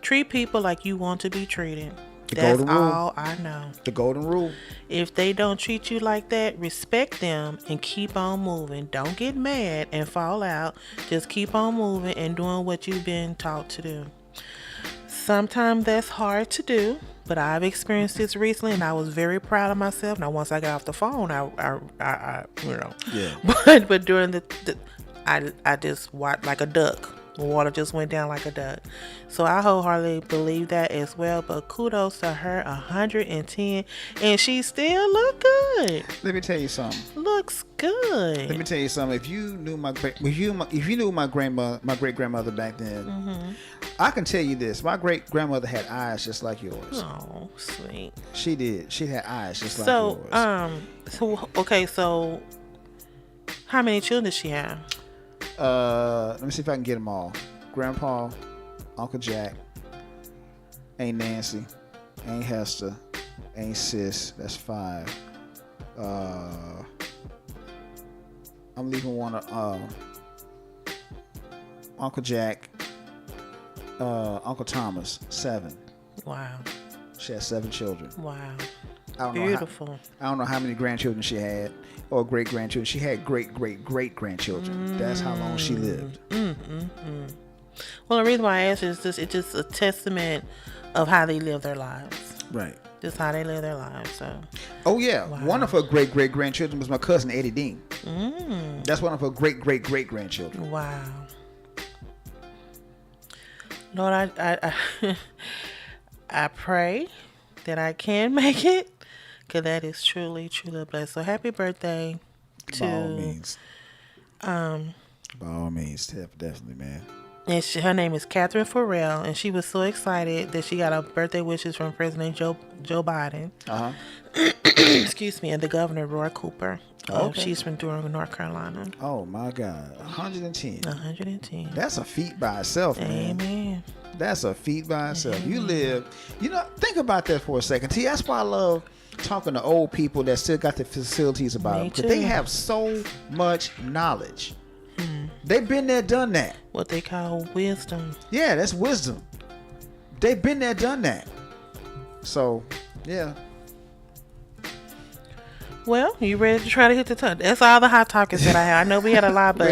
S1: Treat people like you want to be treated. That's all I know.
S2: The golden rule.
S1: If they don't treat you like that, respect them and keep on moving. Don't get mad and fall out. Just keep on moving and doing what you've been taught to do. Sometimes that's hard to do. But I've experienced this recently, and I was very proud of myself. Now, once I got off the phone, I
S2: Yeah.
S1: But during I just watched like a duck. The water just went down like a duck. So I wholeheartedly believe that as well. But kudos to her, 110, and she still look good.
S2: Let me tell you something.
S1: Looks good.
S2: Let me tell you something. If you knew if you knew my great grandmother back then, I can tell you this: my great grandmother had eyes just like yours.
S1: Oh, sweet.
S2: She did. She had eyes just like yours.
S1: So how many children did she have?
S2: Let me see if I can get them all. Grandpa, Uncle Jack, Aunt Nancy, Aunt Hester, Aunt Sis. That's 5. I'm leaving one. Uncle Jack, Uncle Thomas, 7.
S1: Wow.
S2: She had 7 children.
S1: Wow.
S2: Beautiful. I don't know how many grandchildren she had or great grandchildren. She had great grandchildren. That's how long she lived.
S1: Well, the reason why I asked is it's just a testament of how they live their lives.
S2: Right.
S1: Just how they live their lives. So.
S2: Oh yeah,
S1: wow.
S2: One of her great grandchildren was my cousin Eddie Dean. That's one of her great grandchildren.
S1: Wow. Lord, I I pray that I can make it, because that is truly a blessing. So happy birthday to.
S2: By all means. By all means, definitely, man.
S1: And her name is Catherine Farrell, and she was so excited that she got a birthday wishes from President Joe Biden. Excuse me, and the governor Roy Cooper.
S2: Okay.
S1: She's from Durham, North Carolina.
S2: Oh my God, 110.
S1: 110.
S2: That's a feat by itself, man.
S1: Amen.
S2: That's a feat by itself. You live, think about that for a second. See, that's why I love talking to old people that still got the facilities about them, because they have so much knowledge. They've been there, done that.
S1: What they call wisdom.
S2: Yeah, that's wisdom. They've been there, done that. So, yeah.
S1: Well, you ready to try to hit the top? That's all the hot topics that I had. I know we had a lot, but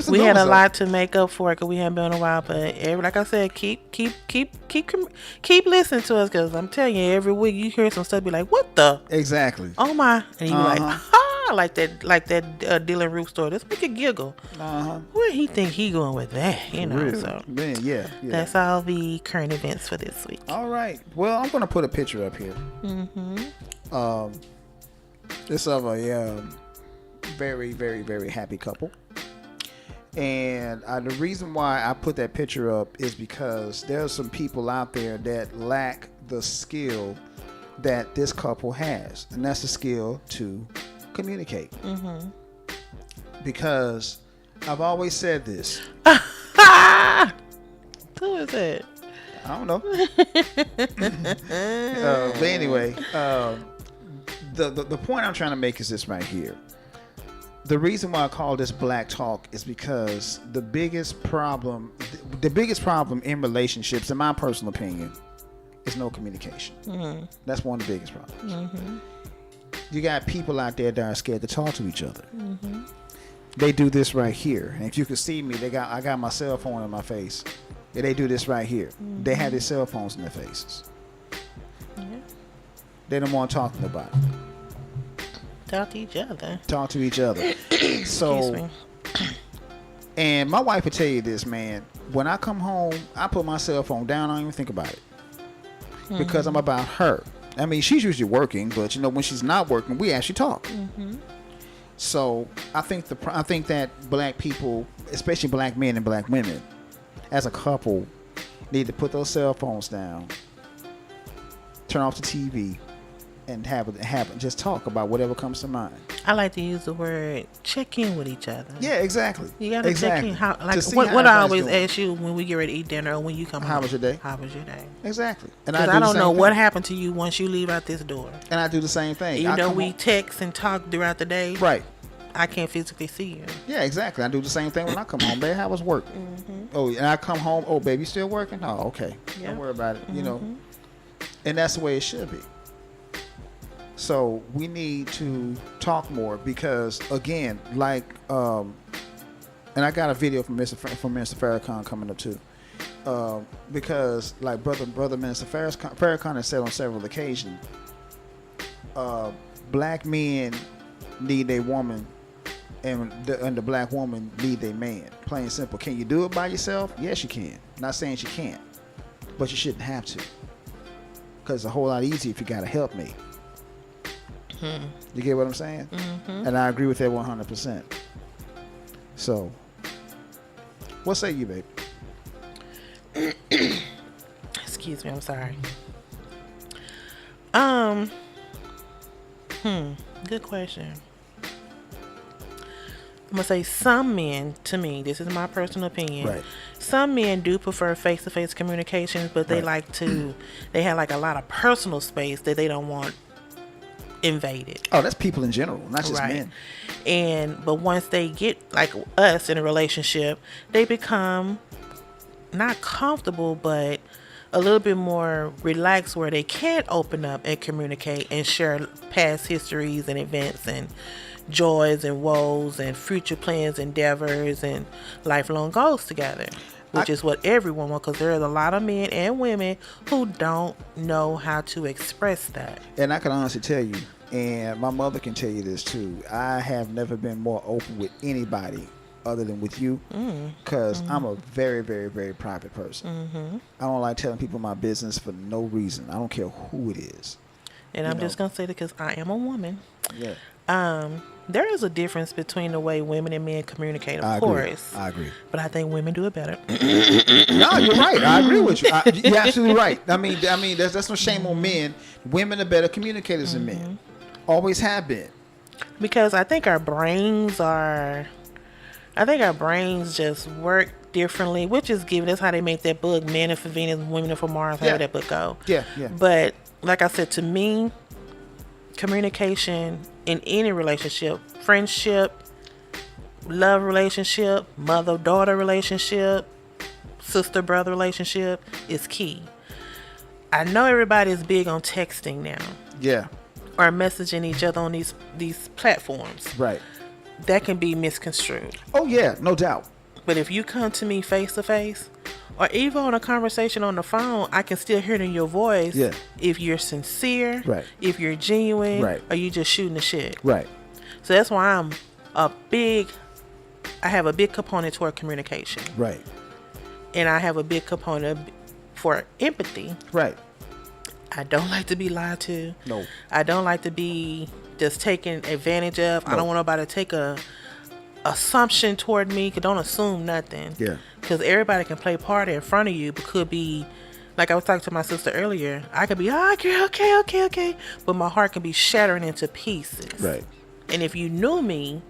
S1: we had a lot to make up for it because we haven't been in a while. But like I said, keep listening to us, because I'm telling you, every week you hear some stuff, be like, "What the?"
S2: Exactly.
S1: Oh my! And you be like, "Ha!" Like that Dylan Roof story. Let's make it giggle. Where he think he going with that?
S2: Really?
S1: So
S2: Man, yeah.
S1: That's all the current events for this week.
S2: All right. Well, I'm gonna put a picture up here. This of a very, very, very happy couple. And the reason why I put that picture up is because there's some people out there that lack the skill that this couple has. And that's the skill to communicate. Because I've always said this.
S1: Who is it?
S2: I don't know. But anyway, the point I'm trying to make is this right here. The reason why I call this Black Talk is because the biggest problem in relationships, in my personal opinion, is no communication. That's one of the biggest problems. You got people out there that are scared to talk to each other. They do this right here. And if you could see me, I got my cell phone in my face. And they do this right here. They have their cell phones in their faces. They don't want to talk to nobody.
S1: Talk to each other.
S2: Talk to each other. So, and my wife would tell you this, man. When I come home, I put my cell phone down. I don't even think about it. Because I'm about her. I mean, she's usually working, but when she's not working, we actually talk. So I think that black people, especially black men and black women, as a couple, need to put those cell phones down, turn off the TV, and just talk about whatever comes to mind.
S1: I like to use the word check in with each other.
S2: Yeah, exactly.
S1: You gotta check in. What I always ask you when we get ready to eat dinner or when you come home.
S2: How was your day?
S1: How was your day?
S2: Exactly. And
S1: I don't know what happened to you once you leave out this door.
S2: And I do the same thing.
S1: Even though we text and talk throughout the day.
S2: Right.
S1: I can't physically see you.
S2: Yeah, exactly. I do the same thing when I come home. Babe, how was work? Oh, and I come home. Oh, baby, you still working? Oh, okay. Don't worry about it. And that's the way it should be. So we need to talk more because, again, and I got a video from Minister Farrakhan coming up too, because like brother Minister Farrakhan has said on several occasions, black men need a woman and the black woman need a man. Plain and simple. Can you do it by yourself? Yes, you can. Not saying she can't, but you shouldn't have to. Because it's a whole lot easier if you got a helpmate. You get what I'm saying? And I agree with that 100%. So, what say you, babe?
S1: Excuse me, I'm sorry. Good question. I'm gonna say some men, to me, this is my personal opinion.
S2: Right.
S1: Some men do prefer face-to-face communications, but they like to, they have like a lot of personal space that they don't want invaded.
S2: Oh, that's people in general, not just men.
S1: But once they get like us in a relationship, they become not comfortable, but a little bit more relaxed where they can open up and communicate and share past histories and events and joys and woes and future plans, endeavors, and lifelong goals together, which is what everyone wants, because there is a lot of men and women who don't know how to express that.
S2: And I can honestly tell you, and my mother can tell you this too, I have never been more open with anybody other than with you, because I'm a very, very, very private person. I don't like telling people my business for no reason. I don't care who it is.
S1: And I'm just going to say that because I am a woman.
S2: Yeah.
S1: There is a difference between the way women and men communicate, of course.
S2: I agree.
S1: But I think women do it better.
S2: No, you're right. I agree with you. You're absolutely right. I mean, that's no shame on men. Women are better communicators than men. Always have been.
S1: Because I think our brains just work differently, which is given. That's how they make that book, Men Are for Venus, Women Are for Mars, however that book go.
S2: Yeah.
S1: But like I said, to me, communication in any relationship, friendship, love relationship, mother-daughter relationship, sister-brother relationship is key. I know everybody is big on texting now.
S2: Yeah.
S1: Or messaging each other on these platforms.
S2: Right.
S1: That can be misconstrued.
S2: Oh, yeah, no doubt.
S1: But if you come to me face to face, or even on a conversation on the phone, I can still hear it in your voice.
S2: Yeah.
S1: If you're sincere,
S2: right.
S1: If you're genuine,
S2: right.
S1: Or you just shooting the shit.
S2: Right.
S1: So that's why I have a big component toward communication.
S2: Right.
S1: And I have a big component for empathy.
S2: Right.
S1: I don't like to be lied to.
S2: No.
S1: I don't like to be just taken advantage of. No. I don't want nobody to take a assumption toward me. Don't assume nothing.
S2: Yeah.
S1: Because everybody can play party in front of you, but could be, like I was talking to my sister earlier, I could be, okay. But my heart can be shattering into pieces.
S2: Right.
S1: And if you knew me,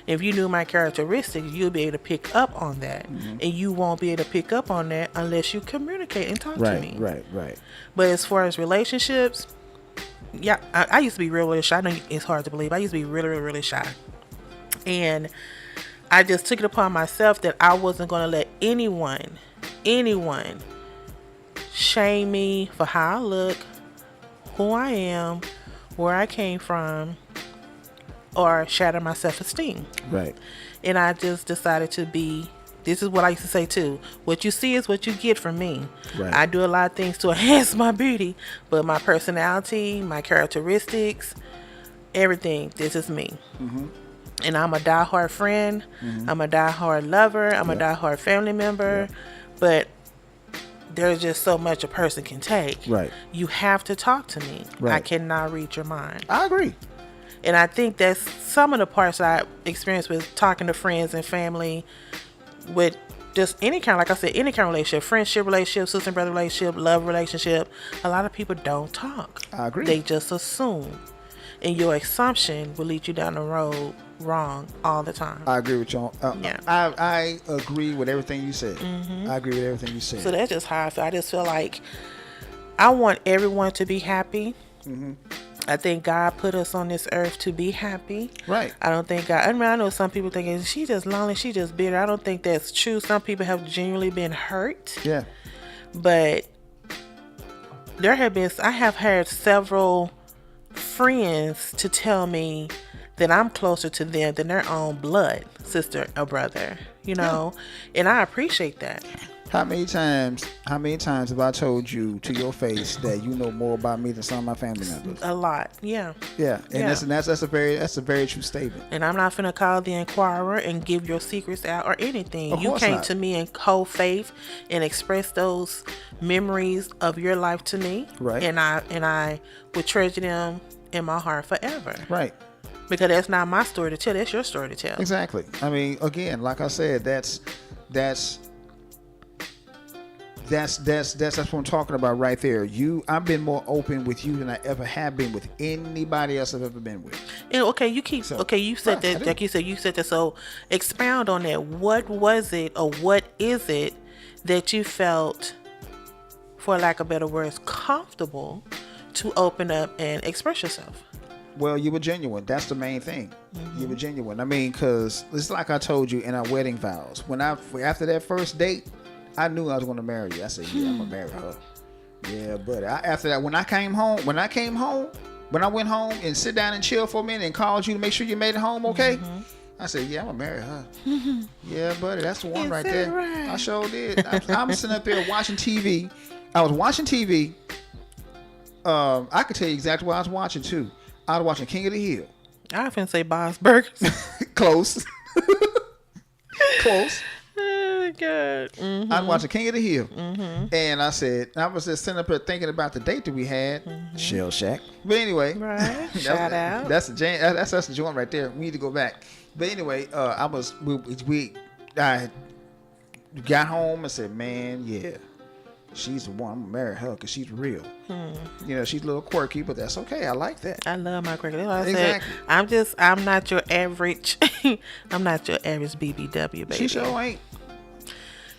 S1: if you knew my characteristics, you'll be able to pick up on that. And you won't be able to pick up on that unless you communicate and talk to me.
S2: Right.
S1: But as far as relationships, yeah, I used to be really shy. I know it's hard to believe. I used to be really shy. And I just took it upon myself that I wasn't going to let anyone shame me for how I look, who I am, where I came from, or shatter my self-esteem.
S2: Right.
S1: And I just decided to be, this is what I used to say too, what you see is what you get from me.
S2: Right.
S1: I do a lot of things to enhance my beauty, but my personality, my characteristics, everything, this is me. And I'm a diehard friend. I'm a diehard lover. I'm a diehard family member. But there's just so much a person can take.
S2: Right.
S1: You have to talk to me.
S2: Right.
S1: I cannot read your mind.
S2: I agree.
S1: And I think that's some of the parts I experienced with talking to friends and family with just any kind, like I said, any kind of relationship, friendship relationship, sister and brother relationship, love relationship. A lot of people don't talk.
S2: I agree.
S1: They just assume. And your assumption will lead you down the road wrong all the time.
S2: I agree with you.
S1: Yeah.
S2: I agree with everything you said. I agree with everything you said.
S1: So that's just how I feel. I just feel like I want everyone to be happy. I think God put us on this earth to be happy.
S2: Right.
S1: I don't think God, I mean, I know some people thinking she's just lonely, she just bitter. I don't think that's true. Some people have genuinely been hurt.
S2: Yeah.
S1: But I have had several friends to tell me that I'm closer to them than their own blood sister or brother, you know. And I appreciate that.
S2: How many times have I told you to your face that you know more about me than some of my family members?
S1: A lot, yeah.
S2: Yeah, and
S1: Yeah.
S2: that's a very true statement.
S1: And I'm not finna call the Inquirer and give your secrets out or anything.
S2: Of
S1: You
S2: course
S1: came
S2: not.
S1: to me in cold faith and expressed those memories of your life to me.
S2: Right.
S1: And I would treasure them in my heart forever.
S2: Right.
S1: Because that's not my story to tell, that's your story to tell.
S2: Exactly. I mean, again, like I said, that's what I'm talking about right there. I've been more open with you than I ever have been with anybody else I've ever been with.
S1: And okay, you said
S2: Right,
S1: that, like you said that. So expound on that. What was it, or what is it that you felt, for lack of better words, comfortable to open up and express yourself?
S2: Well, you were genuine. That's the main thing. You were genuine. I mean, because it's like I told you in our wedding vows. After that first date, I knew I was going to marry you. I said, yeah, I'm going to marry her. Yeah, but after that, when I went home and sit down and chill for a minute and called you to make sure you made it home okay, I said, yeah, I'm going to marry her. Yeah, buddy, that's the one
S1: Is
S2: right
S1: that
S2: there.
S1: right?
S2: I sure did. I'm sitting up there watching TV. I was watching TV. I could tell you exactly what I was watching, too. I was watching King of the Hill.
S1: I often say Bob's Burgers.
S2: Close. Close.
S1: Oh, God. Mm-hmm.
S2: I was watching King of the Hill. And I was just sitting up here thinking about the date that we had. Shell Shack. But anyway.
S1: Right. Shout out.
S2: That's the joint right there. We need to go back. But anyway, I got home and said, man, yeah. She's the one. I'm gonna marry her because she's real. You know, she's a little quirky, but that's okay. I like that.
S1: I love my cricket. Like I
S2: Exactly.
S1: said, I'm not your average. I'm not your average BBW, baby.
S2: She sure ain't.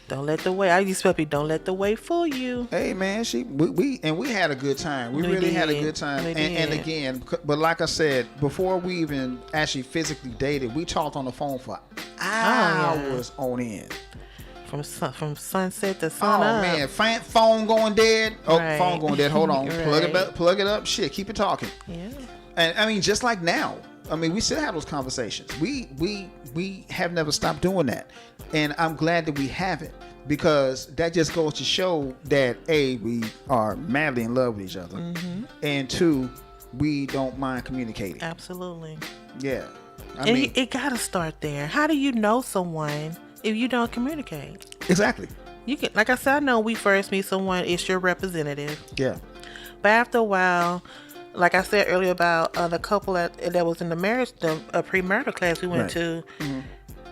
S1: Don't let the way. I used to tell people, don't let the way fool you.
S2: Hey man, we had a good time. We really had a good time. And again, but like I said, before we even actually physically dated, we talked on the phone for hours on end.
S1: From sunset to sun up.
S2: Oh man, phone going dead. Oh,
S1: Right.
S2: phone going dead. Hold on,
S1: Right.
S2: plug it up. Shit, keep it talking.
S1: Yeah.
S2: And I mean, just like now, I mean, we still have those conversations. We have never stopped doing that, and I'm glad that we haven't, because that just goes to show that A, we are madly in love with each other, and two, we don't mind communicating.
S1: Absolutely.
S2: Yeah,
S1: And it gotta start there. How do you know someone if you don't communicate?
S2: exactly.
S1: You can, like I said, I know we first meet someone, it's your representative.
S2: Yeah,
S1: But after a while, like I said earlier about the couple that was in the premarital class we went
S2: Right.
S1: to,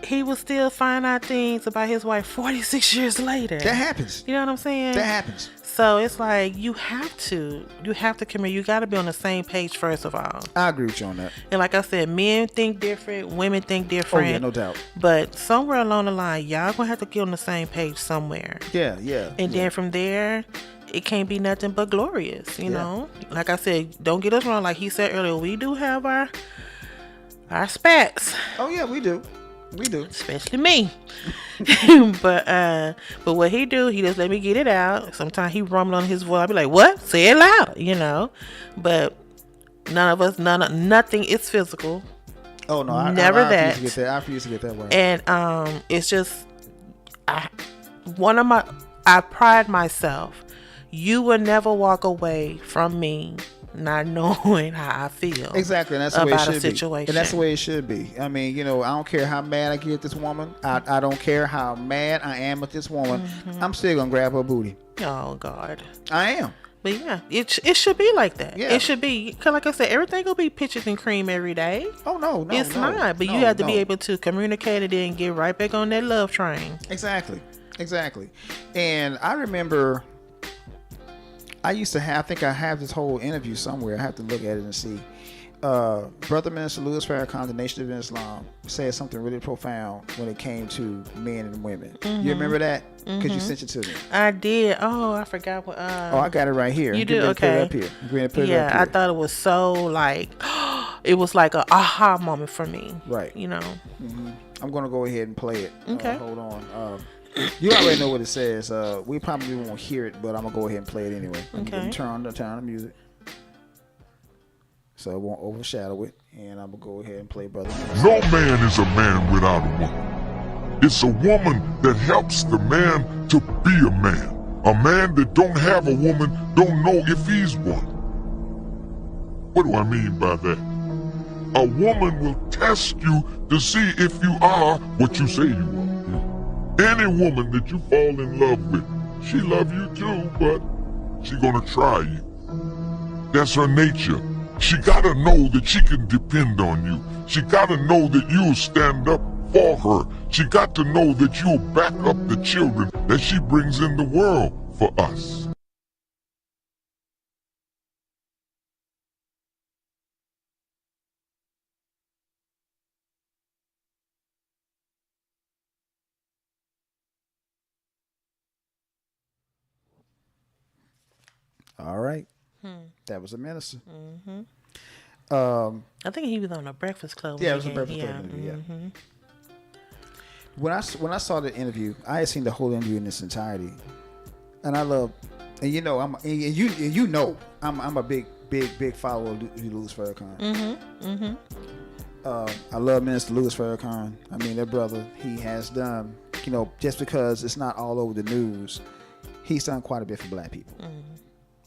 S1: he was still finding out things about his wife 46 years later.
S2: that happens.
S1: You know what I'm saying?
S2: That happens.
S1: So it's like you have to communicate. You got to be on the same page first of all.
S2: I agree with you on that.
S1: And like I said, men think different, women think
S2: Oh
S1: different.
S2: yeah, no doubt.
S1: But somewhere along the line, y'all gonna have to get on the same page somewhere.
S2: Yeah.
S1: And then from there, it can't be nothing but glorious, you know? Like I said, don't get us wrong. Like he said earlier, we do have our spats,
S2: Oh yeah, we do. We do.
S1: especially me. But what he do, he just let me get it out. Sometimes he rumble on his voice. I be like, what? Say it louder, you know? But nothing is physical.
S2: Oh no,
S1: Never
S2: I
S1: that.
S2: refuse to get that. I refuse to get that word.
S1: And it's just I pride myself. You will never walk away from me not knowing how I feel.
S2: Exactly, and that's the way it
S1: about
S2: should
S1: a situation.
S2: be. And that's the way it should be. I mean, you know, I don't care how mad I get at this woman. I don't care how mad I am at this woman. I'm still gonna grab her booty.
S1: Oh God.
S2: I am.
S1: But yeah, it should be like that.
S2: Yeah.
S1: It should be, cause like I said, everything will be pictures and cream every day.
S2: Oh no,
S1: It's not, but you have to be able to communicate it and get right back on that love train.
S2: Exactly. And I remember, I used to have. I think I have this whole interview somewhere. I have to look at it and see. Brother Minister Louis Farrakhan, the Nation of Islam, said something really profound when it came to men and women. You remember that? Because you sent it to me.
S1: I did. Oh, I forgot what.
S2: Oh, I got it right here.
S1: You
S2: I'm
S1: do?
S2: getting ready to put it
S1: Okay.
S2: up here. I'm going to put it up
S1: Yeah,
S2: here.
S1: I thought it was so like, it was like a aha moment for me.
S2: Right.
S1: You know.
S2: I'm going to go ahead and play it.
S1: Okay.
S2: Hold on. You already know what it says. We probably won't hear it, but I'm going to go ahead and play it anyway.
S1: Okay.
S2: Let me turn on the music, so it won't overshadow it. And I'm going to go ahead and play Brother.
S3: No man is a man without a woman. It's a woman that helps the man to be a man. A man that don't have a woman don't know if he's one. What do I mean by that? A woman will test you to see if you are what you say you are. Any woman that you fall in love with, she love you too, but she gonna try you. That's her nature. She gotta know that she can depend on you. She gotta know that you'll stand up for her. She got to know that you'll back up the children that she brings in the world for us.
S2: All right. That was a minister.
S1: I think he was on a Breakfast Club.
S2: Yeah, it was a Breakfast Club interview. Yeah. When I saw the interview, I had seen the whole interview in its entirety, and I love, and you know, I'm a big follower of Louis Farrakhan. I love Minister Louis Farrakhan. I mean, that brother, he has done, you know, just because it's not all over the news, he's done quite a bit for black people,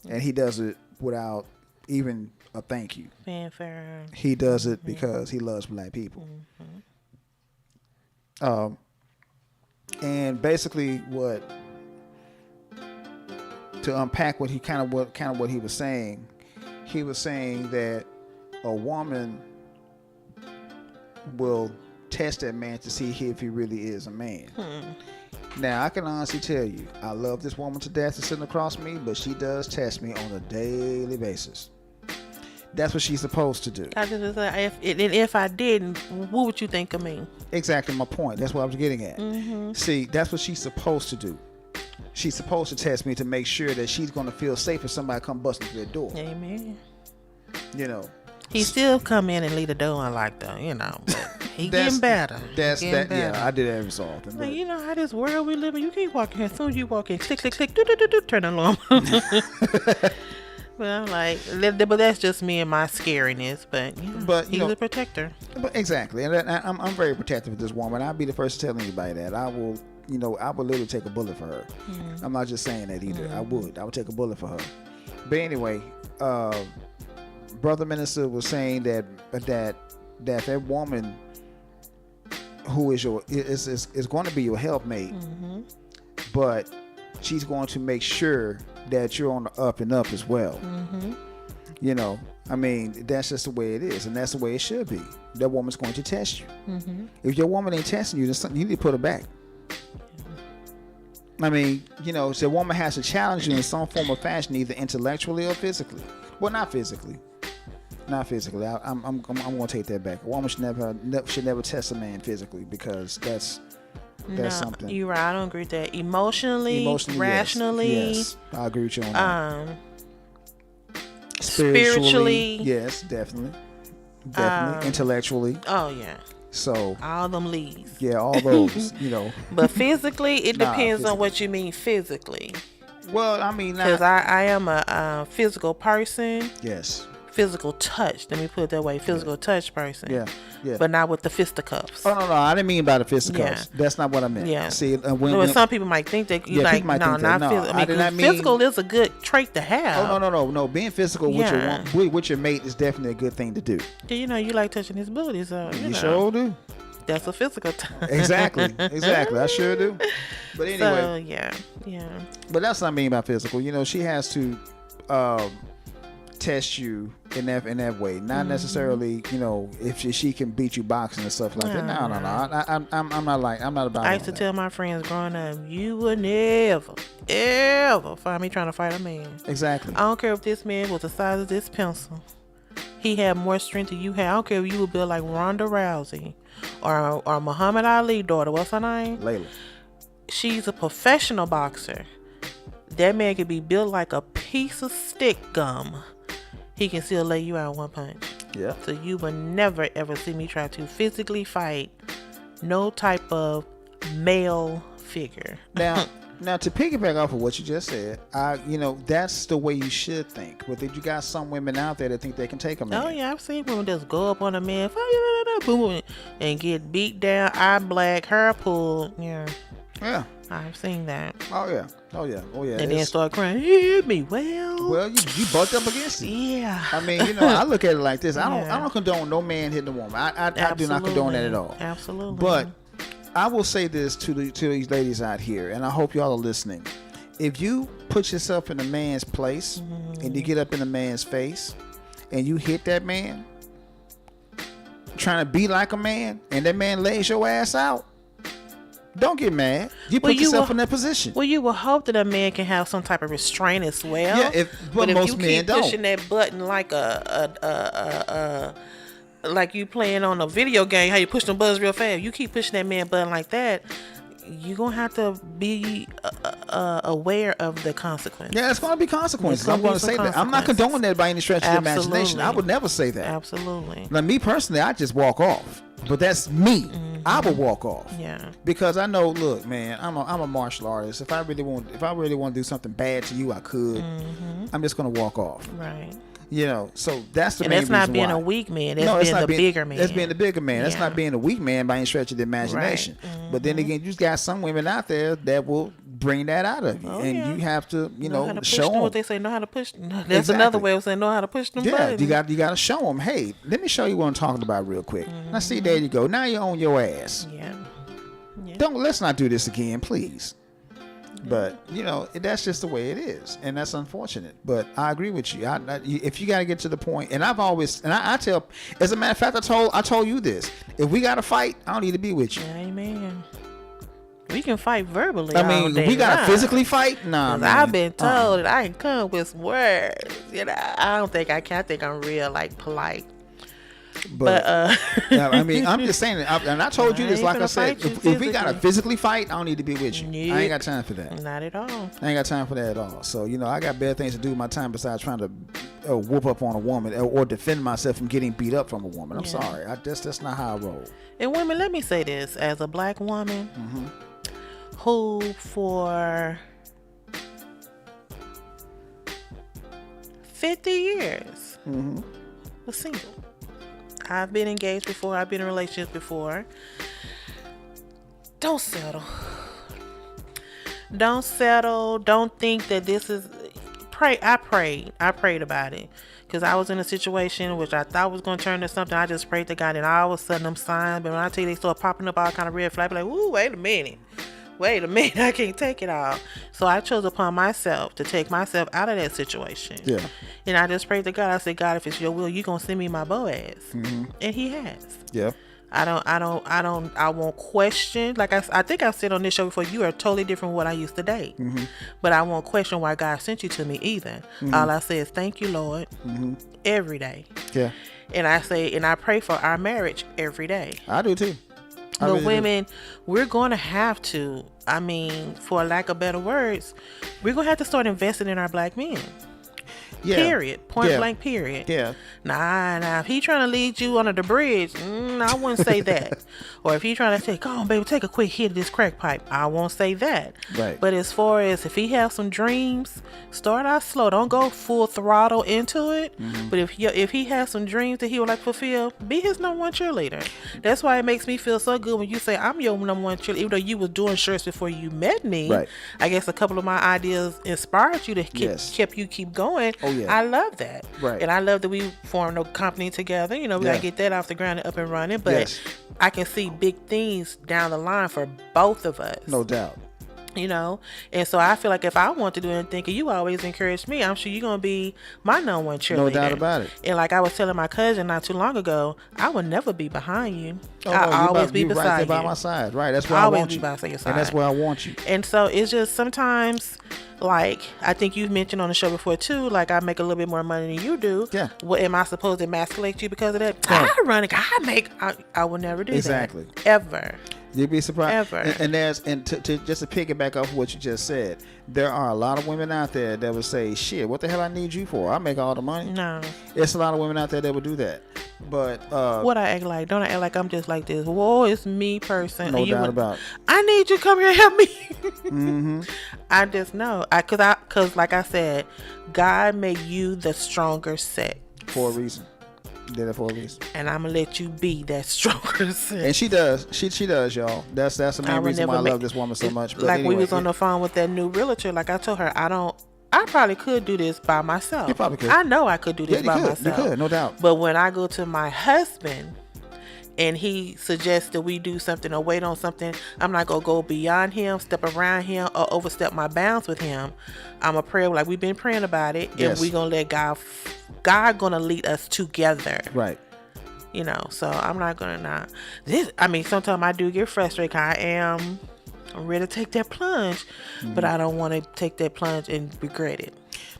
S2: and he does it without even a thank you.
S1: Fanfare.
S2: He does it because he loves black people. And basically, to unpack what he was saying that a woman will test that man to see if he really is a man. Now, I can honestly tell you, I love this woman to death that's sitting across me, but she does test me on a daily basis. That's what she's supposed to do.
S1: I just was like, if I didn't, what would you think of me?
S2: Exactly my point. That's what I was getting at. See, that's what she's supposed to do. She's supposed to test me to make sure that she's going to feel safe if somebody come busting through their door.
S1: Amen.
S2: You know.
S1: He still come in and leave the door unlocked though, you know. But he getting better.
S2: Yeah, I did that every so often.
S1: Like, you know how this world we live in, you keep walking here. As soon as you walk in, click, click, click, turn the alarm. But I'm like, but that's just me and my scariness. But he's a protector.
S2: But exactly, and I'm very protective of this woman. I'll be the first to tell anybody that I will literally take a bullet for her. I'm not just saying that either. I would take a bullet for her. But anyway, Brother Minister was saying that woman who is going to be your helpmate, but she's going to make sure that you're on the up and up as well. You know, I mean, that's just the way it is, and that's the way it should be. That woman's going to test you. If your woman ain't testing you, then something, you need to put her back. I mean, you know, so a woman has to challenge you in some form or fashion, either intellectually or physically. Well, not physically. I'm going to take that back. A woman should never test a man physically, because that's something.
S1: You're right. I don't agree with that. Emotionally rationally.
S2: Yes, I agree with you on that.
S1: Spiritually.
S2: Yes, definitely. Intellectually.
S1: Oh yeah.
S2: So
S1: all them leads.
S2: Yeah, all those. You know.
S1: But physically, it depends on what you mean physically.
S2: Well, I mean,
S1: because I am a physical person.
S2: Yes.
S1: Physical touch. Let me put it that way. Physical touch person.
S2: Yeah.
S1: But not with the fisticuffs.
S2: Oh no, I didn't mean by the fisticuffs. Yeah. That's not what I meant.
S1: Yeah.
S2: See,
S1: some people might think that you like. No, not physical. I mean, physical is a good trait to have.
S2: Oh no. Being physical with your mate is definitely a good thing to do.
S1: You know, you like touching his booty, so you know.
S2: Sure do.
S1: That's a physical touch.
S2: Exactly. I sure do. But anyway.
S1: So, yeah.
S2: But that's what I mean by physical. You know, she has to test you in that way, not necessarily, you know, if she can beat you boxing and stuff like that. No. I'm not about.
S1: I used to tell my friends growing up, you would never, ever find me trying to fight a man.
S2: Exactly.
S1: I don't care if this man was the size of this pencil. He had more strength than you had. I don't care if you would build like Ronda Rousey or Muhammad Ali daughter. What's her name?
S2: Layla.
S1: She's a professional boxer. That man could be built like a piece of stick gum. He can still lay you out one punch.
S2: Yeah.
S1: So you will never ever see me try to physically fight no type of male figure.
S2: Now, Now, to piggyback off of what you just said, that's the way you should think. But then you got some women out there that think they can take a man.
S1: Oh yeah, I've seen women just go up on a man, boom, and get beat down, eye black, hair pulled. Yeah.
S2: Yeah.
S1: I've seen that.
S2: Oh yeah.
S1: And then start crying. He hit me. Well,
S2: you bucked up against it.
S1: Yeah.
S2: I mean, I look at it like this. I don't condone no man hitting a woman. I do not condone that at all.
S1: Absolutely.
S2: But I will say this to these ladies out here, and I hope y'all are listening. If you put yourself in a man's place and you get up in a man's face and you hit that man trying to be like a man and that man lays your ass out, don't get mad. You put yourself in that position.
S1: Well, you will hope that a man can have some type of restraint as well.
S2: Yeah, but most men don't.
S1: If you keep pushing that button like like you playing on a video game, how you push them buttons real fast. You keep pushing that man button like that, you're going to have to be aware of the consequences.
S2: Yeah, it's going to be consequences. I'm going to say that. I'm not condoning that by any stretch of the imagination. I would never say that.
S1: Absolutely.
S2: Now, me personally, I just walk off. But that's me. I would walk off.
S1: Yeah.
S2: Because I know, look, man, I'm a martial artist. If I really want to do something bad to you, I could. I'm just going to walk off.
S1: Right.
S2: So that's the main reason why.
S1: And that's not being a weak man. That's being the bigger man.
S2: That's being the bigger man. That's not being a weak man by any stretch of the imagination. Right. But then again, you just got some women out there that will bring that out of you. And you have to, show them.
S1: What they say, know how to push. That's another way of saying know how to push them buttons.
S2: You got to show them, hey, let me show you what I'm talking about real quick. Now, see, there you go. Now you're on your ass.
S1: Yeah.
S2: Let's not do this again, please. But that's just the way it is, and that's unfortunate. But I agree with you. If you got to get to the point, and I tell, as a matter of fact, I told you this. If we got to fight, I don't need to be with you.
S1: Amen. We can fight verbally.
S2: I mean, we got to physically fight. Nah, man.
S1: I've been told that I can come with some words. I don't think I can. I think I'm real polite. But
S2: I mean, I'm just saying, and I told you this, like I said, if we gotta physically fight, I don't need to be with you. Nope. I ain't got time for that.
S1: Not at all.
S2: I ain't got time for that at all. So I got better things to do with my time besides trying to whoop up on a woman or defend myself from getting beat up from a woman. I'm sorry, that's not how I roll.
S1: And women, let me say this: as a black woman who for 50 years was single. I've been engaged before. I've been in relationships before. Don't settle. Don't settle. Don't think that this is... I prayed about it. Because I was in a situation which I thought was going to turn into something. I just prayed to God. And all of a sudden, them signs. But when I tell you they start popping up all kind of red flags, like, ooh, wait a minute. I can't take it all. So I chose upon myself to take myself out of that situation. Yeah. And I just prayed to God. I said, God, if it's your will, you gonna send me my Boaz. And he has. Yeah. I won't question. Like I think I've said on this show before, you are totally different from what I used to date. But I won't question why God sent you to me either. All I say is thank you, Lord, every day. Yeah. And I pray for our marriage every day.
S2: I do too.
S1: But really women, we're going to have to, for lack of better words, we're going to have to start investing in our black men. Yeah. Period. Point blank, period. Yeah. Nah, if he trying to lead you under the bridge, I wouldn't say that. Or if he trying to say, come on, baby, take a quick hit of this crack pipe, I won't say that. Right. But as far as if he has some dreams, start out slow. Don't go full throttle into it. But if he has some dreams that he would like to fulfill, be his number one cheerleader. That's why it makes me feel so good when you say, I'm your number one cheerleader. Even though you was doing shirts before you met me, right. I guess a couple of my ideas inspired you to keep going. Oh, yeah. I love that. Right. And I love that we formed a company together. We got to get that off the ground and up and running. But I can see big things down the line for both of us.
S2: No doubt.
S1: And so I feel like if I want to do anything, you always encourage me, I'm sure you're going to be my number one cheerleader.
S2: No doubt about it.
S1: And like I was telling my cousin not too long ago, I will never be behind you. I'll always be beside you.
S2: Right there by my side. Right. That's where I want you. By your side. And that's where I want you.
S1: And so it's just sometimes, like, I think you've mentioned on the show before too, like I make a little bit more money than you do. Yeah. What am I supposed to emasculate you because of that? I run it. I will never do that. Exactly. Ever.
S2: You'd be surprised.
S1: Ever.
S2: And to just to piggyback off what you just said, there are a lot of women out there that would say, "Shit, what the hell I need you for? I make all the money."
S1: No.
S2: It's a lot of women out there that would do that. But
S1: what I act like? Don't I act like I'm just like this? Whoa, it's me person.
S2: No
S1: and
S2: doubt about it.
S1: I need you to come here and help me.
S2: Mm-hmm.
S1: I just know. Cause like I said, God made you the stronger sex.
S2: For a reason. Did it for a reason.
S1: And I'm gonna let you be that stronger sex.
S2: And she does. She does, y'all. That's the main reason why I love this woman so much. But
S1: like
S2: anyway,
S1: we was on the phone with that new realtor. Like I told her, I probably could do this by myself.
S2: You probably could.
S1: I know I could do this by myself.
S2: You could, no doubt.
S1: But when I go to my husband and he suggests that we do something or wait on something, I'm not gonna go beyond him, step around him, or overstep my bounds with him. I'm a pray like we've been praying about it,
S2: yes.
S1: and we're gonna let God gonna lead us together.
S2: Right.
S1: You know, so I'm not gonna sometimes I do get frustrated 'cause I'm ready to take that plunge, but I don't want to take that plunge and regret it.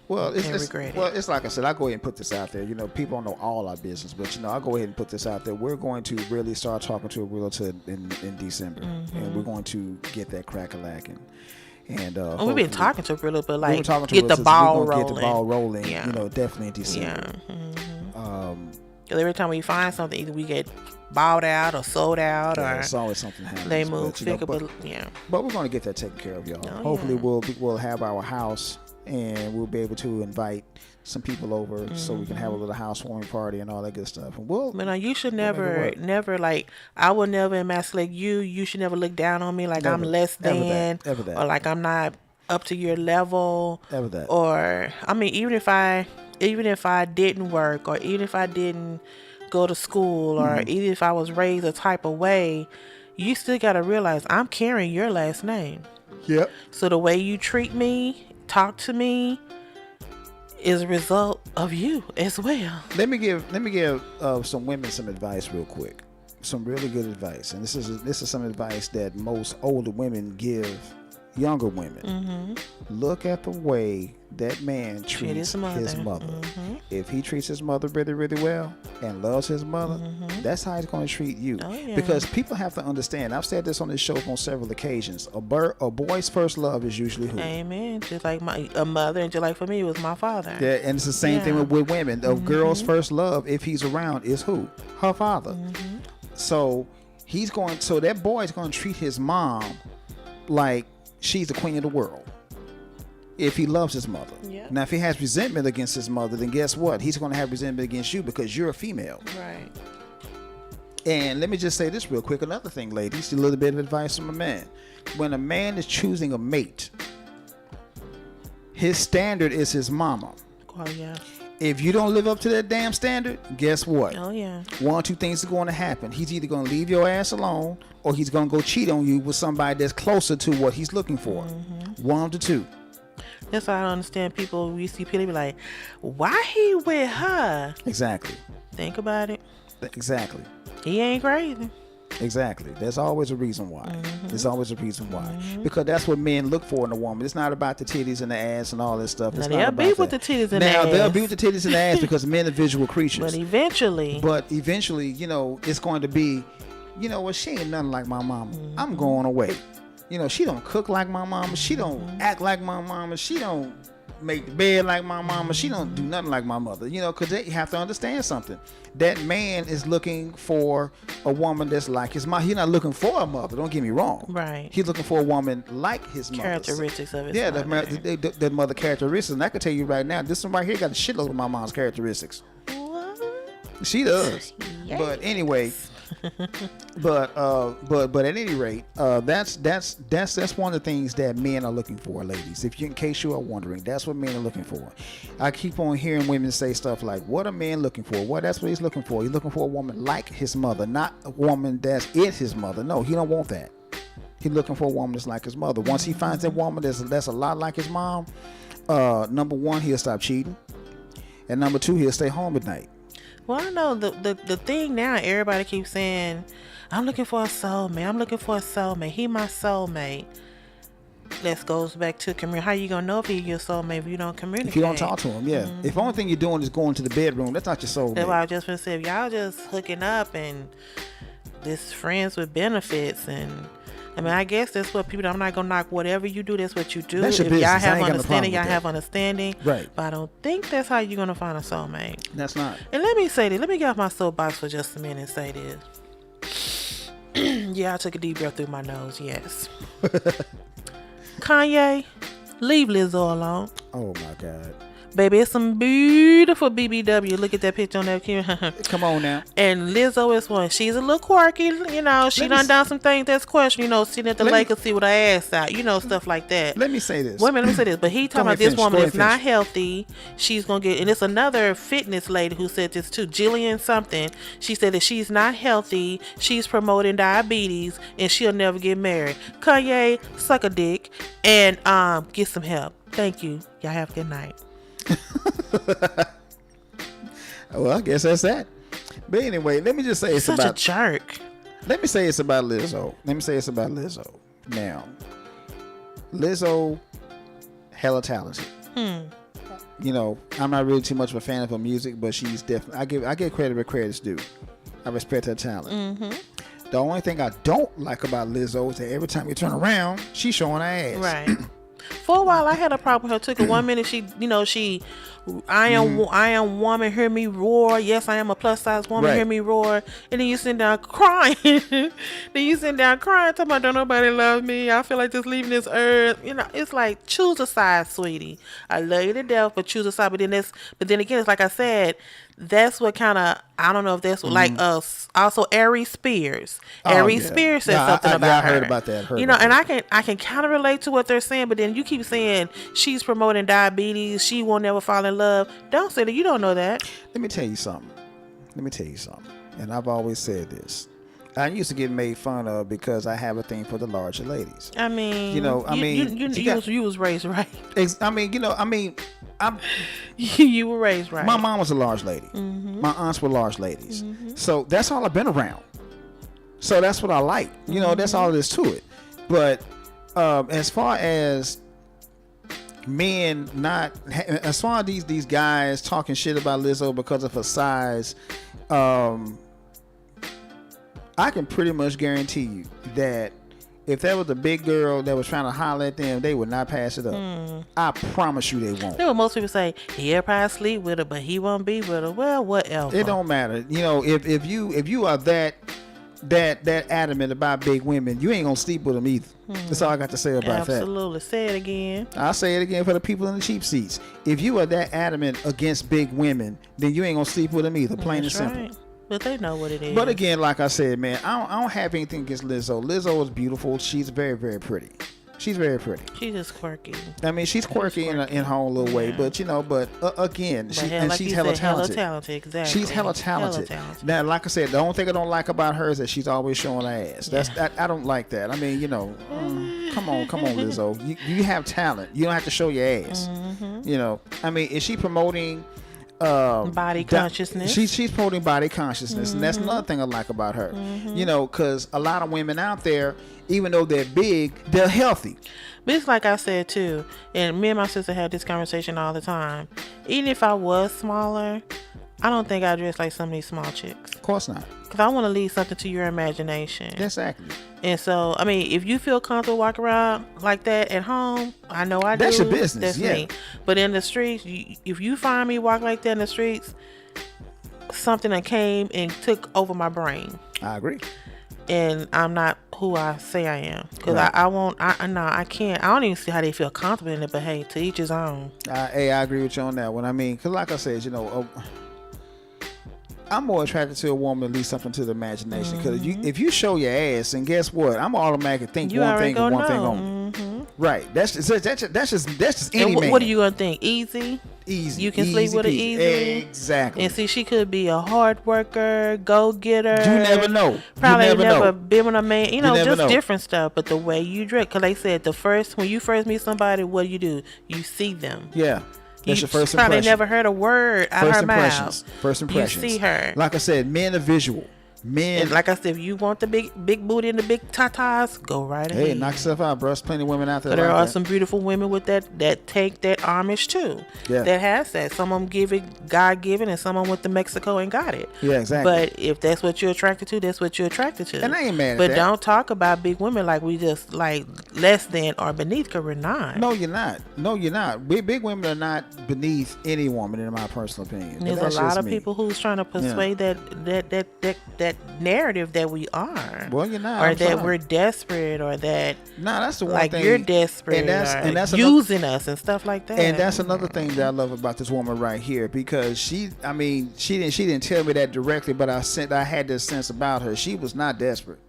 S2: Well, it's like I said, I'll go ahead and put this out there. You know, people don't know all our business, but, you know, I'll go ahead and put this out there. We're going to really start talking to a realtor in December, and we're going to get that crack-a-lacking. And
S1: we've been talking to a realtor, but like
S2: get the ball rolling.
S1: Yeah.
S2: You know, definitely in December.
S1: Yeah. Because every time we find something, either we get bought out or sold out, or
S2: it's always something happening.
S1: They move quicker, but
S2: we're going to get that taken care of, y'all. Hopefully, we'll have our house, and we'll be able to invite some people over so we can have a little housewarming party and all that good stuff. And
S1: you should never like. I will never emasculate you. You should never look down on me like I'm less than,
S2: ever that.
S1: Or like I'm not up to your level.
S2: Ever that.
S1: Or even if I didn't work, or even if I didn't go to school, or even if I was raised a type of way, you still got to realize I'm carrying your last name.
S2: Yep.
S1: So the way you treat me, talk to me, is a result of you as well.
S2: Let me give some women some advice real quick. Some really good advice. And this is some advice that most older women give younger women. Look at the way that man treats his mother. If he treats his mother really, really well and loves his mother, that's how he's going to treat you. Because people have to understand, I've said this on this show on several occasions, a boy's first love is usually who?
S1: Amen. Just like a mother, and just like for me, it was my father.
S2: Yeah, and it's the same thing with women. A girl's first love, if he's around, is who? Her father. So that boy's going to treat his mom like she's the queen of the world if he loves his mother.
S1: Yep.
S2: Now, if he has resentment against his mother, then guess what? He's going to have resentment against you because you're a female.
S1: Right.
S2: And let me just say this real quick. Another thing, ladies, a little bit of advice from a man. When a man is choosing a mate, his standard is his mama.
S1: Oh, yeah.
S2: If you don't live up to that damn standard, guess what?
S1: Oh, yeah.
S2: One or two things are going to happen. He's either going to leave your ass alone, or he's going to go cheat on you with somebody that's closer to what he's looking for. One of the two.
S1: That's why I don't understand people. We see people be like, why he with her?
S2: Exactly.
S1: Think about it.
S2: Exactly.
S1: He ain't crazy.
S2: Exactly. There's always a reason why. There's always a reason why. Because that's what men look for in a woman. It's not about the titties and the ass and all this stuff. It's
S1: they'll be with the titties and the ass.
S2: Now, they'll be with the titties and the ass because men are visual creatures.
S1: But eventually,
S2: you know, it's going to be, you know what, she ain't nothing like my mama. I'm going away. You know, she don't cook like my mama. She don't act like my mama. She don't make the bed like my mama. She don't do nothing like my mother. You know, because they have to understand something. That man is looking for a woman that's like his mom. He's not looking for a mother. Don't get me wrong.
S1: Right.
S2: He's looking for a woman like his mother.
S1: Characteristics of his
S2: mother. Yeah, that mother characteristics. And I can tell you right now, this one right here got a shitload of my mom's characteristics.
S1: What?
S2: She does.
S1: Yes.
S2: But anyway. But at any rate, that's one of the things that men are looking for, ladies. In case you are wondering, that's what men are looking for. I keep on hearing women say stuff like, "What a man looking for?" Well, that's what he's looking for. He's looking for a woman like his mother, not a woman that is his mother. No, he don't want that. He's looking for a woman that's like his mother. Once he finds that woman that's a lot like his mom, number one, he'll stop cheating, and number two, he'll stay home at night.
S1: Well, I know the thing now, everybody keeps saying, I'm looking for a soulmate. I'm looking for a soulmate. He my soulmate. This goes back to community. How you going to know if he's your soulmate if you don't communicate?
S2: If you don't talk to him, yeah. If the only thing you're doing is going to the bedroom, that's not your soulmate.
S1: That's why I just been saying, if y'all just hooking up and this friends with benefits, and I mean, I guess that's what people. I'm not gonna knock whatever you do. That's what you do.
S2: That's your
S1: if y'all
S2: business. I
S1: have
S2: ain't got no
S1: understanding,
S2: problem
S1: y'all
S2: with
S1: have
S2: that.
S1: understanding.
S2: Right.
S1: But I don't think that's how you're gonna find a soulmate.
S2: That's not.
S1: And let me say this. Let me get off my soapbox for just a minute and say this. Yeah, I took a deep breath through my nose. Yes. Kanye, leave Lizzo alone.
S2: Oh my God.
S1: Baby, it's some beautiful BBW. Look at that picture on that camera.
S2: Come on now.
S1: And Lizzo is one. She's a little quirky, you know. She done some things that's questionable, you know, sitting at the lake and see with her ass out, you know, stuff like that.
S2: Let me say this.
S1: Wait a minute, let me say this. But he talking about this woman is not healthy. She's gonna get, and it's another fitness lady who said this too, Jillian something. She said that she's not healthy. She's promoting diabetes, and she'll never get married. Kanye, suck a dick and get some help. Thank you. Y'all have a good night.
S2: Well, I guess that's that. But anyway, let me just say it's
S1: Such
S2: about
S1: a jerk.
S2: Let me say it's about Lizzo. Now, Lizzo, hella talented. You know, I'm not really too much of a fan of her music, but she's definitely. I give credit where credit's due. I respect her talent. The only thing I don't like about Lizzo is that every time you turn around, she's showing her ass.
S1: Right. For a while, I had a problem with her. Took it 1 minute. I am woman. Hear me roar. Yes, I am a plus size woman.
S2: Right.
S1: Hear me roar. And then you sit down crying. Talking about don't nobody love me. I feel like just leaving this earth. You know, it's like choose a side, sweetie. I love you to death, but choose a side. But then again, it's like I said. That's what kind of, I don't know if that's what, like also Aries Spears. Aries Spears said something about her.
S2: I heard about that.
S1: And I can kind of relate to what they're saying, but then you keep saying she's promoting diabetes, she will never fall in love. Don't say that. You don't know that.
S2: Let me tell you something. And I've always said this. I used to get made fun of because I have a thing for the larger ladies.
S1: I mean, you was raised right. You were raised right.
S2: My mom was a large lady. My aunts were large ladies. So that's all I've been around. So that's what I like. You know, that's all there is to it. But as far as men as far as these guys talking shit about Lizzo because of her size, I can pretty much guarantee you that if there was a big girl that was trying to holler at them, they would not pass it up. I promise you they won't.
S1: You know, most people say he'll probably sleep with her, but he won't be with her. Well, whatever.
S2: It don't matter. You know, if you are that adamant about big women, you ain't gonna sleep with them either. That's all I got to say about that.
S1: Absolutely. Say it again.
S2: I'll say it again for the people in the cheap seats. If you are that adamant against big women, then you ain't gonna sleep with them either. Plain and simple.
S1: Right. But they know what it is.
S2: But again, like I said, man, I don't have anything against Lizzo. Lizzo is beautiful. She's very, very pretty. She's very pretty.
S1: She's just quirky.
S2: I mean, she's quirky in her own little way, but you know, again, she's hella talented.
S1: Hella talented, exactly.
S2: She's hella talented. Now, like I said, the only thing I don't like about her is that she's always showing her ass. I don't like that. I mean, you know, come on, Lizzo. You have talent. You don't have to show your ass. You know, I mean, is she promoting
S1: body consciousness?
S2: She's promoting body consciousness, and that's another thing I like about her. You know, because a lot of women out there, even though they're big, they're healthy.
S1: But it's like I said too, and me and my sister had this conversation all the time. Even if I was smaller, I don't think I dress like some of these small chicks.
S2: Of course not.
S1: Because I want to leave something to your imagination.
S2: Exactly.
S1: And so, I mean, if you feel comfortable walking around like that at home, I know I do.
S2: That's your business.
S1: That's me. But in the streets, if you find me walk like that in the streets, something that came and took over my brain.
S2: I agree.
S1: And I'm not who I say I am. Because I can't. I don't even see how they feel comfortable in it, but hey, to each his own.
S2: Hey, I agree with you on that one. I mean, because like I said, you know, I'm more attracted to a woman that leaves something to the imagination. Because if you show your ass, and guess what? I'm automatically think one thing and one thing only. Right. That's just any man.
S1: What are you gonna think? Easy. You can sleep with her easily.
S2: Exactly.
S1: And see, she could be a hard worker, go getter.
S2: You never know.
S1: Probably never been with a man. You know, just different stuff. But the way you dress, because they said when you first meet somebody, what do? You see them.
S2: Yeah. That's your first
S1: impression.
S2: impression.
S1: Never heard a word out of her mouth.
S2: First impressions.
S1: You see her.
S2: Like I said, men are visual. Men,
S1: And like I said, if you want the big booty and the big tatas, go right ahead.
S2: hey, knock yourself out, bro. There's plenty of women out there.
S1: But there
S2: like
S1: are
S2: that.
S1: some beautiful women with that take that homage too.
S2: Yeah.
S1: That has that. Some of them give it God given, and some of them went to Mexico and got it.
S2: Yeah, exactly.
S1: But if that's what you're attracted to, that's what you're attracted to.
S2: And I ain't mad at
S1: but
S2: that.
S1: don't talk about big women like we just like less than or beneath, because we're not.
S2: No, you're not. No, you're not. Big women are not beneath any woman, in my personal opinion. But
S1: There's
S2: that's
S1: a lot
S2: just
S1: of
S2: me.
S1: people who's trying to persuade that narrative that we are.
S2: Well, you're not.
S1: Or
S2: I'm
S1: that
S2: sorry.
S1: we're desperate, or that
S2: Nah, that's the one
S1: like
S2: thing.
S1: you're desperate,
S2: and that's
S1: using us and stuff like that.
S2: And that's another thing that I love about this woman right here, because she didn't tell me that directly, but I had this sense about her. She was not desperate.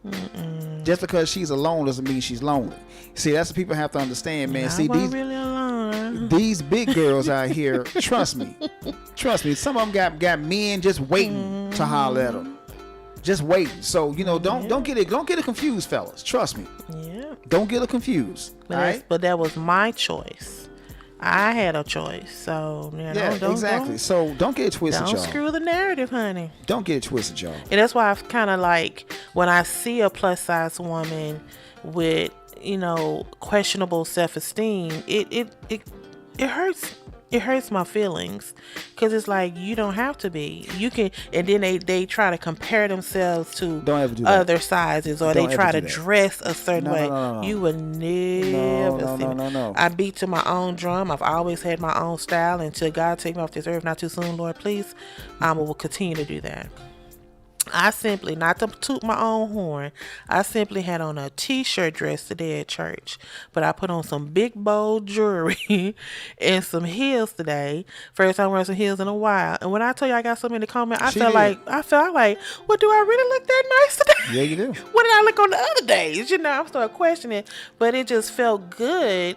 S2: Just because she's alone doesn't mean she's lonely. See, that's what people have to understand, man. See,
S1: really alone.
S2: these big girls out here, trust me. Some of them got men just waiting to holler at them, just waiting. So don't get it confused, fellas. Trust me.
S1: Yeah.
S2: Don't get it confused.
S1: But,
S2: All right.
S1: but that was my choice. I had a choice, so
S2: Exactly. So don't get it twisted,
S1: Don't
S2: y'all.
S1: screw the narrative, honey.
S2: Don't get it twisted, y'all.
S1: And that's why I've kind of like when I see a plus size woman with questionable self esteem, it hurts. It hurts my feelings, because it's like, you don't have to be. You can, and then they try to compare themselves to
S2: Don't ever do that.
S1: other sizes, or
S2: Don't
S1: they try
S2: ever
S1: to
S2: do that.
S1: dress a certain way.
S2: No.
S1: You would never see me.
S2: No.
S1: I beat to my own drum. I've always had my own style. Until God take me off this earth, not too soon, Lord, please. I will continue to do that. I simply, not to toot my own horn, I simply had on a t-shirt dress today at church, but I put on some big bold jewelry and some heels today. First time wearing some heels in a while. And when I tell you I got so many comments, I felt like, well, do I really look that nice today?
S2: Yeah, you do.
S1: What did I look on the other days? I started questioning, but it just felt good.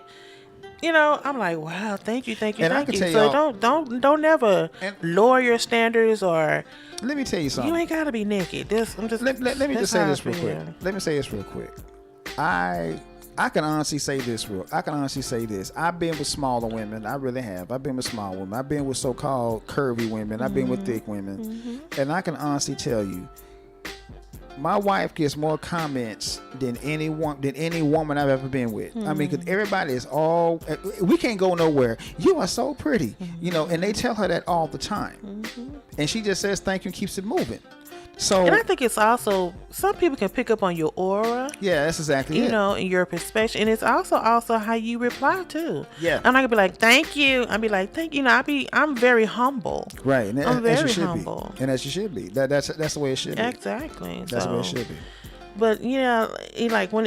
S1: I'm like, wow, thank you.
S2: And I can tell
S1: So
S2: y'all-
S1: don't never
S2: And-
S1: lower your standards, or
S2: Let me tell you something.
S1: you ain't gotta be naked.
S2: Let me just say this real quick. Let me say this real quick. I can honestly say this. I've been with smaller women. I really have. I've been with small women. I've been with so-called curvy women. I've been with thick women. And I can honestly tell you, my wife gets more comments than any woman I've ever been with. I mean, because everybody is we can't go nowhere. You are so pretty, and they tell her that all the time. And she just says thank you and keeps it moving. So,
S1: And I think it's also, some people can pick up on your aura,
S2: yeah, that's exactly it.
S1: and your perspective, and it's also how you reply too.
S2: Yeah.
S1: I'm not gonna be like, thank you. I'll be like, thank you. I'm very humble.
S2: Right, and
S1: I'm
S2: as
S1: very
S2: you should
S1: humble.
S2: be, and as you should be. That's the way it should be.
S1: Exactly.
S2: That's the way it should be.
S1: But like when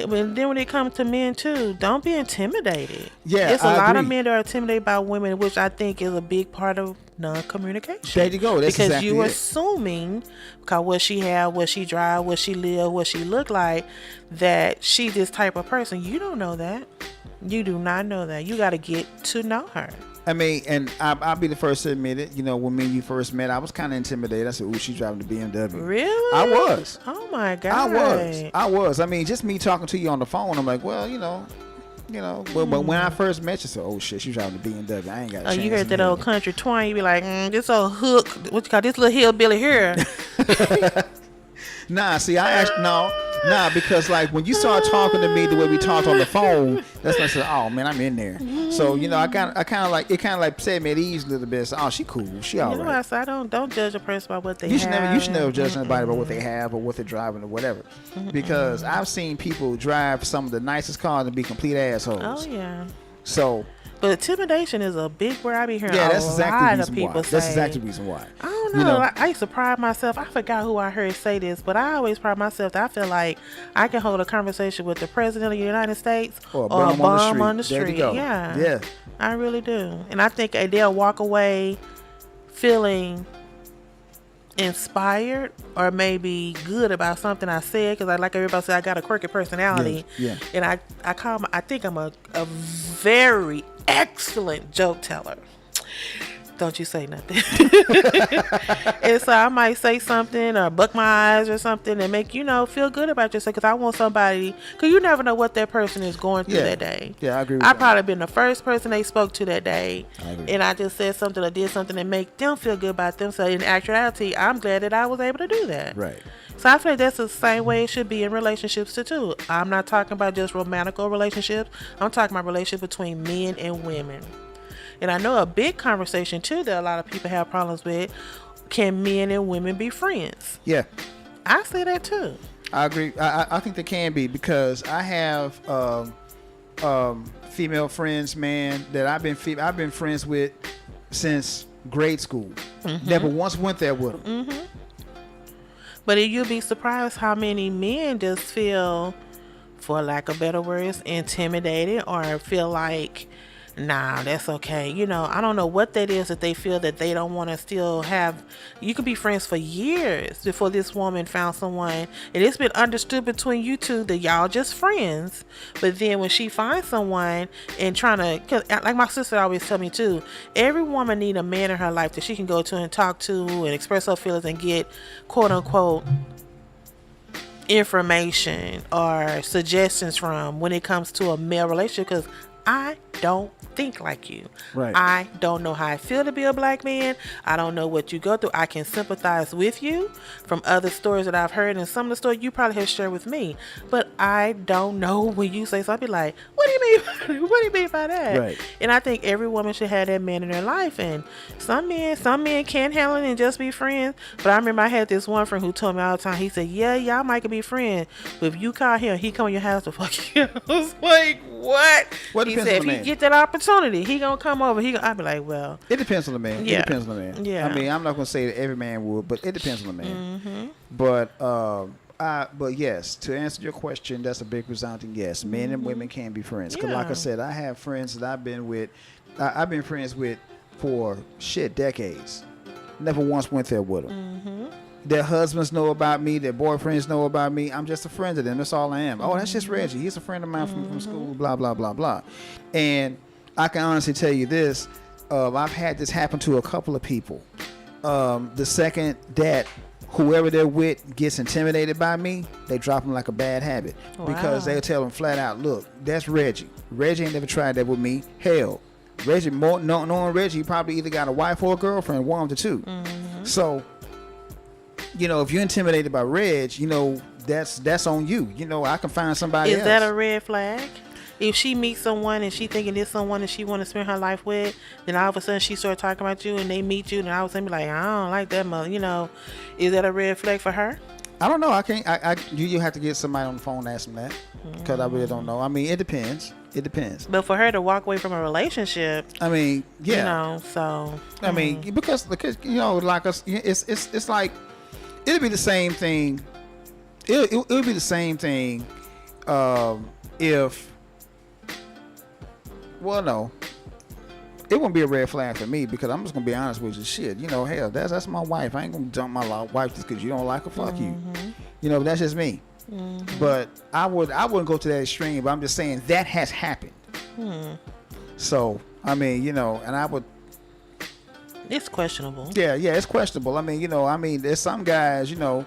S1: it comes to men too, don't be intimidated.
S2: Yeah,
S1: it's a
S2: I
S1: lot of
S2: agree.
S1: men that are intimidated by women, which I think is a big part of non-communication.
S2: There you go. That's
S1: because
S2: exactly
S1: you
S2: it.
S1: assuming, because what she have, what she drive, what she live, what she look like, that she this type of person. You don't know that. You do not know that. You got to get to know her.
S2: I mean, and I'll be the first to admit it. When me and you first met, I was kind of intimidated. I said, "Ooh, she's driving the BMW."
S1: Really?
S2: I was.
S1: Oh my God.
S2: I was. I mean, just me talking to you on the phone, I'm like, well, But when I first met you, I said, "Oh shit, she's driving the BMW. I ain't got."
S1: Oh, you heard that old country twang? You be like, this old hook. What you call this little hillbilly here?
S2: Nah, see, because like when you start talking to me the way we talked on the phone, that's when I said, "Oh man, I'm in there." So I kind of like set me at ease a little bit. So, oh, she cool, she all right.
S1: I said, don't judge a person by what they
S2: You
S1: have.
S2: should never judge anybody by what they have or what they're driving or whatever, because I've seen people drive some of the nicest cars and be complete assholes.
S1: Oh yeah.
S2: So.
S1: But intimidation is a big word I be hearing.
S2: Yeah, that's
S1: a
S2: exactly
S1: lot
S2: the
S1: of
S2: reason
S1: people
S2: why.
S1: say.
S2: That's exactly the reason why.
S1: I don't know. I used to pride myself. I forgot who I heard say this, but I always pride myself that I feel like I can hold a conversation with the president of the United States
S2: Or a
S1: or a
S2: bum
S1: on the
S2: There you
S1: street.
S2: go.
S1: Yeah.
S2: Yeah.
S1: I really do. And I think they'll walk away feeling inspired or maybe good about something I said, because like everybody said, I got a quirky personality.
S2: Yeah.
S1: And I think I'm a very excellent joke teller. Don't you say nothing. And so I might say something or buck my eyes or something and make feel good about yourself, because I want somebody, because you never know what that person is going through that day.
S2: Yeah, I agree with
S1: I
S2: that.
S1: probably been the first person they spoke to that day,
S2: I agree.
S1: and I just said something or did something that make them feel good about themselves. In actuality, I'm glad that I was able to do that.
S2: Right.
S1: So I feel like that's the same way it should be in relationships too. I'm not talking about just romantic relationships. I'm talking about relationships between men and women. And I know a big conversation too that a lot of people have problems with. Can men and women be friends?
S2: Yeah,
S1: I say that too.
S2: I agree. I think they can be, because I have female friends, man, that I've been friends with since grade school. Never once went there with them.
S1: But you'd be surprised how many men just feel, for lack of better words, intimidated, or feel like, nah, that's okay. You know, I don't know what that is that they feel that they don't want to still have. You could be friends for years before this woman found someone, and it's been understood between you two that y'all just friends. But then when she finds someone and trying to, cause like my sister always tell me too, every woman need a man in her life that she can go to and talk to and express her feelings and get quote unquote information or suggestions from when it comes to a male relationship, because I don't think like you.
S2: Right.
S1: I don't know how I feel to be a black man. I don't know what you go through. I can sympathize with you from other stories that I've heard, and some of the stories you probably have shared with me. But I don't know when you say something, I'll be like, what do you mean? What do you mean by that?
S2: Right.
S1: And I think every woman should have that man in their life. And some men can't handle it and just be friends. But I remember I had this one friend who told me all the time, he said, yeah, y'all might could be friends, but if you call him, he come to your house to fuck you. I was like, what?
S2: What
S1: He
S2: depends
S1: said,
S2: on the
S1: if he
S2: man.
S1: get that opportunity, he gonna come over. I'd be like, well,
S2: It depends on the man.
S1: Yeah.
S2: It depends on the man.
S1: Yeah.
S2: I mean, I'm not gonna say that every man would, but it depends on the man. But yes, to answer your question, that's a big resounding yes. Men and women can be friends. Because like I
S1: Yeah.
S2: said, I have friends that I've been with. I've been friends with for decades. Never once went there with them. Their husbands know about me. Their boyfriends know about me. I'm just a friend to them. That's all I am. Oh, that's just Reggie. He's a friend of mine from school. Blah blah blah blah. And I can honestly tell you this. I've had this happen to a couple of people. The second that whoever they're with gets intimidated by me, they drop them like a bad habit. Because
S1: Wow.
S2: they'll tell them flat out, look, that's Reggie. Reggie ain't never tried that with me. Hell, Reggie, knowing Reggie, he probably either got a wife or a girlfriend, one of the two. So, if you're intimidated by Reg, that's on you. I can find somebody else.
S1: is that a red flag? If she meets someone and she thinking it's someone that she want to spend her life with, then all of a sudden she start talking about you and they meet you, and all of a sudden be like, I don't like that mother. Is that a red flag for her?
S2: I don't know. I can't. You have to get somebody on the phone and ask them that, because I really don't know. I mean, it depends. It depends.
S1: But for her to walk away from a relationship,
S2: I mean, yeah.
S1: so
S2: I mean, because like us, it's like it'll be the same thing. It'll be the same thing if. Well, no. It wouldn't be a red flag for me, because I'm just gonna be honest with you. Shit, hell, that's my wife. I ain't gonna dump my wife just because you don't like her. Fuck you. That's just me. But I wouldn't go to that extreme. But I'm just saying that has happened. So I mean, and I would.
S1: it's questionable.
S2: Yeah, it's questionable. I mean, there's some guys. I'm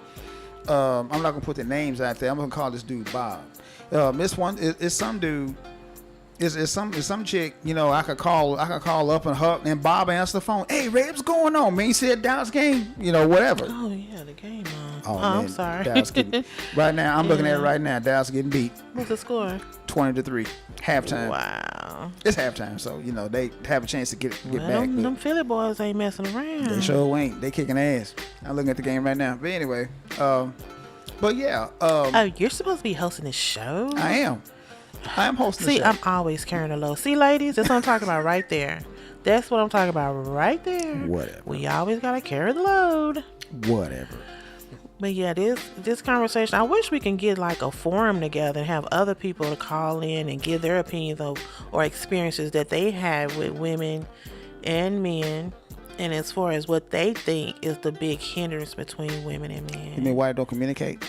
S2: not gonna put their names out there. I'm gonna call this dude Bob. This one is some dude. Is some chick, I could call up and her, and Bob answer the phone. Hey, Ray, what's going on, man? You see that Dallas game? Whatever.
S1: Oh yeah, the game on.
S2: Oh,
S1: I'm
S2: man,
S1: sorry.
S2: Dallas getting, right now, I'm looking at it right now. Dallas getting beat
S1: What's the score?
S2: 20-3, halftime.
S1: Wow.
S2: It's halftime, so they have a chance to get
S1: Well,
S2: back. but
S1: them Philly boys ain't messing around.
S2: They sure ain't. They kicking ass. I'm looking at the game right now. But anyway, but yeah.
S1: Oh, you're supposed to be hosting this show?
S2: I am hosting the
S1: See,
S2: show.
S1: I'm always carrying the load. See, ladies, that's what I'm talking about right there. That's what I'm talking about right there.
S2: Whatever.
S1: We always gotta carry the load.
S2: Whatever.
S1: But yeah, this conversation, I wish we can get like a forum together and have other people to call in and give their opinions or experiences that they have with women and men, and as far as what they think is the big hindrance between women and men.
S2: You mean why they don't communicate?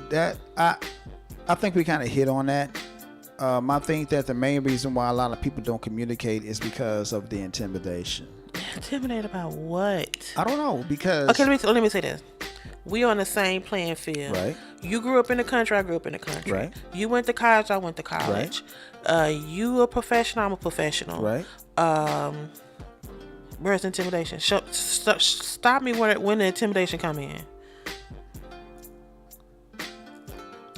S2: That I think we kind of hit on that. I think that the main reason why a lot of people don't communicate is because of the intimidation.
S1: Intimidated about what?
S2: I don't know, because
S1: Okay, let me say this. We on the same playing field.
S2: Right.
S1: You grew up in the country, I grew up in the country.
S2: Right.
S1: You went to college, I went to college. You a professional, I'm a professional.
S2: Right.
S1: Where's intimidation? Stop me when the intimidation come in.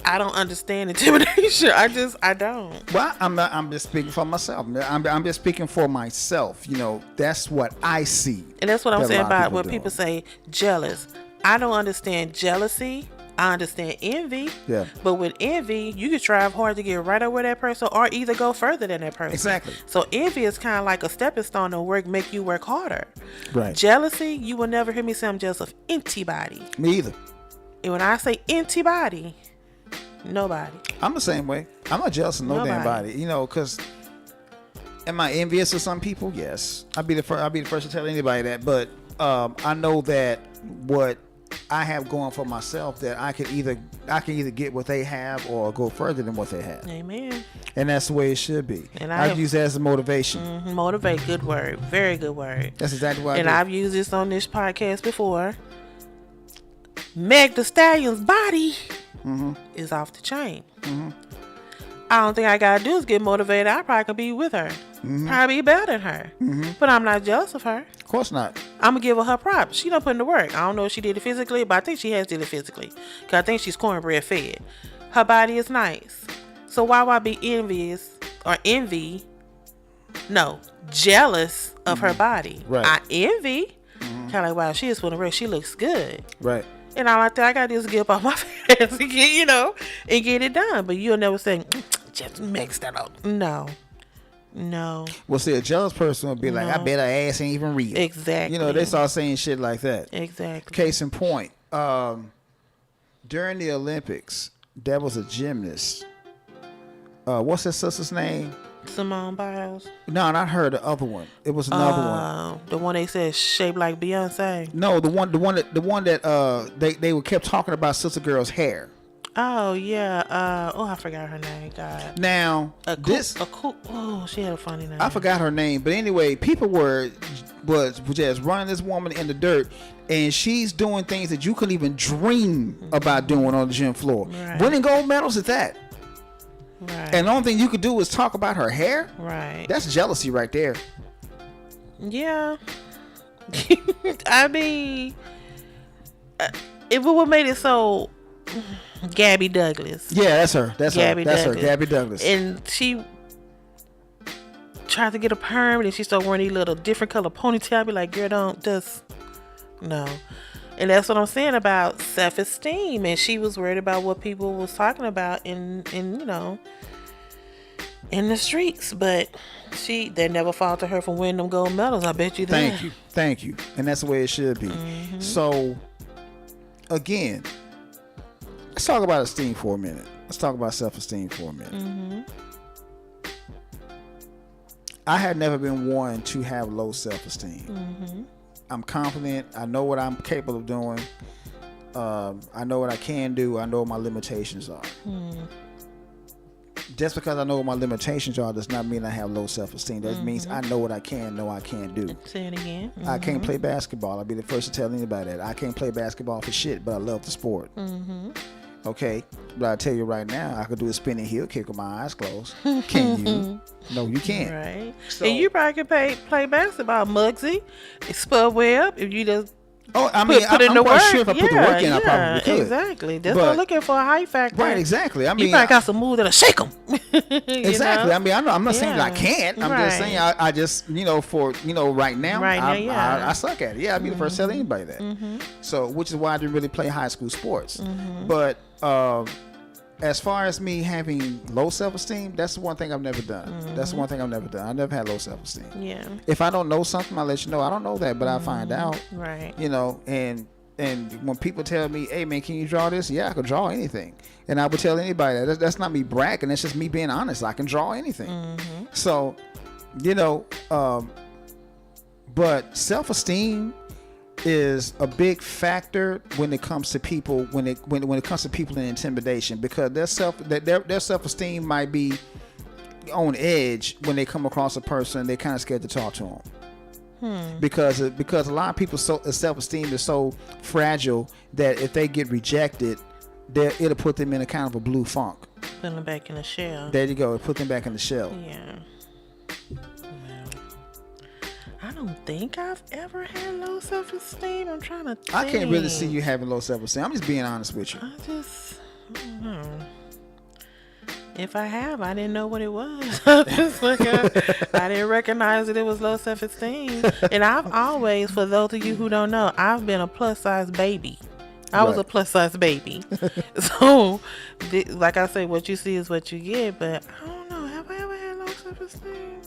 S1: I don't understand intimidation. I don't.
S2: Well, I'm not. I'm just speaking for myself. I'm just speaking for myself. You know, that's what I see.
S1: And that's what I'm
S2: that a
S1: saying
S2: lot of
S1: about when
S2: doing.
S1: people say jealous. I don't understand jealousy. I understand envy.
S2: Yeah.
S1: But with envy, you can strive hard to get right over that person or either go further than that person.
S2: Exactly.
S1: So envy is kind of like a stepping stone to make you work harder.
S2: Right.
S1: Jealousy, you will never hear me say I'm jealous of anybody.
S2: Me either.
S1: And when I say anybody, nobody.
S2: I'm the same way. I'm not jealous of no damn body. You know, because am I envious of some people? Yes. I'll be the first to tell anybody that. But I know that what I have going for myself, that I can either get what they have or go further than what they have.
S1: Amen.
S2: And that's the way it should be.
S1: And
S2: I've used that as a motivation.
S1: Motivate, good word. Very good word.
S2: That's exactly what I
S1: And
S2: do.
S1: I've used this on this podcast before. Meg Thee Stallion's body is off the chain. I don't think I gotta do is get motivated. I probably could be with her. Probably be better than her. But I'm not jealous of her.
S2: Of course not.
S1: I'm gonna give her props. She done put in the work. I don't know if she did it physically, but I think she has did it physically. Cause I think she's cornbread fed. Her body is nice. So why would I be jealous of her body?
S2: Right.
S1: I envy. Kind of like, wow, she is putting in the work. She looks good.
S2: Right.
S1: And all like that, I gotta just get up off my face and get it done. But you'll never say, just mix that up. No.
S2: Well, see, a jealous person would be like, I bet her ass ain't even real.
S1: Exactly.
S2: You know, they start saying shit like that.
S1: Exactly.
S2: Case in point, during the Olympics, there was a gymnast. What's her sister's name?
S1: Simone Biles.
S2: No, not her. The other one. It was another one.
S1: The one they said shaped like Beyonce.
S2: No, the one that they kept talking about Sister Girl's hair.
S1: Oh yeah. I forgot her name. God.
S2: Now
S1: she had a funny name.
S2: I forgot her name, but anyway, people was just running this woman in the dirt, and she's doing things that you couldn't even dream about doing on the gym floor.
S1: Right.
S2: Winning gold medals at that.
S1: Right.
S2: And the only thing you could do is talk about her hair.
S1: Right.
S2: That's jealousy right there.
S1: Yeah. I mean, if it would made it so, Gabby Douglas.
S2: Yeah, that's her. That's
S1: Gabby
S2: her. That's
S1: Douglas.
S2: her. Gabby Douglas.
S1: And she tried to get a perm, and she started wearing these little different color ponytail. I'd be like, girl, don't just no. And that's what I'm saying about self-esteem. And she was worried about what people was talking about in the streets. But they never fought to her for winning them gold medals. I bet you that.
S2: Thank you. And that's the way it should be. So, again, let's talk about esteem for a minute. Let's talk about self-esteem for a minute. I had never been one to have low self-esteem. I'm confident. I know what I'm capable of doing. I know what I can do. I know what my limitations are. Just because I know what my limitations are does not mean I have low self-esteem. That means I know what I can do.
S1: Say it again.
S2: I can't play basketball. I'll be the first to tell anybody that. I can't play basketball for shit, but I love the sport. Okay, but I tell you right now, I could do a spinning heel kick with my eyes closed. Can you? No, you can't.
S1: Right.
S2: So,
S1: and you probably can play basketball, Muggsy, Spud Webb, if you just
S2: put
S1: in
S2: I'm
S1: the
S2: quite
S1: work.
S2: sure if I put the work in, I probably could.
S1: Exactly. That's what I'm looking for, a height factor.
S2: Right, exactly. I mean,
S1: you probably got some moves that'll shake them.
S2: Exactly.
S1: Know?
S2: I mean, I'm not saying that I can't. I'm just saying I just, right now, I suck at it. Yeah, I'd be the first to tell anybody that. So, which is why I didn't really play high school sports. But as far as me having low self-esteem, that's the one thing I've never done. That's the one thing I've never done. I never had low self-esteem.
S1: Yeah.
S2: If I don't know something, I'll let you know. I don't know that, but I'll find out.
S1: Right.
S2: And when people tell me, hey, man, can you draw this? Yeah, I can draw anything. And I would tell anybody that. That's not me bragging. That's just me being honest. I can draw anything. So, but self-esteem is a big factor when it comes to people when it comes to people in intimidation, because their self-esteem might be on edge when they come across a person they're kind of scared to talk to them. Because a lot of people's self-esteem is so fragile that if they get rejected, it'll put them in a kind of a blue funk.
S1: Put them back in the shell.
S2: There you go. Put them back in the shell.
S1: Yeah. I don't think I've ever had low self-esteem. I'm trying to think.
S2: I can't really see you having low self-esteem. I'm just being honest with you.
S1: If I have, I didn't know what it was. I didn't recognize that it was low self-esteem. And I've always, for those of you who don't know, I've been a plus-size baby. I was a plus-size baby. So, like I say, what you see is what you get. But I don't know. Have I ever had low self-esteem?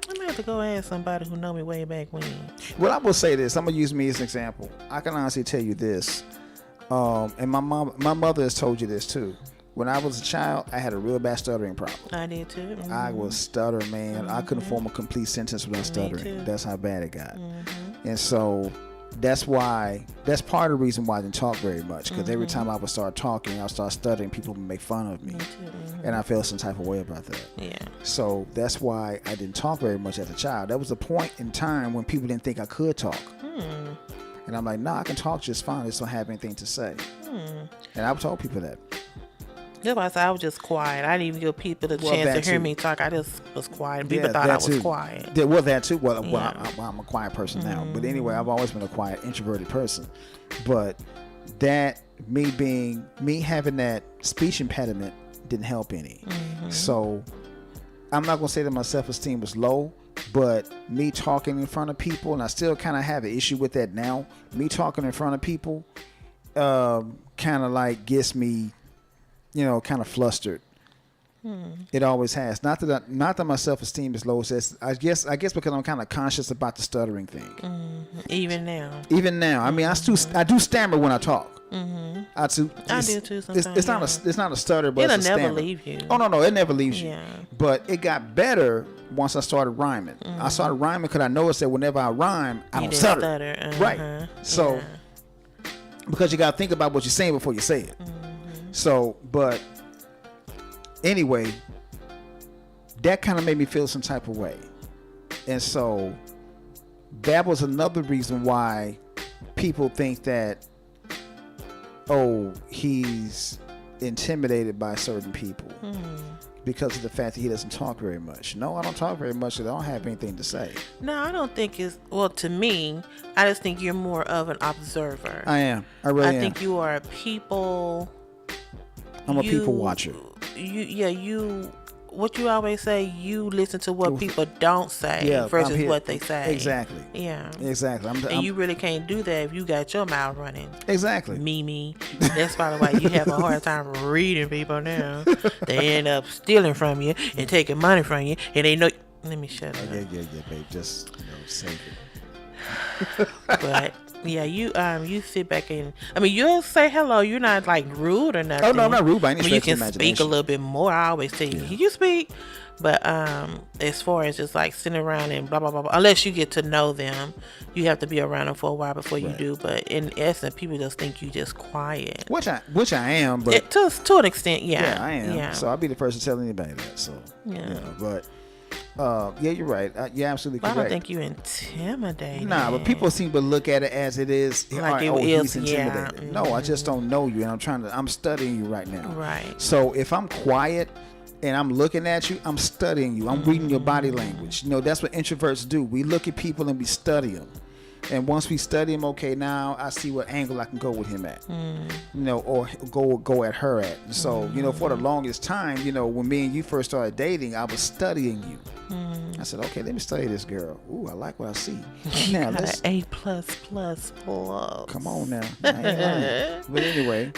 S1: I'm gonna have to go ask somebody who know me way back when.
S2: Well, I will say this. I'm gonna use me as an example. I can honestly tell you this. And my mother has told you this too. When I was a child, I had a real bad stuttering problem.
S1: I did too. Mm-hmm.
S2: I was stuttering, man. I couldn't form a complete sentence without stuttering. That's how bad it got. And so that's part of the reason why I didn't talk very much. Because every time I would start talking, I would start stuttering, people would make fun of me. And I felt some type of way about that.
S1: Yeah.
S2: So that's why I didn't talk very much as a child. That was a point in time when people didn't think I could talk. And I'm like, nah, I can talk just fine. I just don't have anything to say. And I've told people that.
S1: That's why I said I was just quiet. I didn't even give people the chance to hear me talk. I just was quiet. People thought I was quiet.
S2: Well, that too. Well, I'm a quiet person now. But anyway, I've always been a quiet, introverted person. But that, me having that speech impediment didn't help any. So I'm not going to say that my self-esteem was low. But me talking in front of people, and I still kind of have an issue with that now. Me talking in front of people kind of like gets me, kind of flustered. It always has. Not that my self-esteem is low. I guess because I'm kind of conscious about the stuttering thing.
S1: Even now.
S2: I mean, I do stammer when I talk. I do too sometimes. It's not a stutter, but
S1: it'll
S2: it's a
S1: never
S2: stammer.
S1: leave you.
S2: Oh no, it never leaves you.
S1: Yeah.
S2: But it got better once I started rhyming. I started rhyming because I noticed that whenever I rhyme, I don't stutter. Right. So because you got to think about what you're saying before you say it. So, but anyway, that kind of made me feel some type of way, and so that was another reason why people think that, oh, he's intimidated by certain people because of the fact that he doesn't talk very much. No, I don't talk very much because I don't have anything to say.
S1: No, I don't think to me, I just think you're more of an observer.
S2: I am. I really am.
S1: I think you are a people.
S2: I'm a people watcher.
S1: What you always say, you listen to what people don't say versus what they say.
S2: Exactly.
S1: Yeah.
S2: Exactly.
S1: And you really can't do that if you got your mouth running.
S2: Exactly.
S1: Mimi. That's probably why you have a hard time reading people now. They end up stealing from you and taking money from you, and they know. Let me shut up.
S2: Yeah, babe. Just save it.
S1: But. Yeah, you sit back and you'll say hello. You're not like rude or nothing.
S2: Oh no, I'm not rude by any stretch
S1: you
S2: of the
S1: can
S2: imagination.
S1: speak a little bit more. I always tell you, can you speak? But as far as just like sitting around and blah blah blah, unless you get to know them, you have to be around them for a while before you do. But in essence, people just think you just quiet.
S2: Which I am, but
S1: to an extent, yeah.
S2: I am.
S1: Yeah.
S2: So I'll be the first to tell anybody that. So but. You're right. You're absolutely correct.
S1: I don't think you intimidated.
S2: Nah, but people seem to look at it as it is.
S1: Like
S2: he's intimidated. No, I just don't know you, and I'm studying you right now.
S1: Right.
S2: So if I'm quiet and I'm looking at you, I'm studying you. I'm reading your body language. That's what introverts do. We look at people and we study them. And once we study him, okay, now I see what angle I can go with him at, or go at her at. So, for the longest time, when me and you first started dating, I was studying you. I said, okay, let me study this girl. Ooh, I like what I see. Now let's
S1: A++++.
S2: Come on now. I ain't lying. But anyway,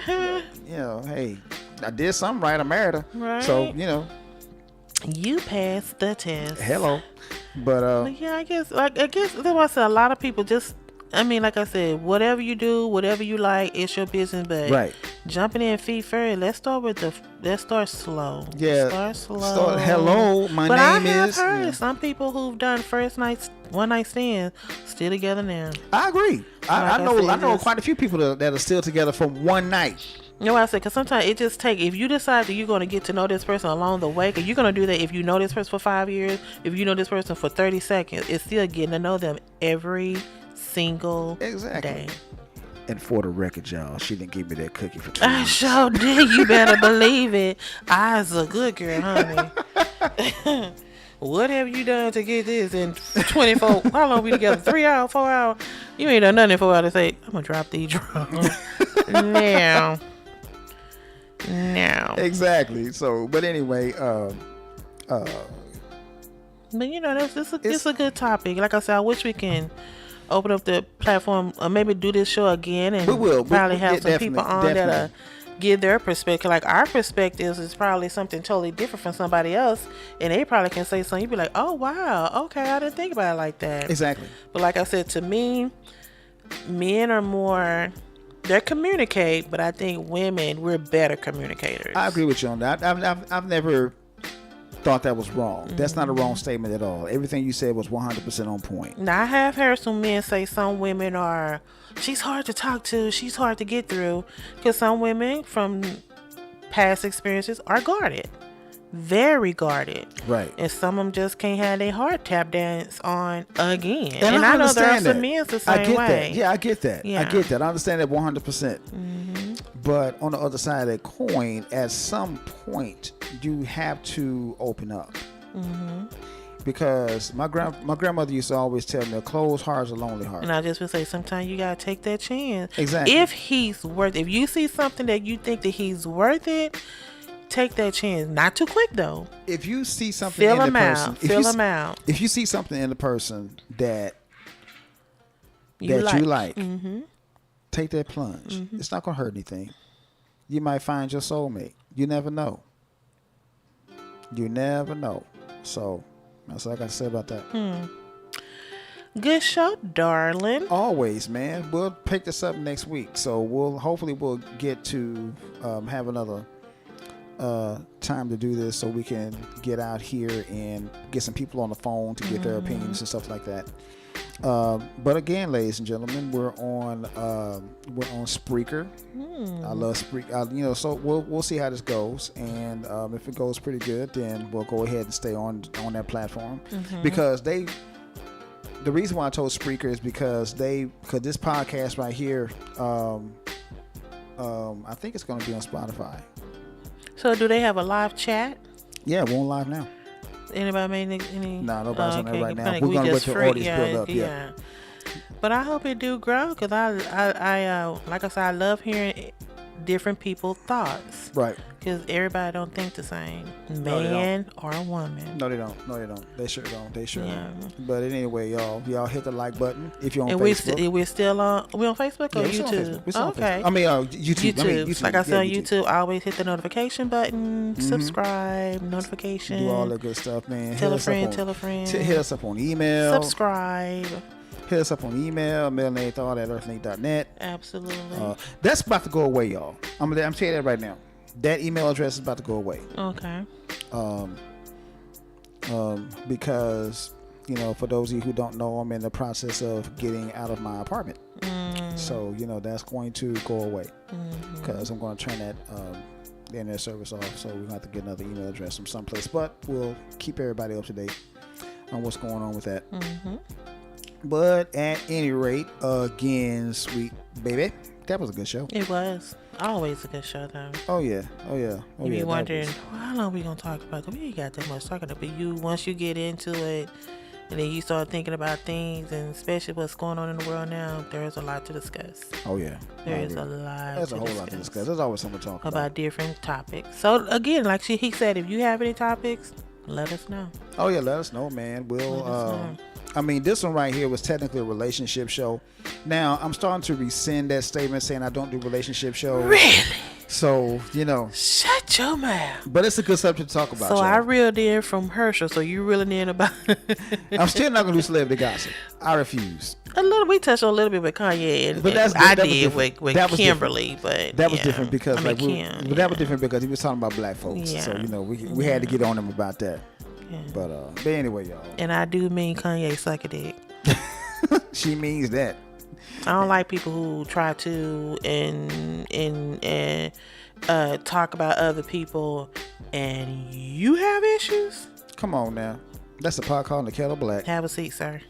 S2: hey, I did something right. I married her.
S1: Right.
S2: So,
S1: you passed the test.
S2: Hello. But
S1: yeah, I guess that's why I said a lot of people just. Like I said, whatever you do, whatever you like, it's your business. But jumping in feet first, let's start slow.
S2: Yeah.
S1: Start slow.
S2: Hello, my name is.
S1: But I have heard some people who've done one night stands still together now.
S2: I agree. I know quite a few people that are still together from one night.
S1: You know what I said? Because sometimes it just takes, if you decide that you're going to get to know this person along the way, because you're going to do that if you know this person for 5 years, if you know this person for 30 seconds, it's still getting to know them every single day.
S2: And for the record, y'all, she didn't give me that cookie for 2 weeks.
S1: I sure did. You better believe it. I was a good girl, honey. what have you done to get this in 24? How long we together? 3 hours, 4 hours? You ain't done nothing in 4 hours. Say, I'm gonna drop these drums now.
S2: Exactly. So, but anyway,
S1: but you know, it's a good topic. Like I said, I wish we can open up the platform or maybe do this show again and probably have some people on that give their perspective. Like our perspectives is probably something totally different from somebody else, and they probably can say something. You'd be like, oh wow, okay, I didn't think about it like that.
S2: Exactly.
S1: But like I said, to me, men are more, they communicate, but I think women, we're better communicators.
S2: I agree with you on that. I've never thought that was wrong. That's not a wrong statement at all. Everything you said was 100% on point.
S1: Now, I have heard some men say some women are, she's hard to talk to, she's hard to get through, because some women from past experiences are guarded. Very guarded.
S2: Right.
S1: And some of them just can't have their heart tap dance on again.
S2: And I
S1: know there are
S2: that.
S1: some men the same
S2: I get
S1: way.
S2: that. Yeah, I get that.
S1: Yeah.
S2: I get that. I understand that 100%. But on the other side of that coin, at some point, you have to open up. Because my grandmother used to always tell me, a closed heart is a lonely heart.
S1: And I just would say, sometimes you gotta take that chance.
S2: Exactly.
S1: If you see something that you think that he's worth it, take that chance. Not too quick though.
S2: If you see something
S1: Feel
S2: in the
S1: him
S2: person,
S1: out. Feel him out.
S2: If you see something in the person that
S1: You like.
S2: take that plunge. It's not gonna hurt anything. You might find your soulmate. You never know. You never know. So that's all I got to say about that.
S1: Good show, darling.
S2: Always, man. We'll pick this up next week. So hopefully we'll get to have another time to do this, so we can get out here and get some people on the phone to get their opinions and stuff like that. But again, ladies and gentlemen, we're on Spreaker. I love Spreaker. So we'll see how this goes, and if it goes pretty good, then we'll go ahead and stay on that platform, because the reason why I told Spreaker is because this podcast right here, I think it's going to be on Spotify.
S1: So do they have a live chat?
S2: Yeah, we're on live now.
S1: Anybody made any?
S2: No, nobody's on there right now.
S1: Like
S2: We're going to wait
S1: just
S2: till audience build up. Yeah.
S1: But I hope it do grow, because I like I said, I love hearing different people's thoughts.
S2: Right.
S1: Because everybody don't think the same, man or woman.
S2: No, they don't. They sure don't.
S1: Yeah.
S2: But anyway, y'all hit the like button if you're on
S1: And
S2: Facebook.
S1: we're still on. We on Facebook or YouTube?
S2: We're on
S1: Okay.
S2: Facebook. I mean, YouTube. YouTube.
S1: Like I said, on
S2: YouTube.
S1: YouTube, I always hit the notification button, subscribe, notification.
S2: Do all that good stuff, man.
S1: Tell a friend.
S2: Hit us up on email.
S1: Subscribe.
S2: Hit us up on email, melanated@earthlink.net.
S1: Absolutely.
S2: That's about to go away, y'all. I'm telling you that right now. That email address is about to go away.
S1: Okay.
S2: Because, for those of you who don't know, I'm in the process of getting out of my apartment. So, that's going to go away, because I'm going to turn that the internet service off. So we're going to have to get another email address from someplace. But we'll keep everybody up to date on what's going on with that. But at any rate, again, sweet baby, that was a good show.
S1: It was always a good show, though.
S2: Oh yeah.
S1: You be wondering, how long we gonna talk about that? We ain't got that much talking about. But once you get into it, and then you start thinking about things, and especially what's going on in the world now, there's a lot to discuss.
S2: Oh yeah,
S1: there is a lot.
S2: There's a whole lot to discuss. There's always something to talk
S1: about different topics. So again, like he said, if you have any topics, let us know.
S2: Oh yeah, let us know, man. We'll. I mean, this one right here was technically a relationship show. Now, I'm starting to rescind that statement saying I don't do relationship shows.
S1: Really?
S2: So,
S1: Shut your mouth.
S2: But it's a good subject to talk about.
S1: So y'all. I reeled in from Herschel, so you reeling in about...
S2: I'm still not going to do celebrity gossip. I refuse.
S1: We touched on a little bit with Kanye,
S2: but
S1: I did with Kimberly, but
S2: that was different because
S1: that
S2: was different because he was talking about black folks. Yeah. So we had to get on him about that. Yeah. But anyway, y'all.
S1: And I do mean Kanye suck a dick.
S2: She means that.
S1: I don't like people who try to and talk about other people and you have issues.
S2: Come on now. That's a pot calling the kettle black.
S1: Have a seat, sir.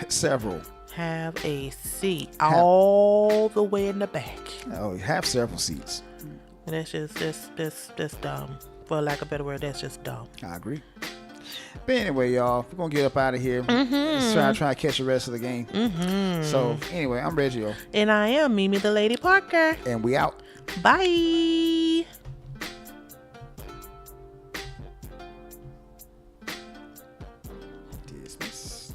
S2: Several.
S1: Have a seat all the way in the back.
S2: Oh, have several seats.
S1: That's just dumb. For lack of a better word, that's just dumb.
S2: I agree. But anyway, y'all, we're gonna get up out of here. Let's try to catch the rest of the game. So anyway, I'm Reggie,
S1: And I am Mimi the Lady Parker.
S2: and we out.
S1: Bye.